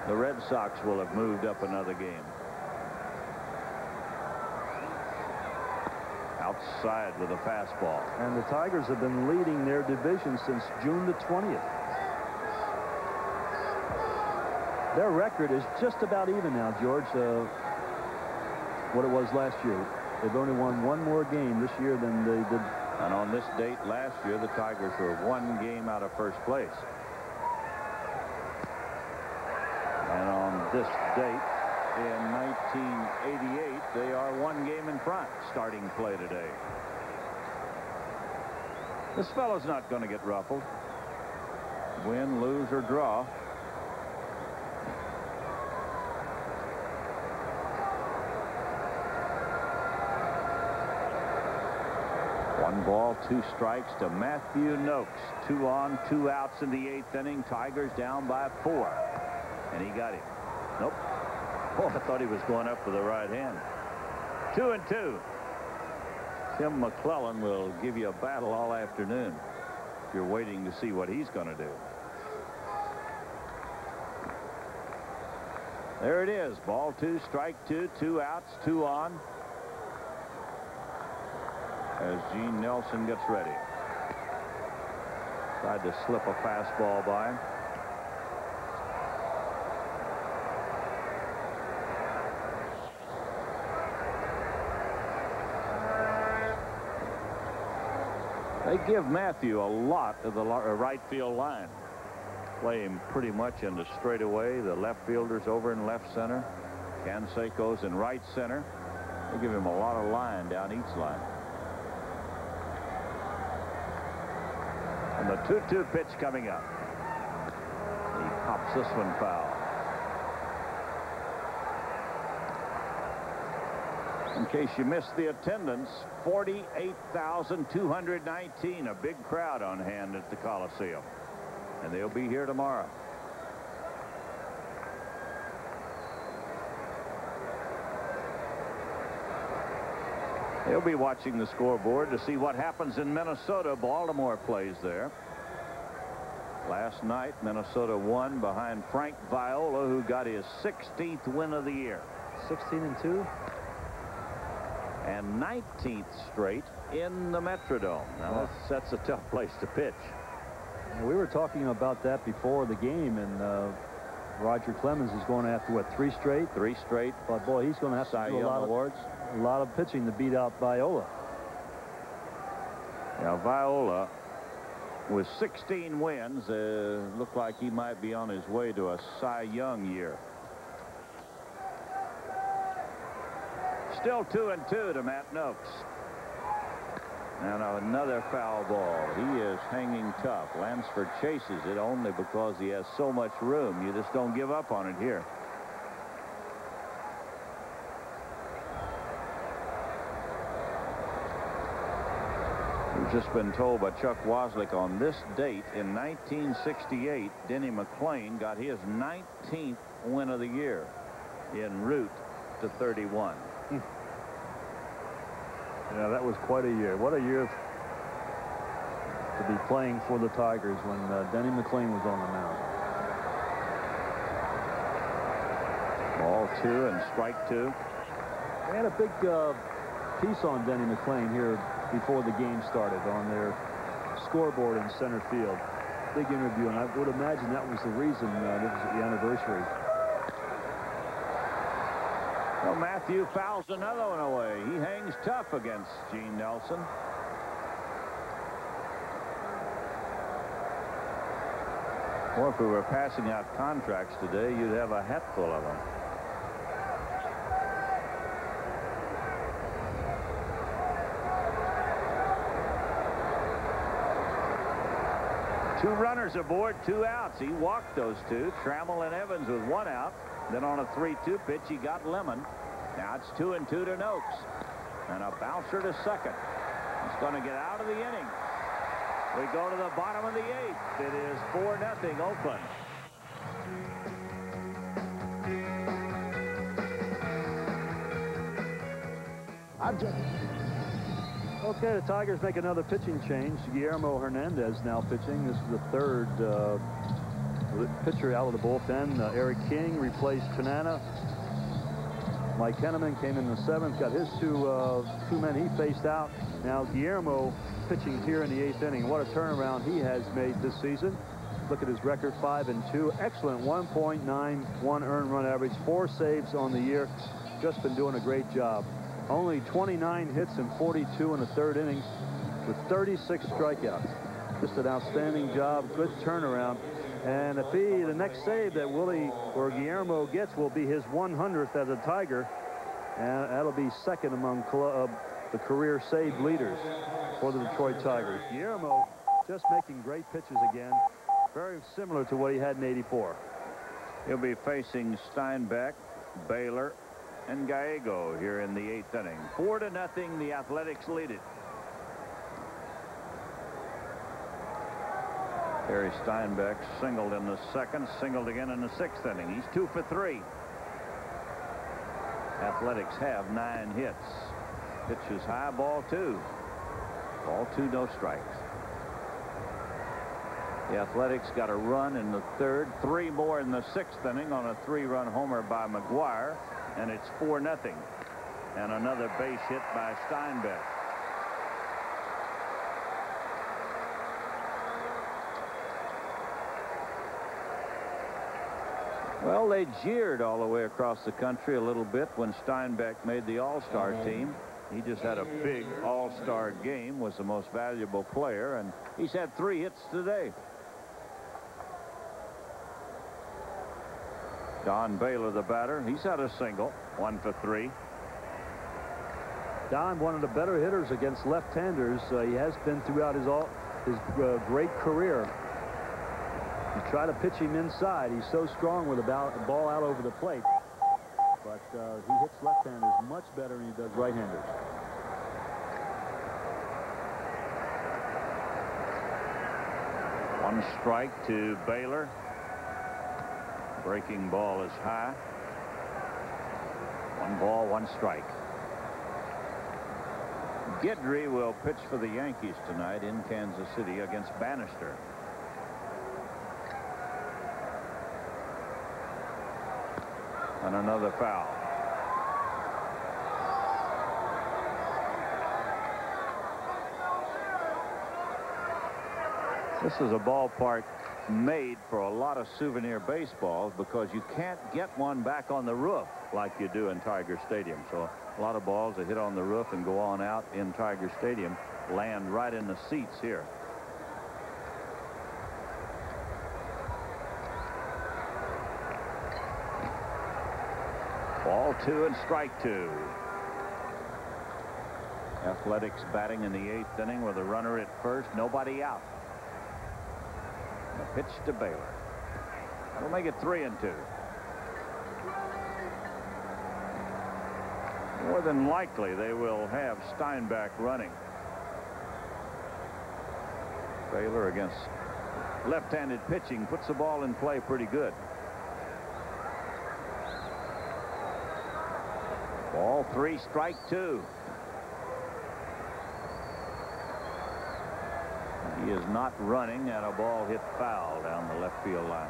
the Red Sox will have moved up another game. Outside with a fastball. And the Tigers have been leading their division since June the 20th. Their record is just about even now, George, what it was last year. They've only won 1 more game this year than they did. And on this date last year, the Tigers were 1 game out of first place. And on this date in 1988, they are 1 game in front starting play today. This fellow's not going to get ruffled. Win, lose, or draw. One ball, 2 strikes to Matthew Noakes. 2 on, 2 outs in the 8th inning. Tigers down by 4. And he got him. Nope. Oh, I thought he was going up with the right hand. 2-2. Tim McClellan will give you a battle all afternoon if you're waiting to see what he's going to do. There it is. Ball 2, strike 2, 2 outs, 2 on. As Gene Nelson gets ready. Tried to slip a fastball by him. They give Matthew a lot of the right field line. Play him pretty much in the straightaway. The left fielders over in left center. Canseco's in right center. They give him a lot of line down each line. And the 2-2 pitch coming up. He pops this one foul. In case you missed the attendance, 48,219, a big crowd on hand at the Coliseum. And they'll be here tomorrow. They'll be watching the scoreboard to see what happens in Minnesota. Baltimore plays there. Last night, Minnesota won behind Frank Viola, who got his 16th win of the year. 16-2. And 19th straight in the Metrodome. Now, that's a tough place to pitch. We were talking about that before the game, and Roger Clemens is going to have to, what, 3 straight? 3 straight. But, boy, he's going to have to do a lot of pitching to beat out Viola. Now, Viola, with 16 wins, looked like he might be on his way to a Cy Young year. Still 2-2 to Matt Noakes. And another foul ball. He is hanging tough. Lansford chases it only because he has so much room. You just don't give up on it here. We've just been told by Chuck Waslick on this date in 1968, Denny McClain got his 19th win of the year en route to 31. Yeah, that was quite a year. What a year to be playing for the Tigers when Denny McClain was on the mound. Ball 2 and strike 2. They had a big piece on Denny McClain here before the game started on their scoreboard in center field. Big interview, and I would imagine that was the reason this was the anniversary. Well, Matthew fouls another one away. He hangs tough against Gene Nelson. Or if we were passing out contracts today, you'd have a hat full of them. Two runners aboard, 2 outs. He walked those 2, Trammell and Evans, with 1 out. Then on a 3-2 pitch, he got Lemon. Now it's 2-2 to Noakes. And a bouncer to second. He's going to get out of the inning. We go to the bottom of the 8th. It is 4-0 Oakland. Okay, the Tigers make another pitching change. Guillermo Hernandez now pitching. This is the 3rd pitcher out of the bullpen. Eric King replaced Tanana. Mike Henneman came in the 7th, got his two men he faced out. Now Guillermo pitching here in the 8th inning. What a turnaround he has made this season. Look at his record, 5-2. Excellent 1.91 earned run average, 4 saves on the year. Just been doing a great job. Only 29 hits and 42 in the 3rd inning with 36 strikeouts. Just an outstanding job, good turnaround. And the next save that Willie or Guillermo gets will be his 100th as a Tiger, and that'll be 2nd among the career save leaders for the Detroit Tigers. Guillermo just making great pitches again, very similar to what he had in '84. He'll be facing Steinbeck, Baylor, and Gallego here in the 8th inning. 4-0, the Athletics lead it. Harry Steinbeck singled in the 2nd, singled again in the 6th inning. He's 2 for 3. Athletics have 9 hits. Pitches high, ball 2. Ball 2, no strikes. The Athletics got a run in the 3rd, 3 more in the 6th inning on a 3-run homer by McGuire, and it's 4-0. And another base hit by Steinbeck. Well, they jeered all the way across the country a little bit when Steinbeck made the All-Star team. He just had a big All-Star game, was the most valuable player, and he's had 3 hits today. Don Baylor, the batter, he's had a single, 1 for 3. Don, one of the better hitters against left-handers. He has been throughout his great career. You try to pitch him inside. He's so strong with a ball out over the plate. But he hits left-handers much better than he does right-handers. One strike to Baylor. Breaking ball is high. 1 ball, 1 strike. Guidry will pitch for the Yankees tonight in Kansas City against Bannister. And another foul. This is a ballpark made for a lot of souvenir baseballs because you can't get one back on the roof like you do in Tiger Stadium. So a lot of balls that hit on the roof and go on out in Tiger Stadium land right in the seats here. Ball 2 and strike 2. Athletics batting in the 8th inning with a runner at first, nobody out. A pitch to Baylor. That'll make it 3 and 2. More than likely they will have Steinbach running. Baylor against left-handed pitching puts the ball in play pretty good. Ball 3, strike 2. He is not running, and a ball hit foul down the left field line.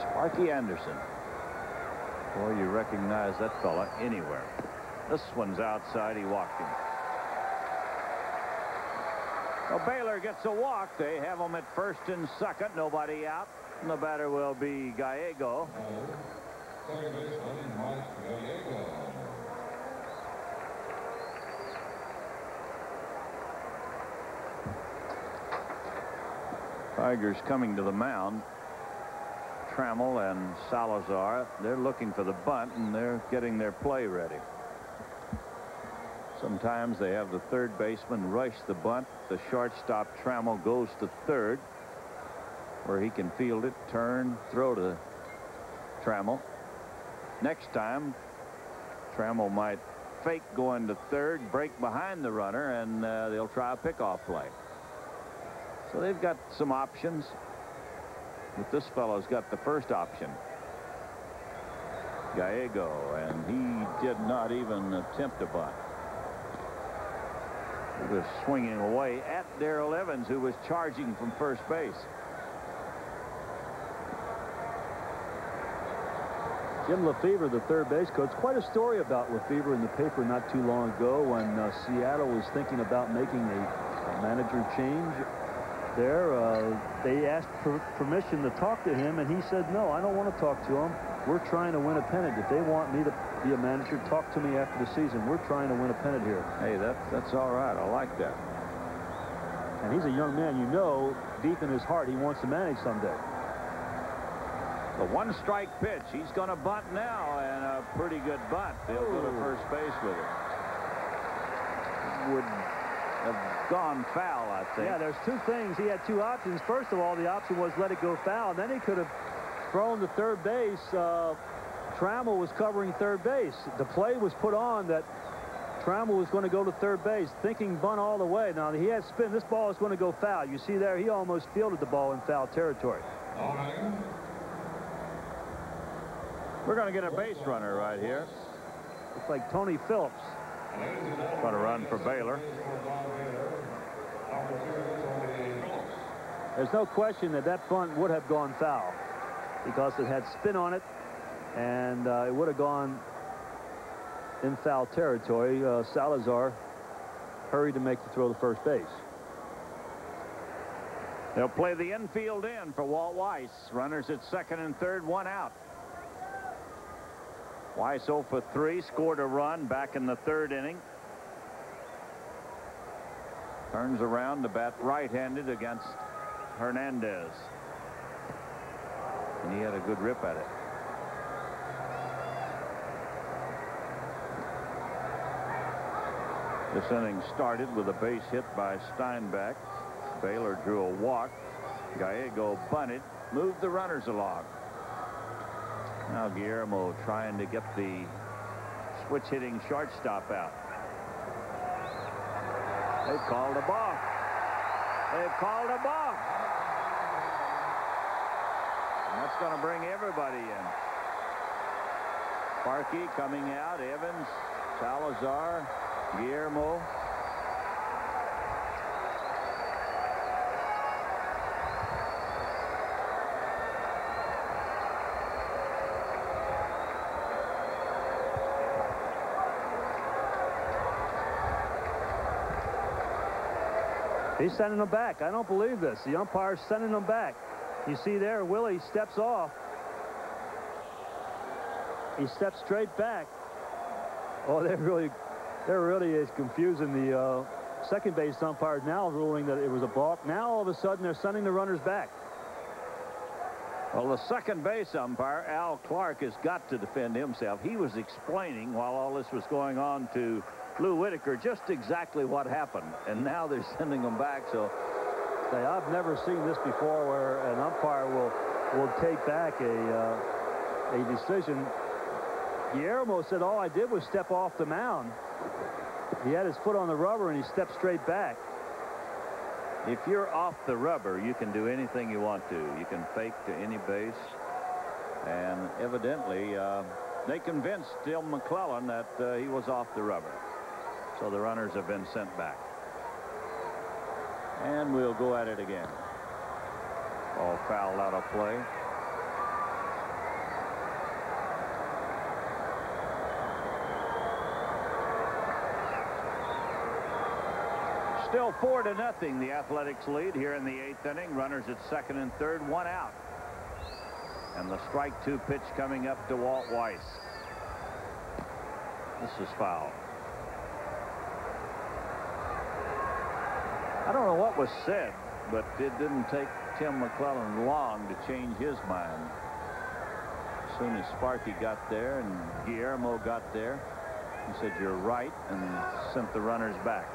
Sparky Anderson. Boy, you recognize that fella anywhere. This one's outside. He walked him. Well, Baylor gets a walk. They have him at first and second. Nobody out. And the batter will be Gallego. Second baseman, Mike Gallego. Tigers coming to the mound. Trammell and Salazar, they're looking for the bunt, and they're getting their play ready. Sometimes they have the third baseman rush the bunt. The shortstop Trammell goes to third, where he can field it, turn, throw to Trammell. Next time, Trammell might fake going to third, break behind the runner, and they'll try a pickoff play. So they've got some options, but this fellow's got the first option. Gallego, and he did not even attempt a bunt. He was swinging away at Darrell Evans, who was charging from first base. Jim Lefebvre, the third base coach. Quite a story about Lefebvre in the paper not too long ago when Seattle was thinking about making a manager change there. They asked for permission to talk to him, and he said, no, I don't want to talk to him. We're trying to win a pennant. If they want me to be a manager, talk to me after the season. We're trying to win a pennant here. Hey, that's all right. I like that. And he's a young man. You know, deep in his heart, he wants to manage someday. The one-strike pitch. He's going to bunt now, and a pretty good bunt. They'll go to first base with it. Would have gone foul, I think. Yeah, there's two things. He had two options. First of all, the option was let it go foul. Then he could have thrown to third base. Trammell was covering third base. The play was put on that Trammell was going to go to third base, thinking bunt all the way. Now, he had spin. This ball is going to go foul. You see there, he almost fielded the ball in foul territory. All right. We're going to get a base runner right here. Looks like Tony Phillips. Going to run for Baylor. There's no question that that bunt would have gone foul because it had spin on it, and it would have gone in foul territory. Salazar hurried to make the throw to first base. They'll play the infield in for Walt Weiss. Runners at second and third, one out. Weiss 0 for 3, scored a run back in the third inning. Turns around to bat right-handed against Hernandez. And he had a good rip at it. This inning started with a base hit by Steinbach. Baylor drew a walk. Gallego bunted, moved the runners along. Now Guillermo trying to get the switch-hitting shortstop out. They've called a balk. They've called a balk. And that's going to bring everybody in. Sparky coming out. Evans Salazar, Guillermo. He's sending them back. I don't believe this. The umpire's sending them back. You see there, Willie steps off. He steps straight back. Oh, they're really is confusing the second base umpire now, ruling that it was a balk. Now all of a sudden they're sending the runners back. Well, the second base umpire, Al Clark, has got to defend himself. He was explaining while all this was going on to Lou Whitaker just exactly what happened, and now they're sending them back. So I've never seen this before, where an umpire will take back a decision. Guillermo said all I did was step off the mound. He had his foot on the rubber and he stepped straight back. If you're off the rubber, you can do anything you want to. You can fake to any base, and evidently they convinced Tim McClellan that he was off the rubber. So the runners have been sent back. And we'll go at it again. All fouled out of play. Still 4-0, the Athletics lead here in the 8th inning. Runners at second and third, one out. And the strike 2 pitch coming up to Walt Weiss. This is foul. I don't know what was said, but it didn't take Tim McClellan long to change his mind. As soon as Sparky got there and Guillermo got there, he said, "You're right," and sent the runners back.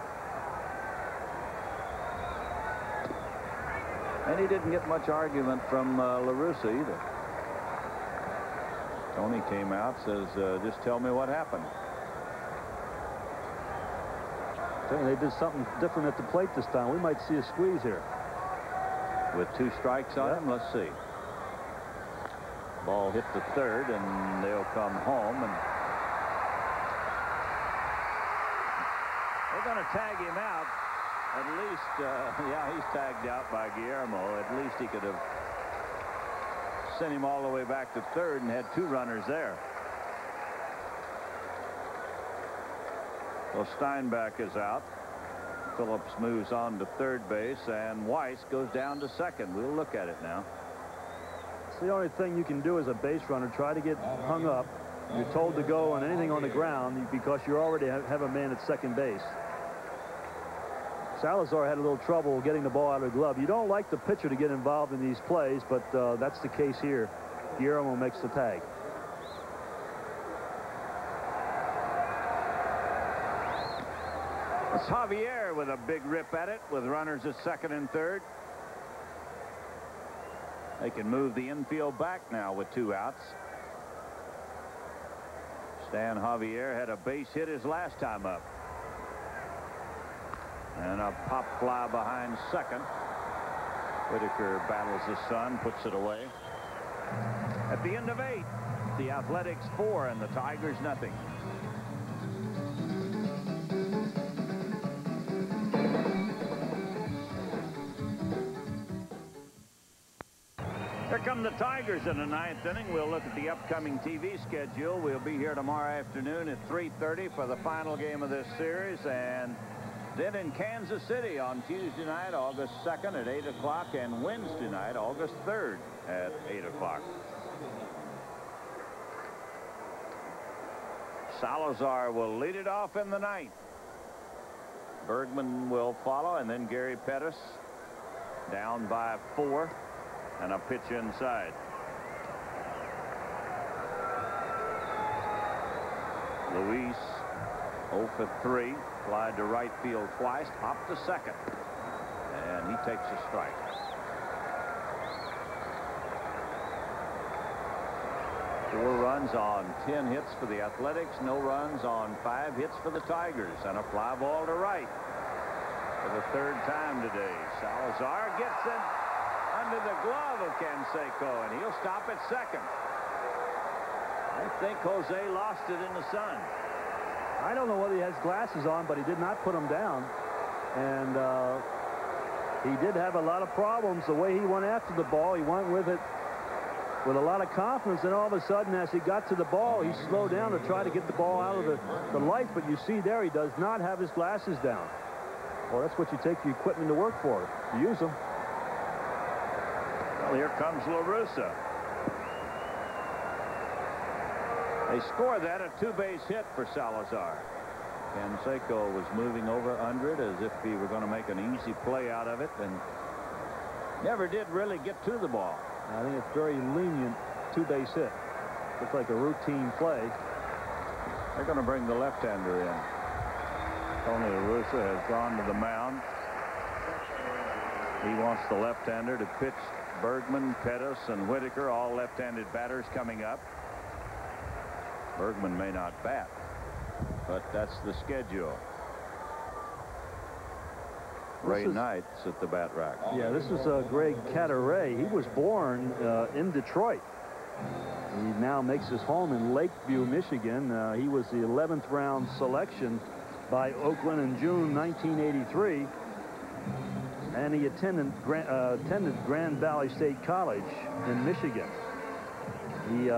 And he didn't get much argument from LaRussa either. Tony came out, says, "Just tell me what happened." They did something different at the plate this time. We might see a squeeze here. With 2 strikes on him, let's see. Ball hit the third, and they'll come home. And they're going to tag him out. At least, yeah, he's tagged out by Guillermo. At least he could have sent him all the way back to third and had 2 runners there. So Steinbach is out. Phillips moves on to third base, and Weiss goes down to second. We'll look at it now. It's the only thing you can do as a base runner. Try to get hung up. You're told to go on anything on the ground because you already have a man at second base. Salazar had a little trouble getting the ball out of the glove. You don't like the pitcher to get involved in these plays, but that's the case here. Guillermo makes the tag. It's Javier with a big rip at it with runners at second and third. They can move the infield back now with 2 outs. Stan Javier had a base hit his last time up. And a pop fly behind second. Whitaker battles the sun, puts it away. At the end of 8, the Athletics 4 and the Tigers nothing. Here come the Tigers in the 9th inning. We'll look at the upcoming TV schedule. We'll be here tomorrow afternoon at 3:30 for the final game of this series, and then in Kansas City on Tuesday night, August 2nd at 8 o'clock, and Wednesday night, August 3rd at 8 o'clock. Salazar will lead it off in the 9th. Bergman will follow, and then Gary Pettis down by 4. And a pitch inside. Luis 0 for 3. Flied to right field twice. Popped to second. And he takes a strike. Four runs on 10 hits for the Athletics. No runs on 5 hits for the Tigers. And a fly ball to right for the 3rd time today. Salazar gets it under the glove of Canseco, and he'll stop at second. I think Jose lost it in the sun. I don't know whether he has glasses on, but he did not put them down. And he did have a lot of problems the way he went after the ball. He went with it with a lot of confidence, and all of a sudden, as he got to the ball, he slowed down to try to get the ball out of the light. But you see there, he does not have his glasses down. Well, that's what you take the equipment to work for. You use them. Well, here comes LaRussa. They score that, a two-base hit for Salazar. Canseco was moving over under it as if he were going to make an easy play out of it, and never did really get to the ball. I think it's very lenient two-base hit. Looks like a routine play. They're going to bring the left-hander in. Tony LaRussa has gone to the mound. He wants the left-hander to pitch Bergman, Pettis, and Whitaker, all left-handed batters coming up. Bergman may not bat, but that's the schedule. Ray Knight's at the bat rack. Yeah, this is Greg Cadaret. He was born in Detroit. He now makes his home in Lakeview, Michigan. He was the 11th round selection by Oakland in June 1983. And he attended Grand Valley State College in Michigan. He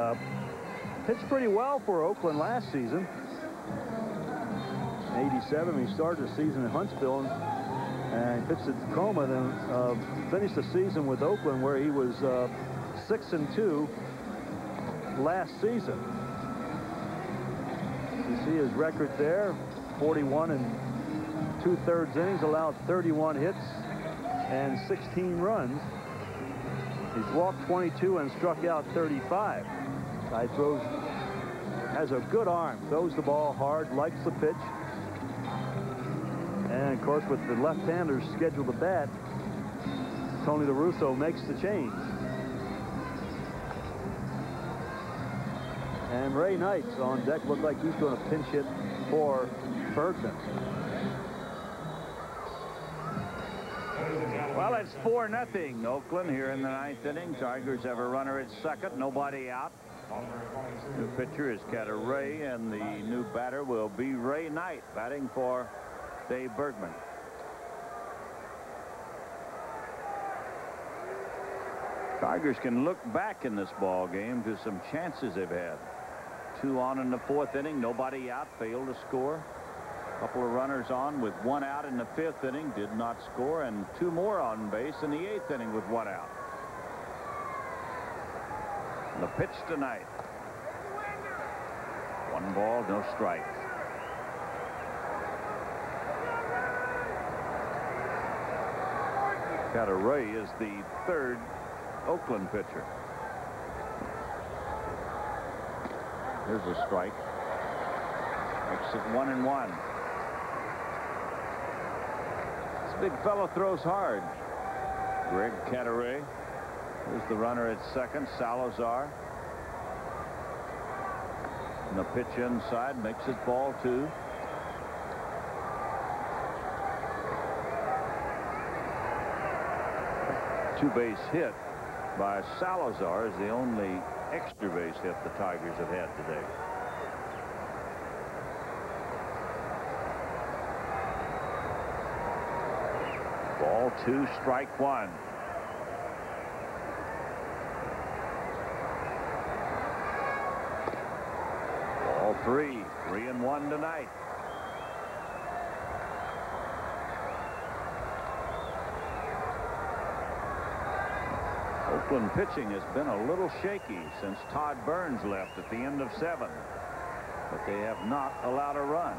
pitched pretty well for Oakland last season. In '87, he started the season in Huntsville and pitched at Tacoma, then finished the season with Oakland, where he was 6-2 last season. You see his record there: 41 and 2/3 innings, allowed 31 hits and 16 runs. He's walked 22 and struck out 35. Guy has a good arm, throws the ball hard, likes the pitch. And, of course, with the left-handers scheduled to bat, Tony LaRussa makes the change. And Ray Knight's on deck. Looked like he's going to pinch hit for Bergman. Well, it's 4-0 Oakland here in the 9th inning. Tigers have a runner at second, nobody out. New pitcher is Cadaret, and the new batter will be Ray Knight, batting for Dave Bergman. Tigers can look back in this ball game to some chances they've had. 2 on in the 4th inning, nobody out, failed to score. A couple of runners on with 1 out in the 5th inning, did not score, and 2 more on base in the 8th inning with 1 out. The pitch tonight. 1 ball, no strike. Cadaret is the 3rd Oakland pitcher. Here's a strike. Makes it 1-1. This big fellow throws hard. Greg Cadaret. Here's the runner at second, Salazar. And the pitch inside makes it ball 2. Two-base hit by Salazar is the only extra base hit the Tigers have had today. Ball 2, strike 1. Ball 3, 3-1 tonight. Oakland pitching has been a little shaky since Todd Burns left at the end of 7, but they have not allowed a run.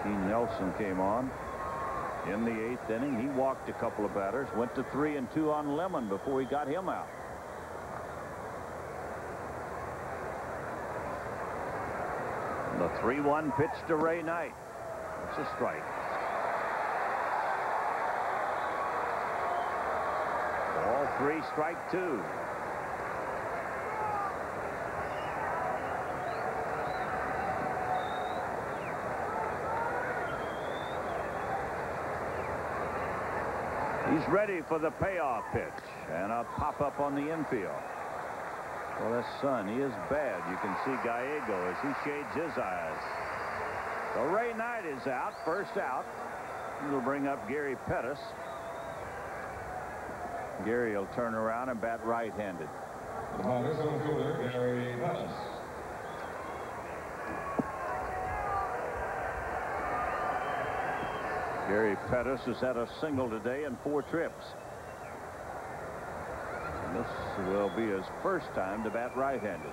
Gene Nelson came on in the 8th inning. He walked a couple of batters, went to 3-2 on Lemon before he got him out. The 3-1 pitch to Ray Knight. It's a strike. Ball 3, strike 2. He's ready for the payoff pitch, and a pop-up on the infield. Well, that sun, he is bad. You can see Gallego as he shades his eyes. So Ray Knight is out, first out. It'll bring up Gary Pettis. Gary will turn around and bat right-handed. This outfielder, Gary Pettis. Gary Pettis has had a single today in 4 trips. And this will be his first time to bat right-handed.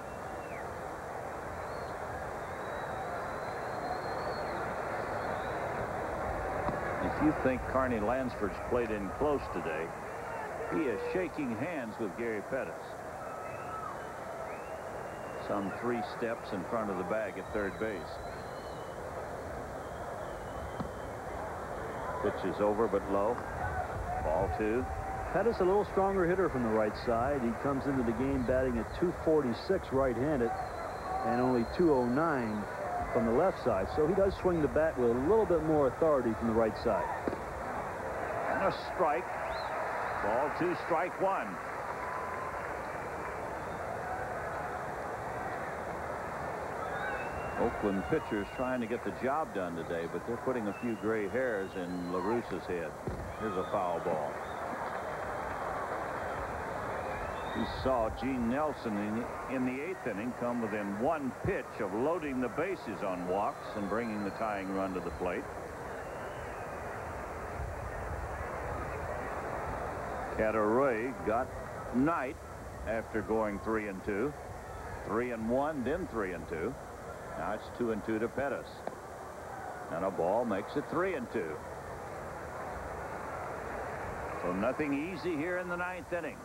If you think Carney Lansford's played in close today, he is shaking hands with Gary Pettis. Some 3 steps in front of the bag at third base. Pitch is over but low. Ball 2. Pettis a little stronger hitter from the right side. He comes into the game batting at .246 right-handed and only .209 from the left side. So he does swing the bat with a little bit more authority from the right side. And a strike. Ball 2, strike 1. Oakland pitchers trying to get the job done today, but they're putting a few gray hairs in La Russa's head. Here's a foul ball. We saw Gene Nelson in the 8th inning come within 1 pitch of loading the bases on walks and bringing the tying run to the plate. Catterroy got Knight after going 3-2. 3-1, then 3-2. Now it's 2-2 to Pettis. And a ball makes it 3-2. So nothing easy here in the 9th inning.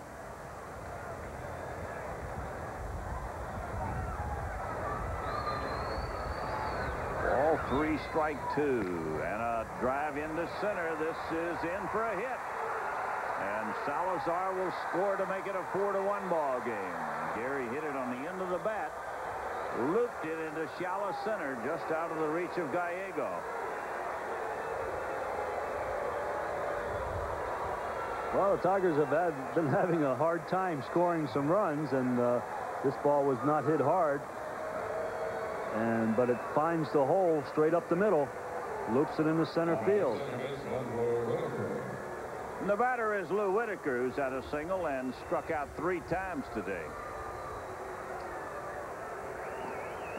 Ball 3, strike 2. And a drive into center. This is in for a hit. And Salazar will score to make it a 4-1 ball game. Gary hit it on the end of the bat. Looped it into shallow center, just out of the reach of Gallego. Well, the Tigers have been having a hard time scoring some runs, and this ball was not hit hard. But it finds the hole straight up the middle, loops it into center field. The batter is Lou Whitaker, who's had a single and struck out 3 times today.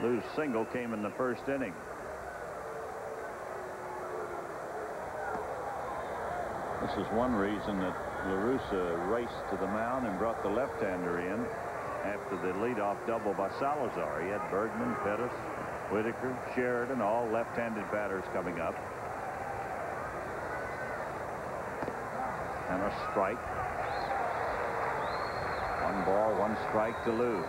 Lou's single came in the 1st inning. This is one reason that La Russa raced to the mound and brought the left-hander in after the leadoff double by Salazar. He had Bergman, Pettis, Whitaker, Sheridan, all left-handed batters coming up. And a strike. 1 ball, 1 strike to Lou.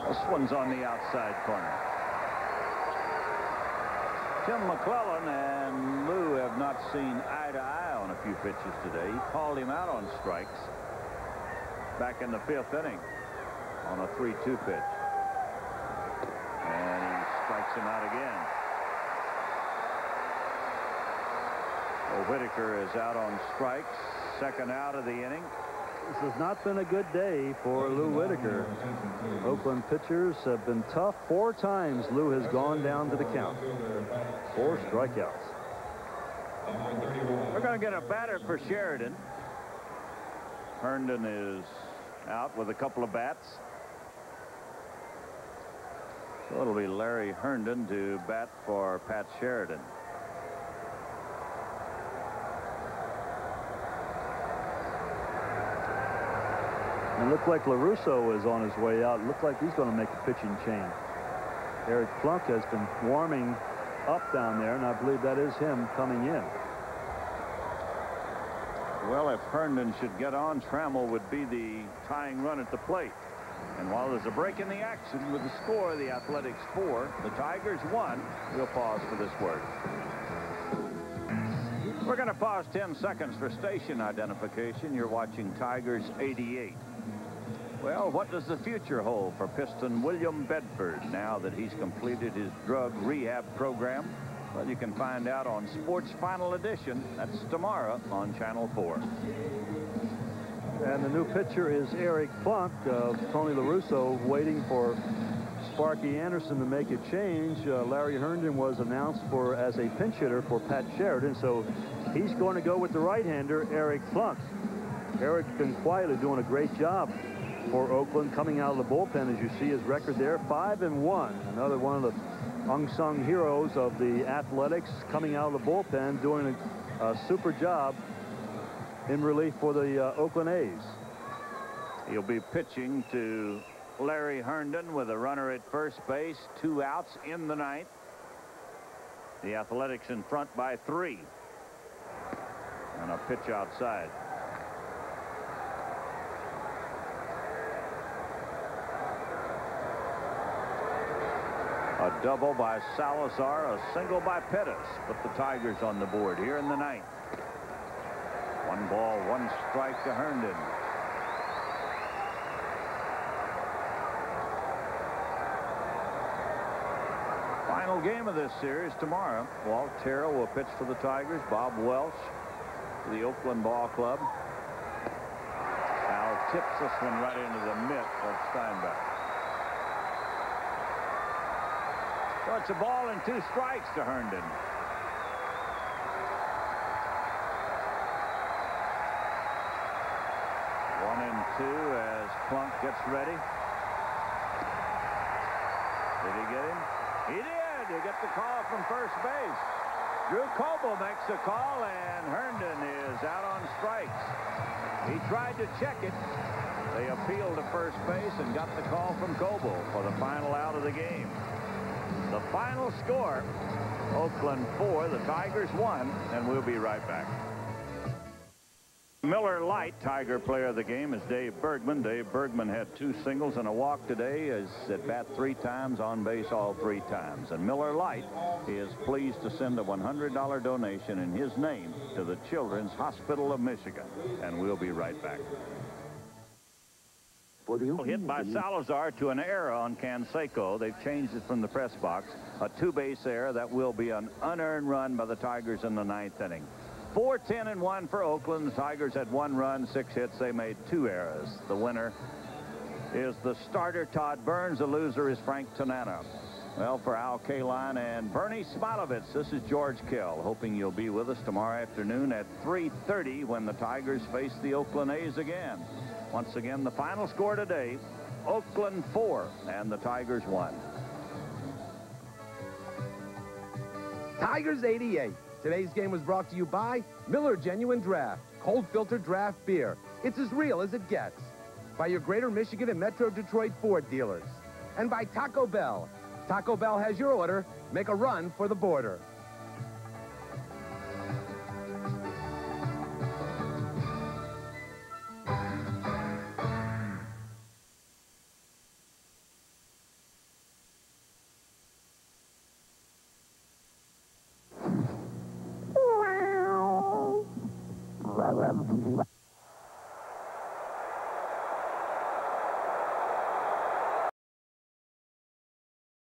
This one's on the outside corner. Tim McClellan and Lou have not seen eye to eye on a few pitches today. He called him out on strikes back in the 5th inning on a 3-2 pitch. And he strikes him out again. Well, Whitaker is out on strikes, 2nd out of the inning. This has not been a good day for Lou Whitaker. Oakland pitchers have been tough. 4 times Lou has gone down to the count. 4 strikeouts. We're going to get a batter for Sheridan. Herndon is out with a couple of bats. So it'll be Larry Herndon to bat for Pat Sheridan. It looked like LaRusso is on his way out. It looked like he's going to make a pitching change. Eric Plunk has been warming up down there, and I believe that is him coming in. Well, if Herndon should get on, Trammell would be the tying run at the plate. And while there's a break in the action with the score, the Athletics 4, the Tigers 1, we'll pause for this word. We're going to pause 10 seconds for station identification. You're watching Tigers 88. Well, what does the future hold for Piston William Bedford now that he's completed his drug rehab program? Well, you can find out on Sports Final Edition. That's tomorrow on Channel 4. And the new pitcher is Eric Plunk of Tony La Russa, waiting for Sparky Anderson to make a change. Larry Herndon was announced as a pinch hitter for Pat Sheridan, so he's going to go with the right-hander, Eric Plunk. Eric's been quietly doing a great job for Oakland, coming out of the bullpen. As you see his record there, 5-1. Another one of the unsung heroes of the Athletics, coming out of the bullpen, doing a super job in relief for the Oakland A's. He'll be pitching to Larry Herndon with a runner at first base, 2 outs in the ninth. The Athletics in front by 3. And a pitch outside. A double by Salazar, a single by Pettis. Put the Tigers on the board here in the ninth. 1 ball, 1 strike to Herndon. Final game of this series tomorrow. Walt Terrell will pitch for the Tigers. Bob Welsh for the Oakland Ball Club. Al tips this one right into the mitt of Steinbeck. So it's a ball and 2 strikes to Herndon. 1-2 as Plunk gets ready. Did he get him? He did. He gets the call from first base. Drew Coble makes the call, and Herndon is out on strikes. He tried to check it. They appealed to first base and got the call from Coble for the final out of the game. The final score, Oakland 4, the Tigers 1, and we'll be right back. Miller Lite Tiger player of the game is Dave Bergman. Dave Bergman had 2 singles and a walk today, is at bat 3 times, on base all 3 times. And Miller Lite is pleased to send a $100 donation in his name to the Children's Hospital of Michigan. And we'll be right back. Hit by Salazar to an error on Canseco. They've changed it from the press box. A 2-base error that will be an unearned run by the Tigers in the 9th inning. 4-10-1 for Oakland. The Tigers had 1 run, 6 hits. They made 2 errors. The winner is the starter, Todd Burns. The loser is Frank Tanana. Well, for Al Kaline and Bernie Smilovitz, this is George Kell, hoping you'll be with us tomorrow afternoon at 3:30 when the Tigers face the Oakland A's again. Once again, the final score today, Oakland 4 and the Tigers 1. Tigers 88. Today's game was brought to you by Miller Genuine Draft, cold filtered draft beer. It's as real as it gets. By your Greater Michigan and Metro Detroit Ford dealers. And by Taco Bell. Taco Bell has your order. Make a run for the border.